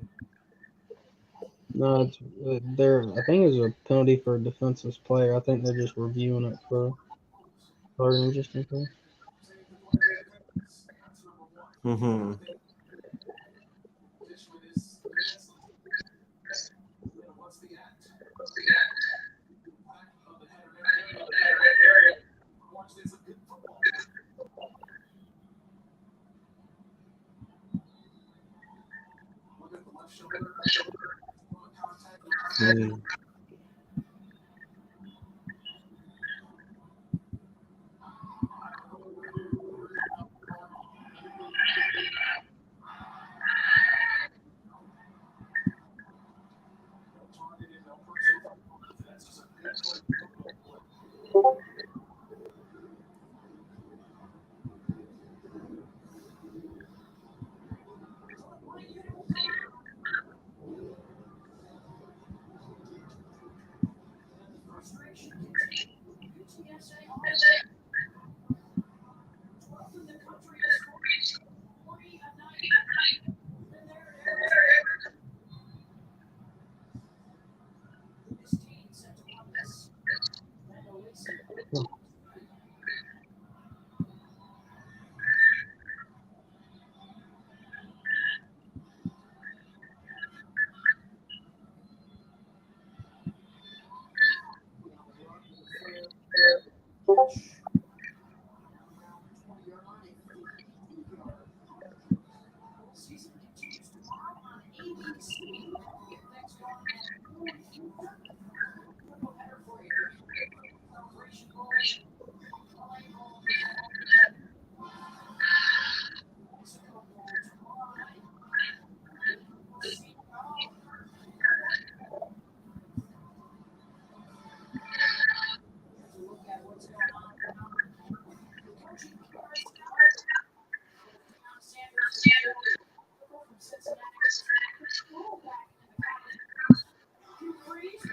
No, it's I think it's a penalty for a defenseless player. I think they're just reviewing it for targeting just in case. Mm-hmm. Mm. Frustration continued. UTSA on 12th in the country is 40 a night in their area. This team set to run this. Season continues tomorrow on ABC. Get things going at 4:30. Header for you. Celebration Bowl. Play Bowl. Mexico Bowl tomorrow night. We'll see y'all. To look at what's going on now. The coaching carousel. Deion Sanders from Cincinnati. Back in the college. Hugh Freeze.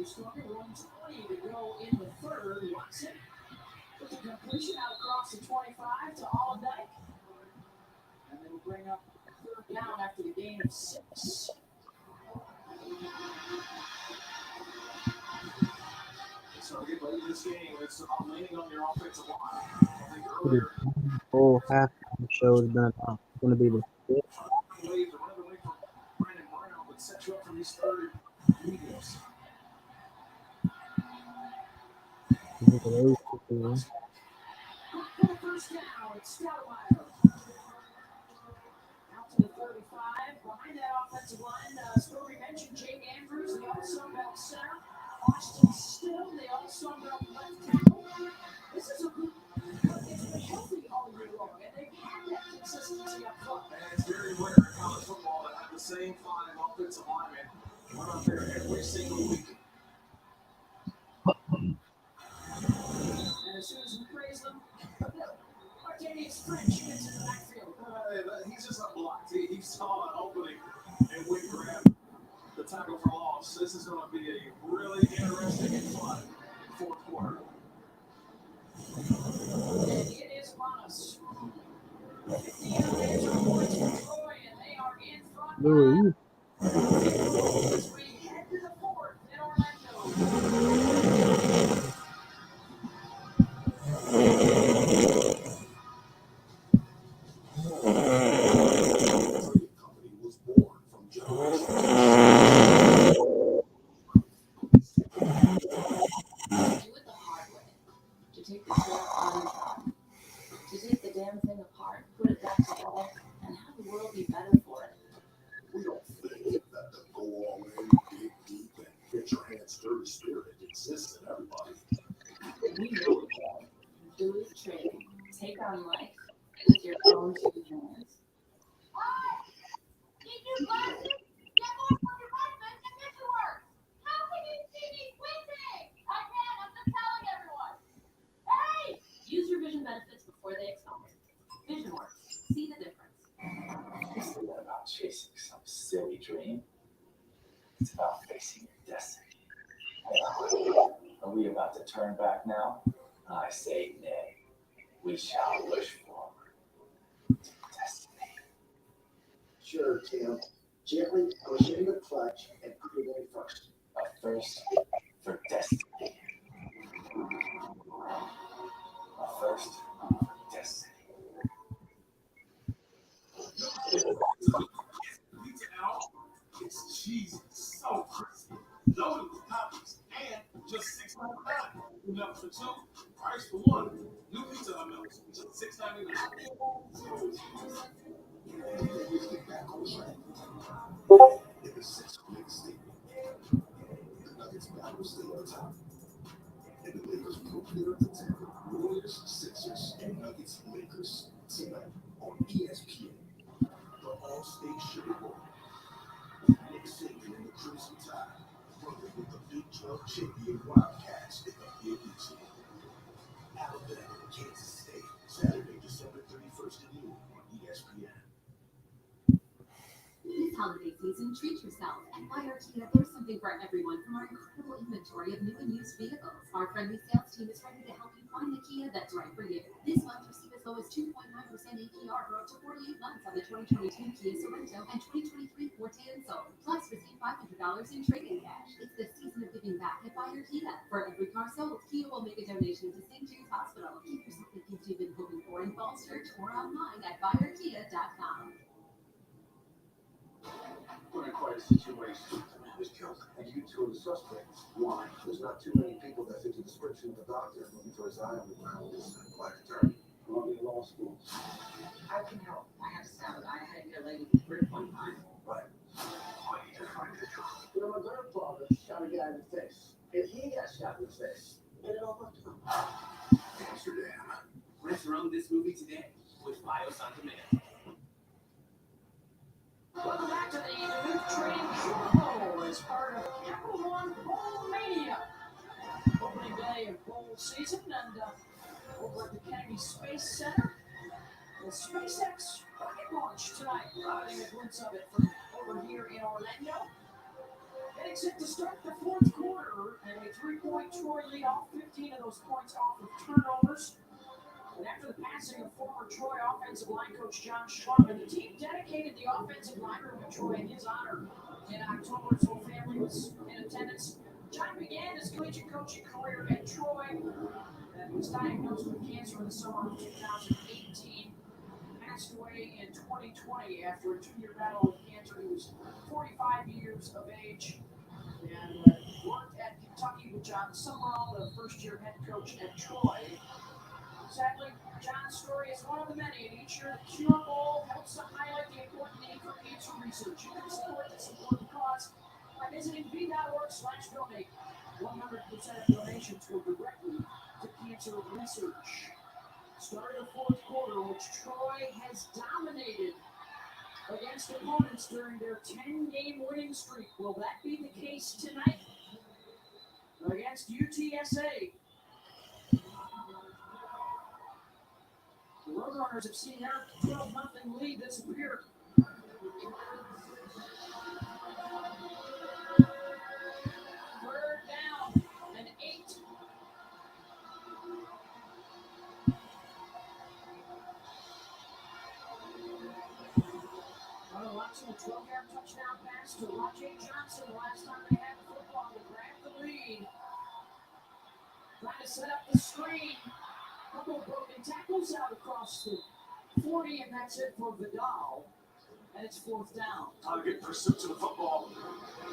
Stronger, 1:20 to go in the third. Watson with the completion out across the 25 to Alldyke. And they will bring up third down after the gain of 6. So get late in this game, it's about leaning on your offensive line. I think earlier. Whole halftime show has been going to be the fifth. Wave to run away from Brandon Brown, but set you up for these third mediums. First down, it's Stoudemire. Out to the 35. Behind that offensive line, Story mentioned Jake Andrews, the All-Sun Belt center. Austin Still, the All-Sun Belt left tackle. This is a group that's been healthy all year long, and they've had that consistency up front. And it's very rare in college football to have the same 5 offensive linemen run out there every single week. And as soon as we praise them, Artanius French gets in the backfield. He's just unblocked. He saw an opening and we grabbed the tackle for loss. This is going to be a really interesting and fun fourth quarter. And it is upon us. 50 points for Troy, and they are in front. As we head to the fourth in Orlando. Take the trail on, to take the damn thing apart, put it back together, and have the world be better for it. We don't think that the go all in, dig deep, and get your hands dirty spirit exists in everybody. We know that. Duluth Trading. Take on life with your own 2 hands. Need new glasses? Get more from your husband and get to work. How can you see me squinting? I can't. I'm just telling everyone. Hey! Use your vision benefits before they expire. Vision Works. See the difference. It's not about chasing some silly dream. It's about facing your destiny. Are we about to turn back now? I say nay. We shall push forward to destiny. Sure, Tim. Gently push in the clutch and put it in first. A Loaded with toppings and just $6.99. Enough for two, price for one. New Pizza Hut meals, just $6.99. This holiday season, treat yourself. At Buyer Kia, there's something for everyone from our incredible inventory of new and used vehicles. Our friendly sales team is ready to help you find the Kia that's right for you. This month, receive as low as 2.9% APR for up to 48 months on the 2022 Kia Sorento and 2023 Forte and Soul. Plus, receive $500 in trade-in cash. It's the season of giving back at Buyer Kia. For every car sold, Kia will make a donation to St. Jude's Hospital. Keep yourself the gift you've been hoping for in fall search or online at buyerkia.com. We're in quite a situation. Miss Kelly, and you two are the suspects. Why? There's not too many people that fit the description of the doctor looking for his eye on the ground with this black attorney. I'll be in law school. I can help. I have salad. I had your lady grip one time. Right. I need to find this girl. You know, my grandfather shot a guy in the face. If he got shot in the face, then it all went to him. Amsterdam. Let's run this movie today with Bios on Demand. Welcome back to the Duluth Trading Super Bowl as part of Capital One Bowl Mania. Opening day of bowl season and over at the Kennedy Space Center. The SpaceX rocket launch tonight. Getting a glimpse of it from over here in Orlando. Getting set to start the fourth quarter and a 3-point Troy lead off, 15 of those points off of turnovers. And after the passing of former Troy offensive line coach John Schwarman, the team dedicated the offensive line room at Troy in his honor. In October, his whole family was in attendance. John began his collegiate coaching career at Troy and was diagnosed with cancer in the summer of 2018. Passed away in 2020 after a 2-year battle with cancer. He was 45 years of age and worked at Kentucky with John Summerall, the first-year head coach at Troy. Sadly, John's story is one of the many, and each year the Cure Bowl helps to highlight the important need for cancer research. You can support this important cause by visiting v.org/donate. 100% of donations go directly to cancer research. Start of the fourth quarter, which Troy has dominated against opponents during their 10-game winning streak. Will that be the case tonight against UTSA? The Roadrunners have seen their 12-0 lead disappear. Third down and 8. Watching a 12-yard touchdown pass to Roger Johnson the last time they had the football to grab the lead. Trying to set up the screen. Couple of broken tackles out across the 40, and that's it for Vidal. And it's fourth down. Target pursuit to the football.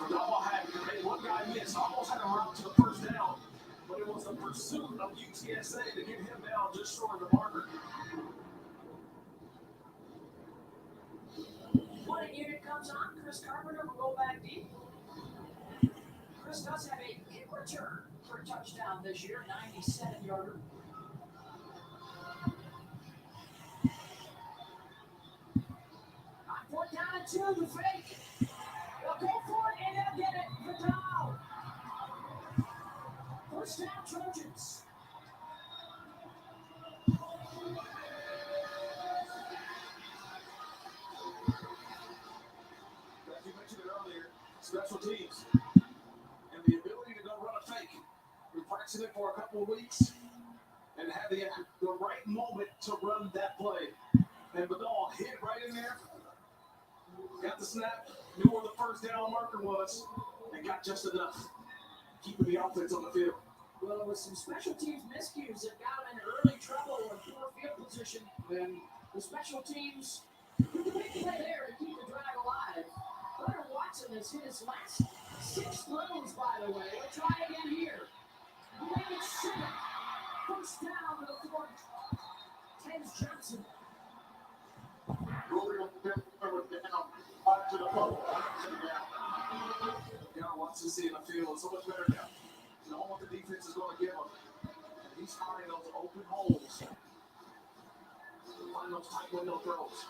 Vidal made one guy miss. Almost had a route to the first down. But it was the pursuit of UTSA to get him down just short of the marker. When a unit comes on, Chris Carpenter will go back deep. Chris does have a kick return for a touchdown this year, 97-yarder. On fourth down and 2, the fake. They'll go for it, and they'll get it. Vidal. First down, Trojans. As you mentioned it earlier, special teams and the ability to go run a fake. We're practicing it for a couple of weeks and had the right moment to run that play. And Vidal hit right in there, got the snap, knew where the first down marker was, and got just enough, keeping the offense on the field. Well, with some special teams miscues that got him in early trouble and poor field position, and the special teams did the big play there to keep the drive alive. Hunter Watson has hit his last 6 throws by Tez Johnson. Now wants to see in the field so much better now. Knowing what the defense is going to give him. And he's finding those open holes. Find those tight window throws.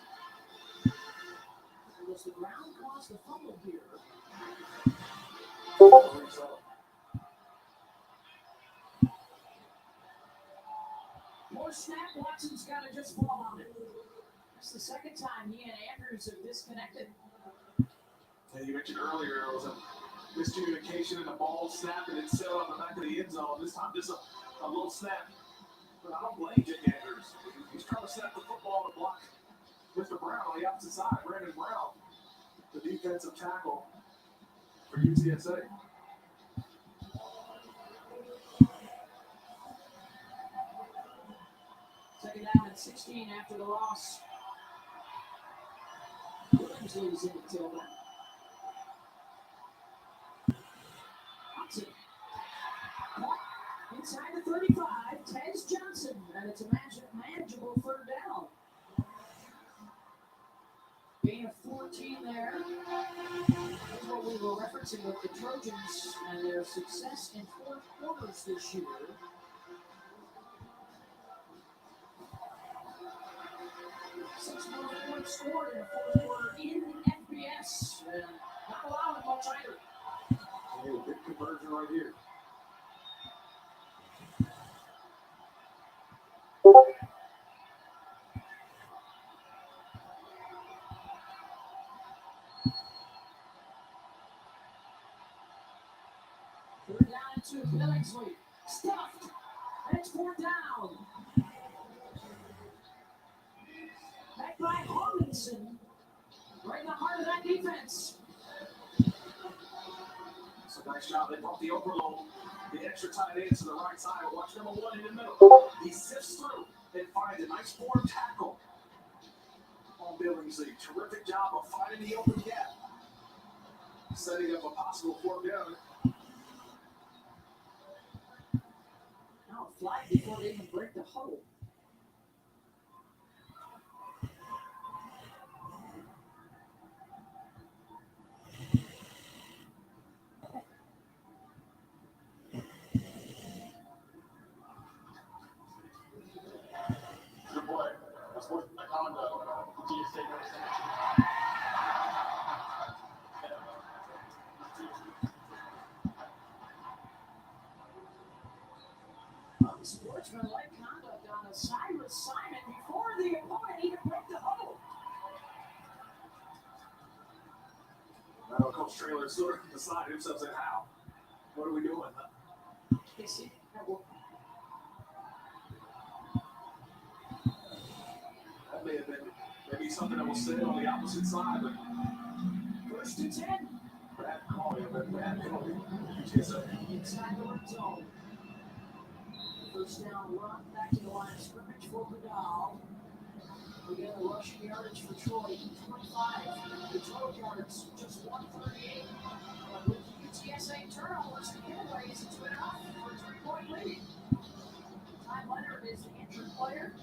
Was the ground cause the fumble here? More snap, Watson's got to just fall on it. That's the second time he and Andrews have disconnected. And you mentioned earlier it was a miscommunication and the ball snapped and it sailed on the back of the end zone. This time just a little snap. But I don't blame Jake Andrews. He's trying to snap the football to block Mr. Brown on the opposite side. Brandon Brown, the defensive tackle for UTSA. Second down and 16 after the loss. Williams leads in the tailback. Watson. Inside the 35, Tez Johnson, and it's a manageable third down. Gain of 14 there. That's what we were referencing with the Trojans and their success in fourth quarters this year. Six more points scored in the fourth quarter in the FBS. And not allowing much either. Hey, big conversion right here. Third down and 2, Billingsley. Stuffed. That's fourth down. Back by Hawkinson. Right in the heart of that defense. It's a nice job. They brought the overload, the extra tight end to the right side. Watch number 1 in the middle. He sifts through and finds a nice forward tackle on Billingsley. Terrific job of finding the open gap. Setting up a possible fourth down. Now a flag before they even break the huddle. Good play. That's what I found out. UTSA Sportsmanlike conduct on Cyrus Simon before the opponent even broke the huddle. Now Coach Traylor sort of decided himself, saying, how? What are we doing? Casey, That may have been maybe something that was said on the opposite side, but first and 10. bad call, bad penalty. UTSA. Inside the red zone. First down run back to the line of scrimmage for Vidal. We got a rushing yardage for Troy, 25. The total yards, just 138. But with UTSA turnovers and giveaways, it's been enough for a 3-point lead. Ty Leonard is the injured player.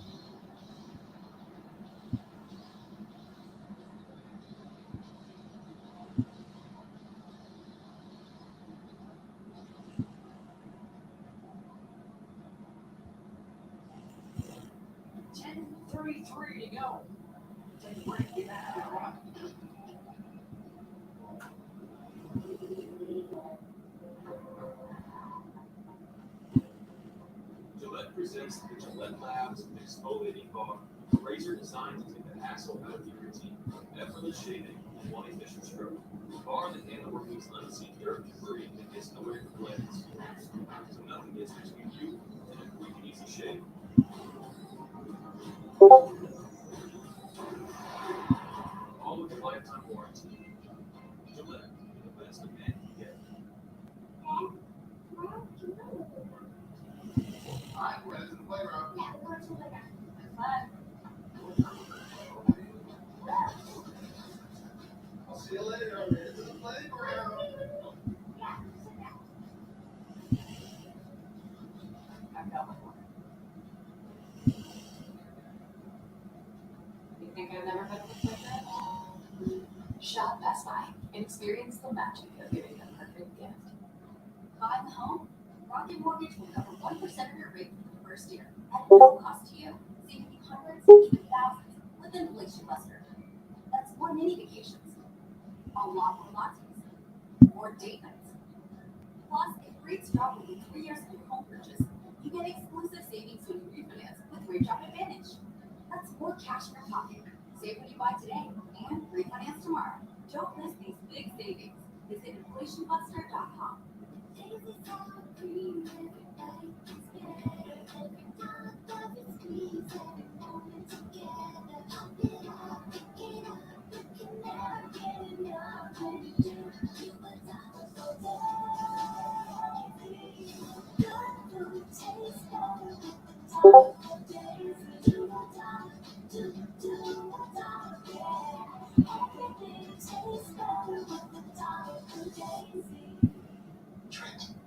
.33 to go. Take a break, get back to the run. Gillette presents the Gillette Labs Exfoliating Bar, a razor designed to take the hassle out of your routine. Effortless shaving in one efficient stroke. A bar that handle removes unseen dirt and debris that gets nowhere to blends. So nothing gets between you and a quick and easy shave. All with a lifetime warranty. Gillette, the best a man can get. Alright, we're headed to the playground. Yeah, we're going to the playground. Fun. I'll see you later. I'm headed to the playground. Yeah, sit down. magic of giving the perfect gift. Buying a home? Rocket Mortgage will cover 1% of your rate for the first year at no cost to you, saving you hundreds, even thousands, with Inflation Buster. That's more mini vacations, a lot more lattes, more date nights. Plus, if rates drop within 3 years of your home purchase, you get exclusive savings when you refinance with Rate Drop Advantage. That's more cash in your pocket. Save when you buy today and refinance tomorrow. Don't miss these big savings. Visit inflationbuster.com.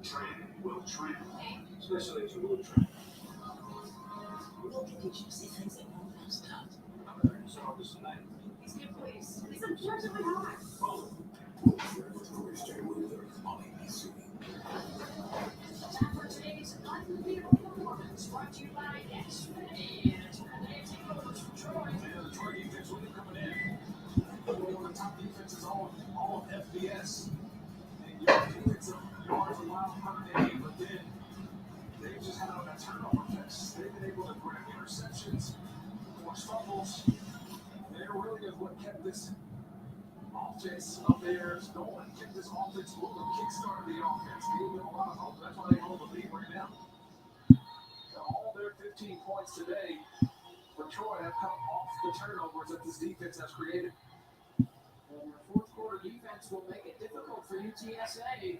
Trend will trend, especially if you will trend. We'll get you juicy things that no one else does. I'm going to solve this tonight. These good boys. These are judge of my heart. Time for today's unbeatable performance, brought to you by Xfinity. And today, takeovers from Troy. Yeah, the Troy defense really coming in. One of the top defenses all of FBS. And it's yards allowed per day, but then they've just had a turnover fest. They've been able to grab interceptions, force fumbles. There really is what kept this offense up there going, kept this offense moving, kickstarted the offense, gave them a lot of hope. That's why they hold the lead right now. All their 15 points today for Troy have come off the turnovers that this defense has created. And your fourth quarter defense will make it difficult for UTSA.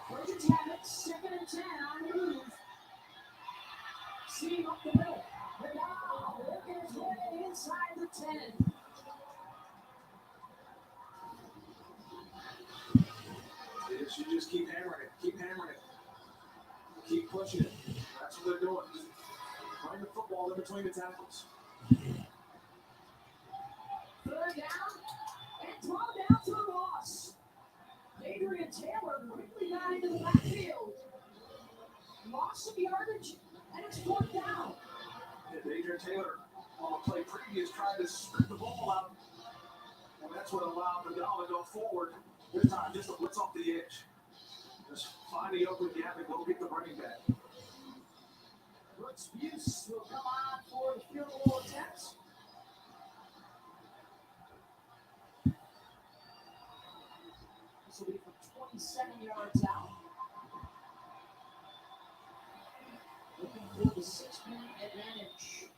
Trojans have it, 2nd and 10 on the move. Seam up the middle. But now, working his way inside the 10. They should just keep hammering it, keep pushing it. That's what they're doing. Just running the football in between the tackles. 3rd down, and thrown down to a loss. Adrian Taylor quickly got into the backfield. Loss of yardage, and it's 4th down. And Adrian Taylor, on the play previous, tried to strip the ball out. And that's what allowed Vidal to go forward. This time, just a blitz off the edge. Just find the open gap and go get the running back. Brooks Buse will come on for the field goal attempt. This will be from 27 yards out. Looking for the 6-point advantage.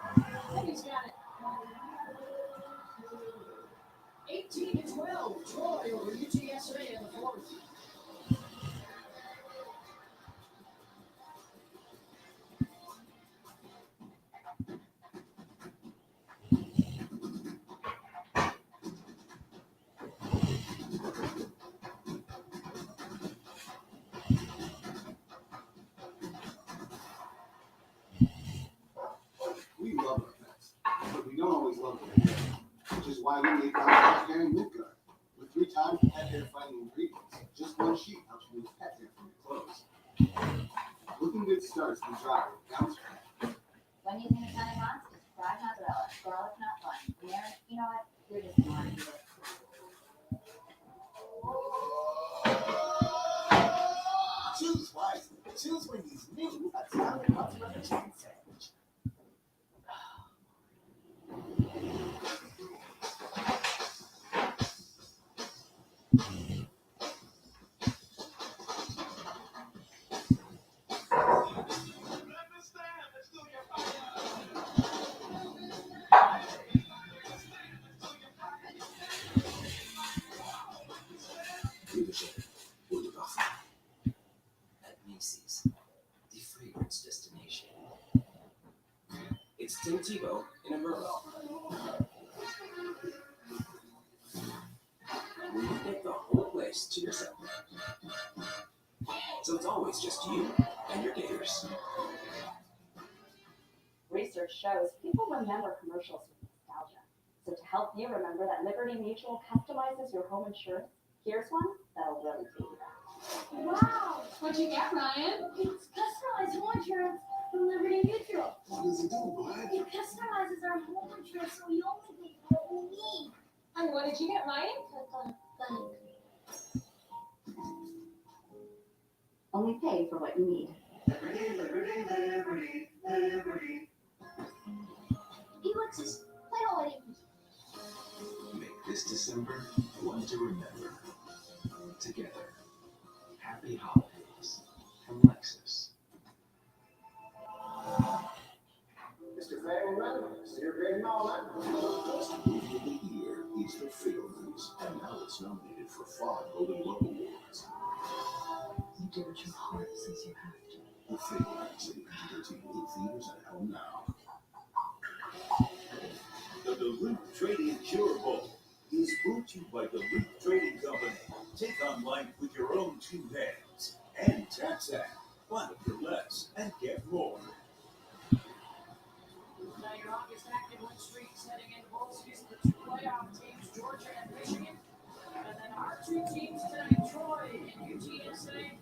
I think he's got it. 18-12, Troy over UTSA in the 4th. We love our pets, but we don't always love their hair, which is why we made Pet Hair and Root Guard. With 3 times pet hair fighting ingredients, just one sheet helps remove pet hair from your clothes. Looking good starts the dry with Bounce Pet. When using a ton of cons, fried mozzarella, garlic not fun. Marinate, you know what? You're just not into it. Choose wisely. Choose Wendy's new Italian mozzarella chicken sandwich. At Macy's, the fragrance destination. It's Tim Tebow in a Merlot. You get the whole place to yourself. So it's always just you and your gators. Research shows, people remember commercials with nostalgia. So to help you remember that Liberty Mutual customizes your home insurance, here's one that'll really take you back. Wow! What'd you get, Ryan? It's customized home insurance from Liberty Mutual. What does it do, bud? It customizes our home insurance so we only pay for what we need. And what did you get, Ryan? Only pay for what you need. Liberty, liberty, liberty, liberty. Alexis, play already. Make this December one to remember. Together. Happy holidays from Lexus. Mr. Fagleman, celebrating all that. Best movie of the year is The Fablemans, and now it's nominated for 5 Golden Globe Awards. You do what your heart says you have to. The Fablemans in PG-13 in theaters and at home now. The Duluth Trading Cure Bowl is brought to you by Duluth Trading Company. Take on life with your own 2 hands. And TaxAct. Buy for less and get more. Now your August active win streaks heading into bowl season. The 2 playoff teams, Georgia and Michigan. And then our 2 teams tonight, Troy and UTSA.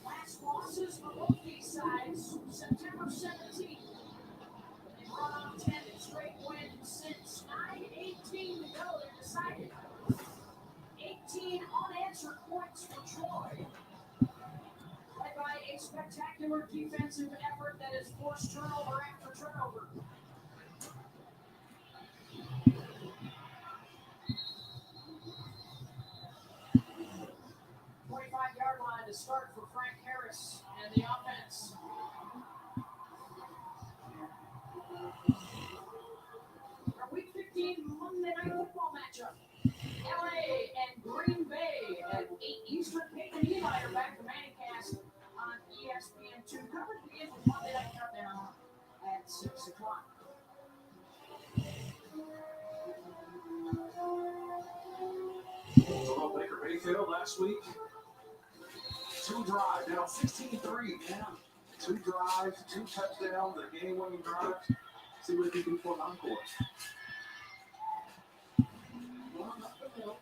Last losses for both these sides, September 17th. They've run off 10 straight wins since 9:18 to go. They're decided. 18 unanswered points for Troy. Led by a spectacular defensive effort that has forced turnover after turnover. Yard line to start for Frank Harris and the offense. Our Week 15 Monday Night Football matchup. LA and Green Bay at 8 Eastern. Peyton and Eli are back to Manicast on ESPN2. Coverage begins with Monday Night Countdown at 6 o'clock. Hello, Baker Mayfield last week. 2 drives, now 16-3. Yeah. 2 drives, 2 touchdowns, a game-winning drive. See what he can do for an encore. Going up the middle.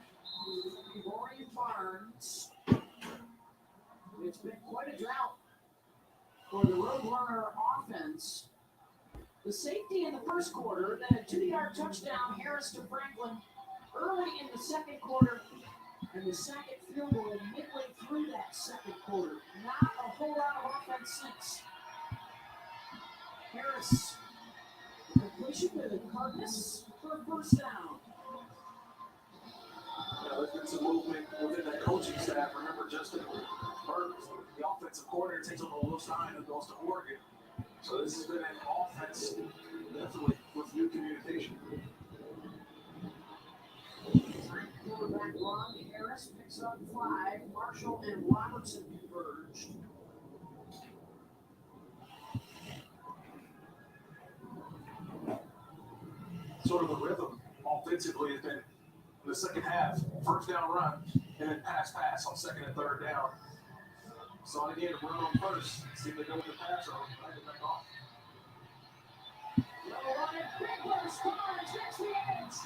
Rory Barnes. It's been quite a drought for the Roadrunner offense. The safety in the first quarter, then a 2-yard touchdown, Harris to Franklin early in the second quarter, and the second field goal midway through that second quarter. Not a whole lot of offense since. Harris, completion to the Cardinals for a first down. Yeah, there's been some movement within that coaching staff. Remember, Justin Burke, the offensive coordinator, takes on the low side and goes to Oregon. So this has been an offense, definitely, with new communication. Quarterback run, Harris picks up 5. Marshall and Robertson converged. Sort of the rhythm offensively has been in the second half, first down run, and then pass on second and third down. So again, run on first, see if they go with the pass or back it back off. Yellow on it, big burst, Barnes gets the edge.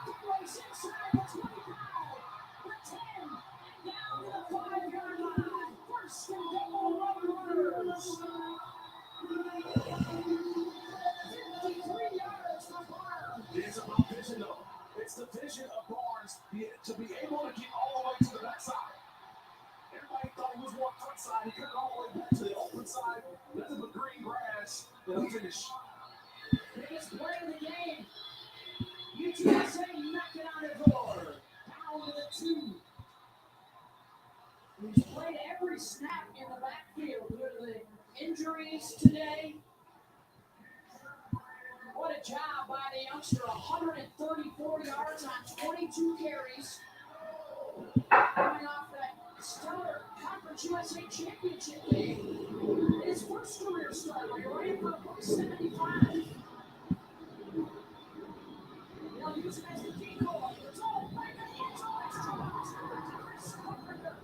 Deploys inside the 25, the 10, down to the 5-yard line. First and goal, Roadrunners. 53 yards for Barnes. It's about vision, though. It's the vision of Barnes to be able to get all the way to the backside. Everybody thought he was more front side. He couldn't all the way back to the open side. Nothing but green grass. And a finish. Biggest play of the game. UTSA knocking on the door. Down to the 2. He's played every snap in the backfield due to the injuries today. What a job by the youngster. 134 yards on 22 carries. Coming off that stellar Conference USA Championship game. His first career start, where he ran for a .75. They'll use him as the decoy. It's all back in the end zone. Extra point. Chris Carpenter.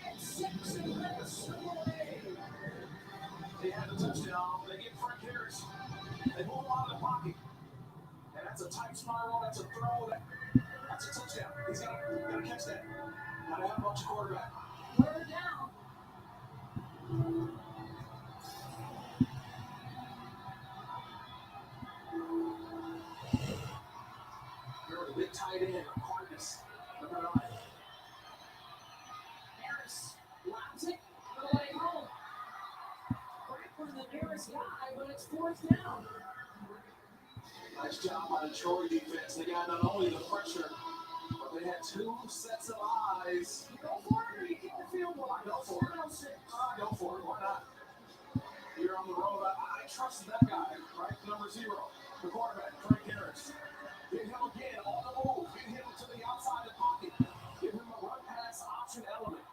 And 6 in Minnesota. They a tight spiral. That's a throw. That's a touchdown. He's got to catch that. Gotta have much quarterback. Third down. You're a big tight end. Hardness. Number 9. Harris lobs it for the way home. Right for the nearest guy, but it's fourth down. Nice job by the Troy defense. They got not only the pressure, but they had 2 sets of eyes. You go for it or you kick the field goal. Go for it. Go for it. Why not? You're on the road. I trusted that guy, right? Number 0, the quarterback, Frank Harris. Get him again on the move. Get him to the outside of the pocket. Give him a run pass option element.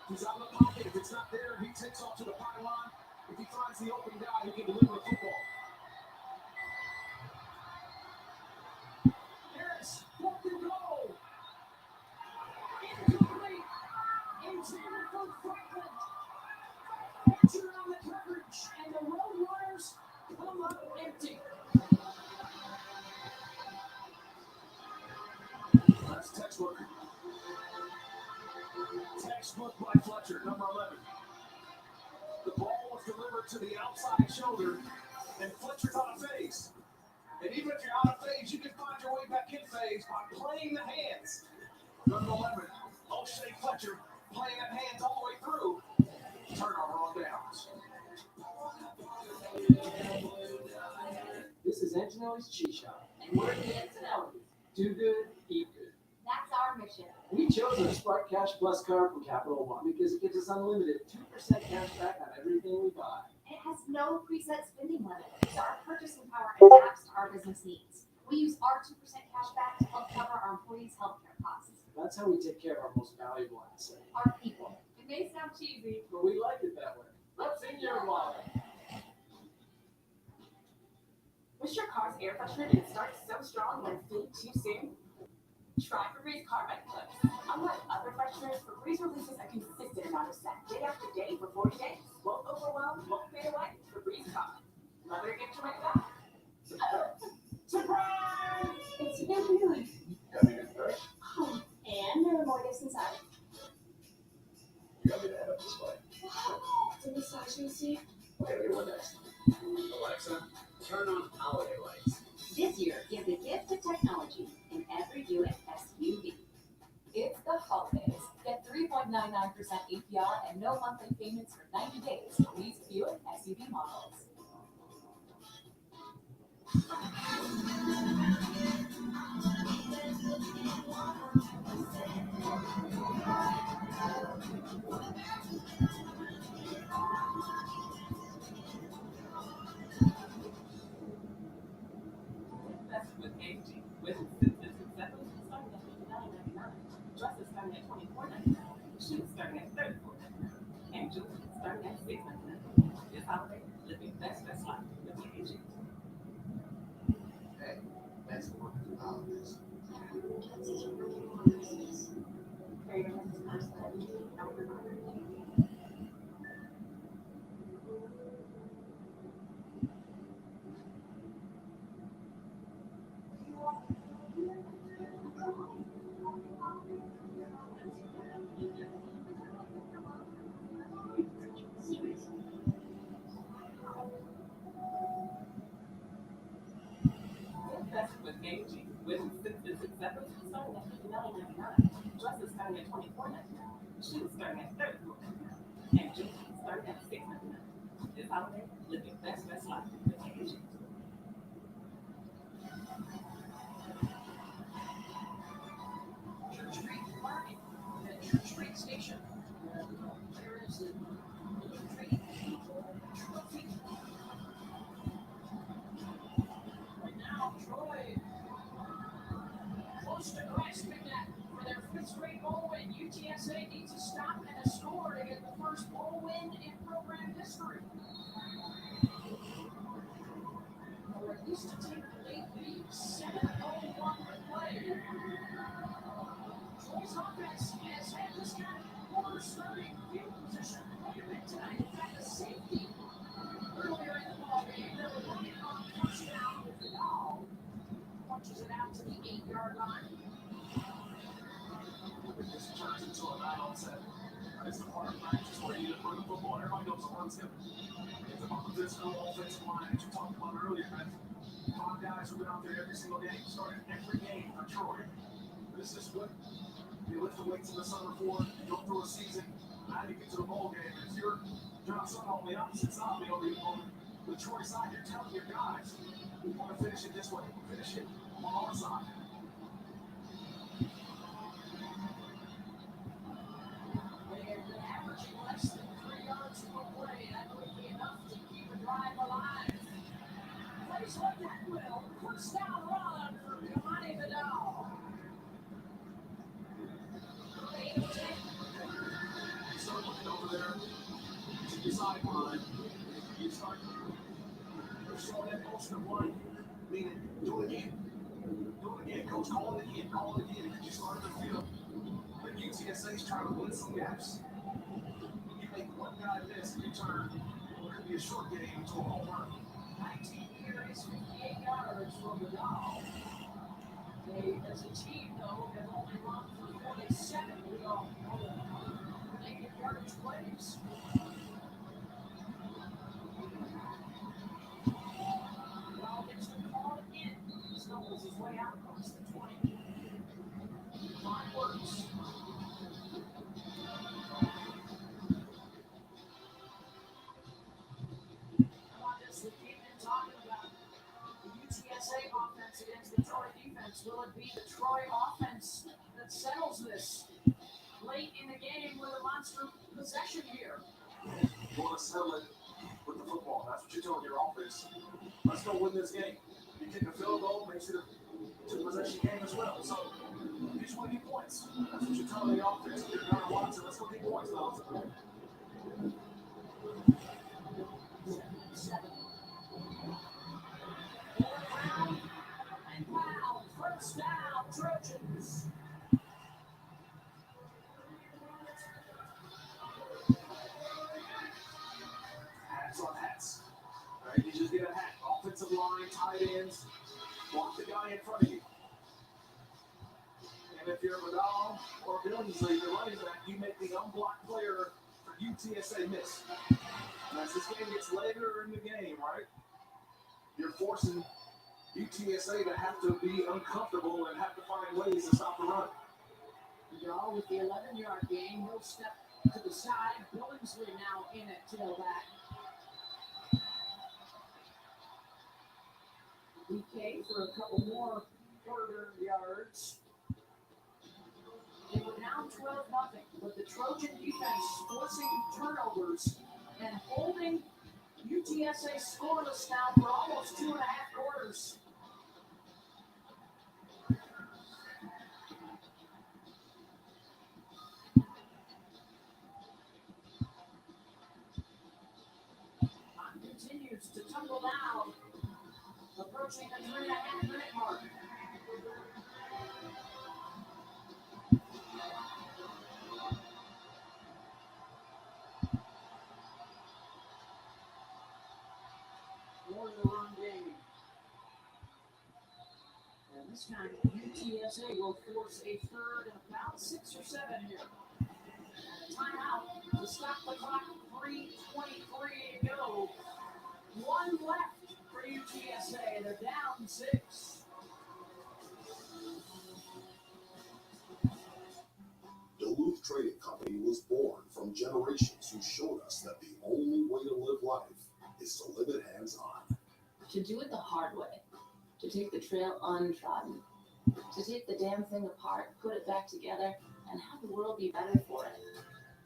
He's out of the pocket. If it's not there, he takes off to the pylon. If he finds the open guy, he can deliver the football. Harris, fourth and goal. Incomplete. Intended for Franklin. Pressure on the coverage, and the Roadrunners come up empty. That's textbook. Textbook by Fletcher, number 11. The ball was delivered to the outside shoulder, and Fletcher's out of phase. And even if you're out of phase, you can find your way back in phase by playing the hands. Number 11, O'Shea Fletcher, playing that hands all the way through. Turnover on downs. This is Antonelli's Cheat Shop, and we're the Antonellis. Do good, eat good. That's our mission. We chose our Spark Cash Plus card from Capital One because it gives us unlimited 2% cash back on everything we buy. It has no preset spending limit, so our purchasing power adapts to our business needs. We use our 2% cash back to help cover our employees' healthcare costs. That's how we take care of our most valuable asset. Our people. It may sound cheesy, But we like it that way. Let's in your wallet. wish your car's air freshener didn't start so strong and fade too soon? Try Febreze Carbide Clips. Unlike other fresheners, Febreze releases a consistent amount of scent day after day for 40 days. Won't overwhelm, won't fade away. Febreze Carbide. Another gift to my back. Surprise! It's new. Got me to start? Oh, and there are more gifts inside. You got me to head up this way. To massage me, see? Okay, what next? Alexa, turn on holiday lights. This year, give the gift of technology in every Buick SUV. It's the holidays. Get 3.99% APR and no monthly payments for 90 days for these Buick SUV models. That's with AG. With Simpsons Exceptions starting at $59.99. Dresses starting at $24.99. Shoes starting at $34.99. And jewelry starting at $6.99. This holiday, live your best life with AG. Hey, thanks for working through the holidays. That's with AG. With Simpsons Exceptions starting at $59.99. Dresses starting at $24.99. Shoes starting at $34.99. And jewelry starting at $6.99. This holiday, live your best life with AG. Church Street Market, the Church Street Station. There is the Street Trophy. Right now, Troy close to grasping that for their fifth straight bowl win. UTSA needs a stop and a score to get the first bowl win in program history. Or at least to take the late lead, 7:01 to play. Troy's offense has had this guy quarter starting field position quite a bit tonight. In fact, a safety earlier in the ball game. They were looking on first down with the ball. It's the part of practice where you run football. Everybody knows the run's coming. It's about the physical offensive line that you talked about earlier, man. 5 guys who've been out there every single game, starting every game for Troy. This is what you lift the weights in the summer for. You go through a season. How do you get to the bowl game? If you're Johnson on the opposite side, on the Troy side, you're telling your guys, we want to finish it this way. Finish it on our side. They've been averaging less than 3 yards per play. That would be enough to keep a drive alive. Plays like that will. First down run for Kamani Vidal. You start looking over there to the sideline. You start showing that motion of one, meaning do it again. Do it again. Coach, call it again. Call it again. You start to feel that UTSA is trying to win some gaps. You make one guy miss and you turn what could be a short game into a home run. 19 carries, 58 yards for Vidal. They, as a team, though, have only run for 47 naked yardage plays. Vidal gets the call in. Stumbles his way out across the 20. Clock works. We've been talking about the UTSA offense against the Troy defense. Will it be the Troy offense that settles this late in the game with a monster possession here? You want to settle it with the football. That's what you're telling your offense. Let's go win this game. You kick a field goal, makes it a two-possession game as well. So you just want to get points. That's what you're telling the offense. You're going to watch it. Let's go get points, fellas. And wow, first down, Trojans. Hats on hats. All right, you just get a hat. Offensive line, tight ends. Block the guy in front of you. And if you're Vidal or Billingsley, the running back, you make the unblocked player for UTSA miss. And as this game gets later in the game, right, you're forcing UTSA to have to be uncomfortable and have to find ways to stop the run. Vidal with the 11-yard gain. He'll step to the side. Billingsley now in at tailback. DK for a couple more further yards. They were now 12-0, but the Trojan defense forcing turnovers and holding UTSA scoreless now for almost 2.5 quarters. Time continues to tumble down, approaching the 3.5-minute mark. More the run game. And this time, UTSA will force a third and about 6 or 7 here. And a timeout to stop the clock. 3:23 to go. One left for UTSA. They're down 6. Duluth Trading Company was born from generations who showed us that the only way to live life is to live it hands-on. To do it the hard way. To take the trail untrodden. To take the damn thing apart, put it back together, and have the world be better for it.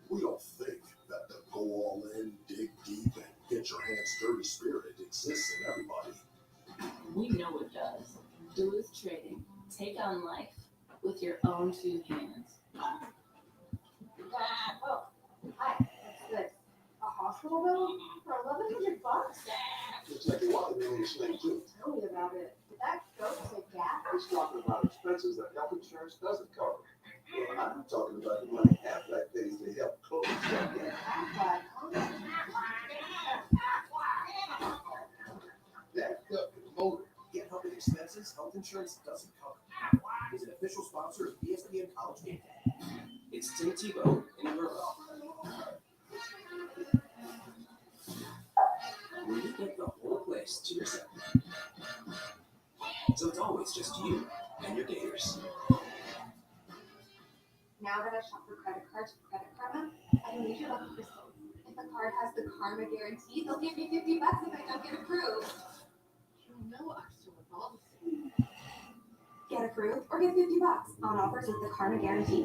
We don't think that the go all in, dig deep, and get your hands dirty spirit exists in everybody. We know it does. Duluth Trading. Take on life with your own 2 hands. Oh, hi. What's this? A hospital bill for $1,100? Looks like you want to be on this thing too. Tell me about it. Did that go to gap? He's talking about expenses that health insurance doesn't cover. Well, I'm talking about the money Aflac pays to help close that gap. Aflac, huh? Backed up to the motor. Get helping expenses health insurance doesn't cover. Is an official sponsor of ESPN College Game Day. It's Tim Tebow in your Where you get the whole place to yourself. So it's always just you and your Gators. Now that I shop for credit cards for Credit Karma, I don't need your lucky crystals. If a card has the Karma guarantee, they'll give me $50 if I don't get approved. You know I'm still involved. Get approved or get $50 on offers with the Karma guarantee.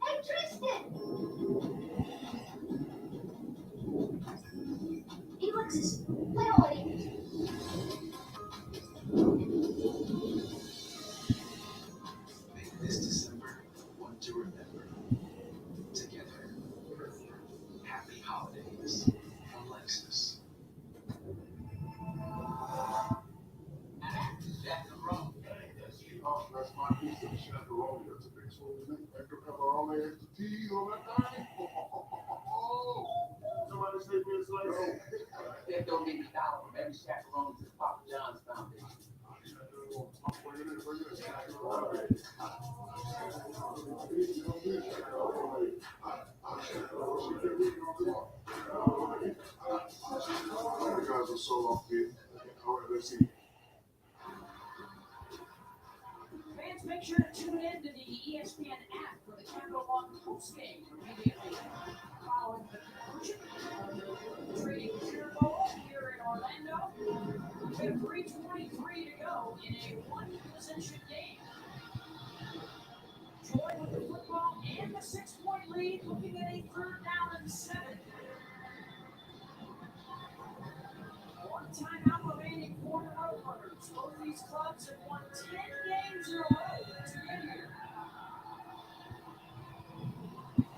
Hey, Tristan! Hey, Alexis, play already. Make this December one to remember. Together. Happy holidays from Lexus. Oh, that's my piece of chaperone. That's a big swing. Extra pepperoni, extra cheese on that thing. Somebody save me a slice. That don't need $1 from every chaperone to Papa John's Foundation. You guys are so off beat. All right, let's see. Fans, make sure to tune in to the ESPN app for the Capital One postgame immediately following the conclusion of the trading Super Bowl here in Orlando. With 3:23 to go in a one-possession game. Troy with the football and the 6-point lead, looking at a 3rd down and 7. One timeout remaining for the Roadrunners. Both these clubs have won 10 games in a row to get here.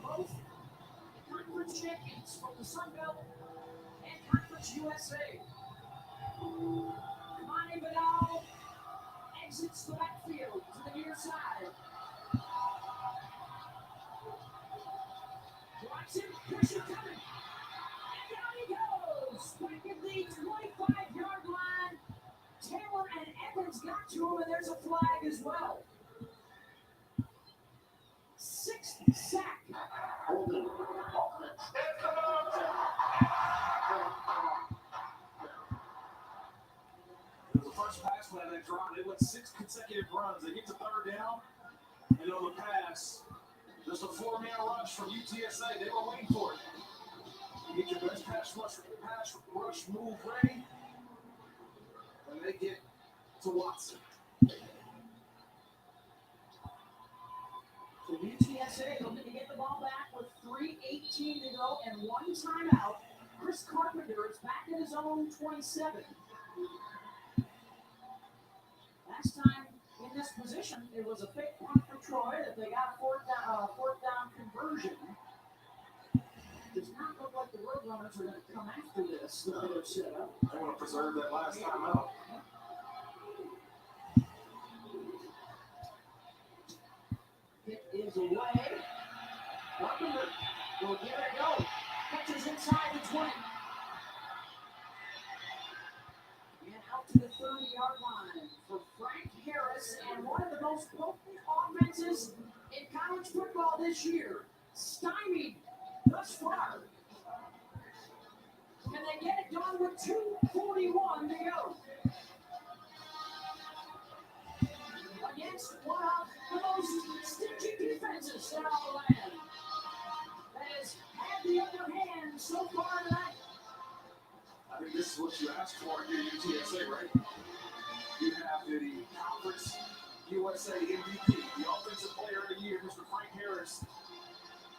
Both conference champions from the Sun Belt and Conference USA. Monty Vidal exits the backfield to the near side. Drives him, pressure coming. And down he goes. Back at the 25-yard line. Taylor and Evans got to him, and there's a flag as well. 6th sack. It was the first pass play they dropped. They went 6 consecutive runs. They get to 3rd down, and on the pass, just a 4-man rush from UTSA. They were waiting for it. Get your best pass rush move ready, and they get to Watson. So UTSA looking to get the ball back with 3:18 to go and one timeout. Chris Carpenter is back at his own 27. Last time in this position, it was a fake punt for Troy that they got a fourth down conversion. Does not look like the Roadrunners are going to come after this. The bit of setup. They want to preserve that last time out. It is away. Carpenter will get it go. Catches inside the 20. And out to the 30-yard line for Frank Harris and one of the most potent offenses in college football this year. Stymied thus far. Can they get it done with 2:41 to go? Against one of the most stingy defenses in our land. That has had the upper hand so far tonight. I think this is what you asked for at UTSA, right? You have the Conference USA MVP, the Offensive Player of the Year, Mr. Frank Harris,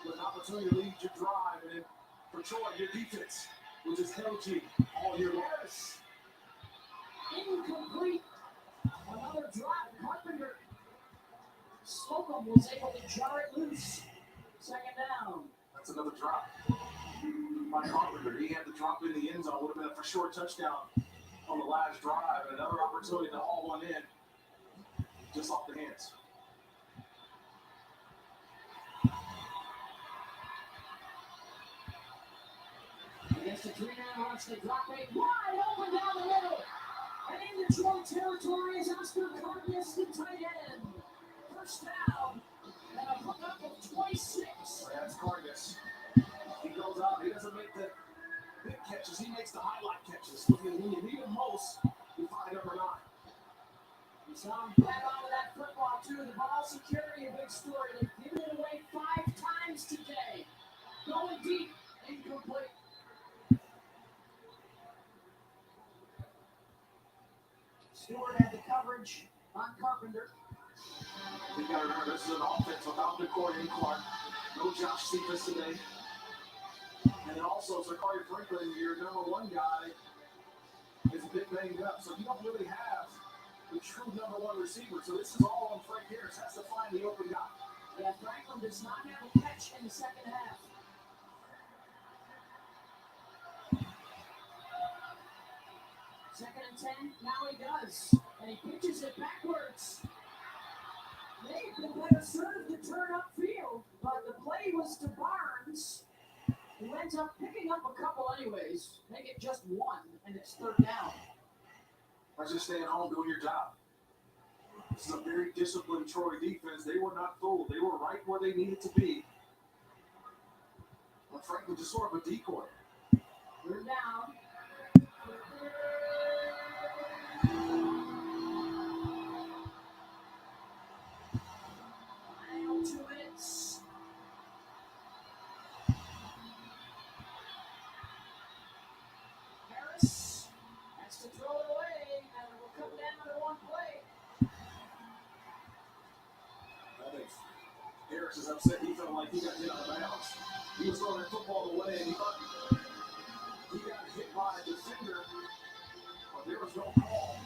with an opportunity to lead your drive, and then for Troy, your defense, which is held you all year long. Incomplete. Another drive. Carpenter. Slocum was able to jar it loose. 2nd down. That's another drop by Carpenter. He had the drop in the end zone. Would have been a for sure touchdown on the last drive, and another opportunity to haul one in just off the hands. Against the 3-man rush, they drop it wide open down the middle. And into Troy territory is Oscar Cardenas, the tight end. First down, and a hookup of 26. That's Cardenas. He goes out. He doesn't make the big catches. He makes the highlight catches. When you need him most, you find number 9. He's on back onto that football, too. The ball security, a big story. They've given it away 5 times today. Going deep, incomplete. Stewart had the coverage on Carpenter. You got to remember, this is an offense without Corey Clark. No Josh Cephas today. And then also, Zachary Franklin, your number 1 guy, is a bit banged up. So you don't really have the true number 1 receiver. So this is all on Frank Harris. Has to find the open guy. Yeah, Franklin does not have a catch in the second half. Second and 10, now he does. And he pitches it backwards. They've been better served to turn upfield, but the play was to Barnes, who ends up picking up a couple anyways. Make it just 1, and it's third down. Let's just stay at home doing your job. This is a very disciplined Troy defense. They were not fooled. They were right where they needed to be. But Franklin just sort of a decoy. Third down. 2 minutes. Harris has to throw it away, and it will come down to 1 play. I think Harris is upset. He felt like he got hit out of bounds. He was throwing that football away, and he thought he got hit by a defender, but there was no call.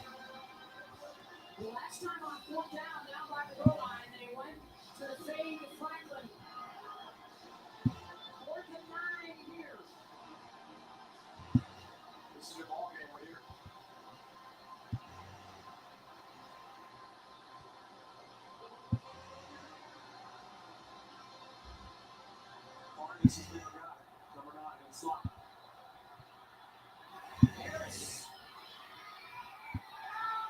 The last time on 4th down by the goal line, they went to the fade to Franklin. 4th and 9 here. This is your ball game right here. This is the guy, number 9 in the slot. Harris.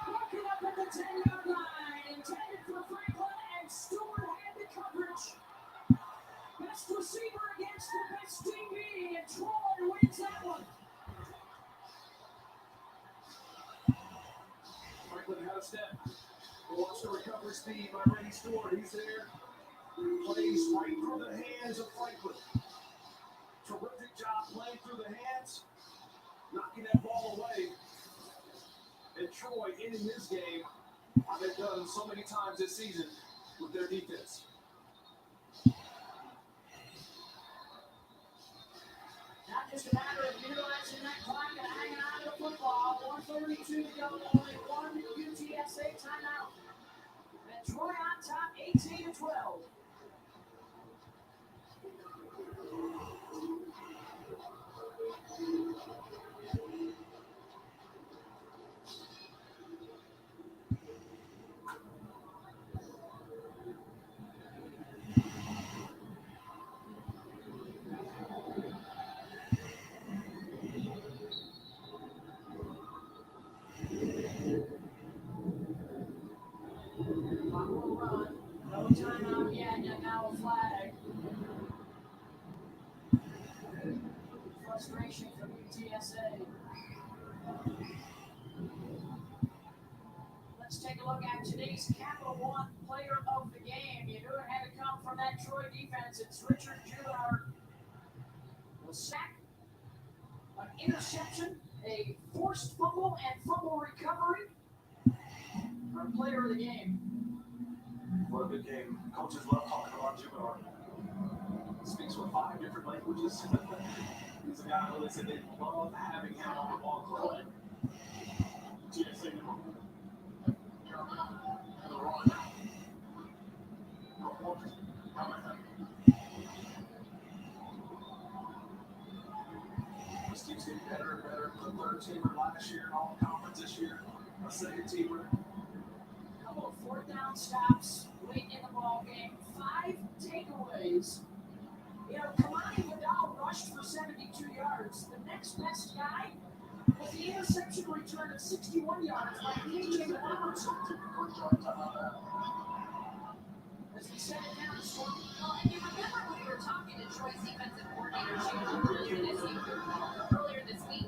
Broken up at the 10-yard line. Intended for Franklin, and Stewart had the coverage. Best receiver against the best DB, and Troy wins that one. Franklin had a step. Watch the recovery speed by Randy Stewart. He's there. Plays right through the hands of Franklin. Terrific job playing through the hands, knocking that ball away. And Troy ending this game, how they've done so many times this season with their defense. Not just a matter of utilizing that clock and hanging on to the football. 1:32 to go, only 1 UTSA timeout. And Troy on top, 18-12. Run. No timeout yet, and now a flag. Frustration from UTSA. Let's take a look at today's Capital One Player of the Game. You knew it had to come from that Troy defense. It's Richard Jubinard. A sack, an interception, a forced fumble, and fumble recovery. Our player of the game. What a good game. Coaches love talking about Jubinard. Speaks with 5 different languages. He's a guy who they said they love having him on the ball club. GSA number 1. And the run. This team's getting better and better. The 3rd teamer last year, all conference this year. A 2nd teamer. Couple of 4th down stops late in the ball game. 5 takeaways. You know, Kamani Vidal rushed for 72 yards. The next best guy Was the interception return of 61 yards by KJ Robertson. As we send it down to score. Well, if you remember when we were talking to Troy's defensive coordinator, Jim Cooper, in SU earlier this week,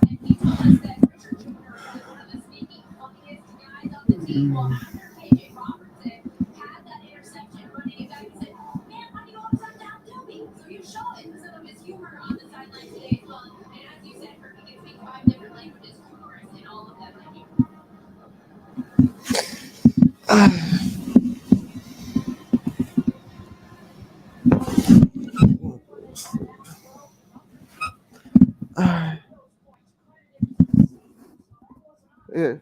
and he told us that Richard Jr. was one of the sneaky, funkiest guys on the team. Well, after KJ Robertson had that interception running it back, he said, man, why do you always have to outdo me? So you show it some of his humor on the sideline today as well. And as you said, Kirk, he can speak 5 different languages, humorous in all of them. Yeah.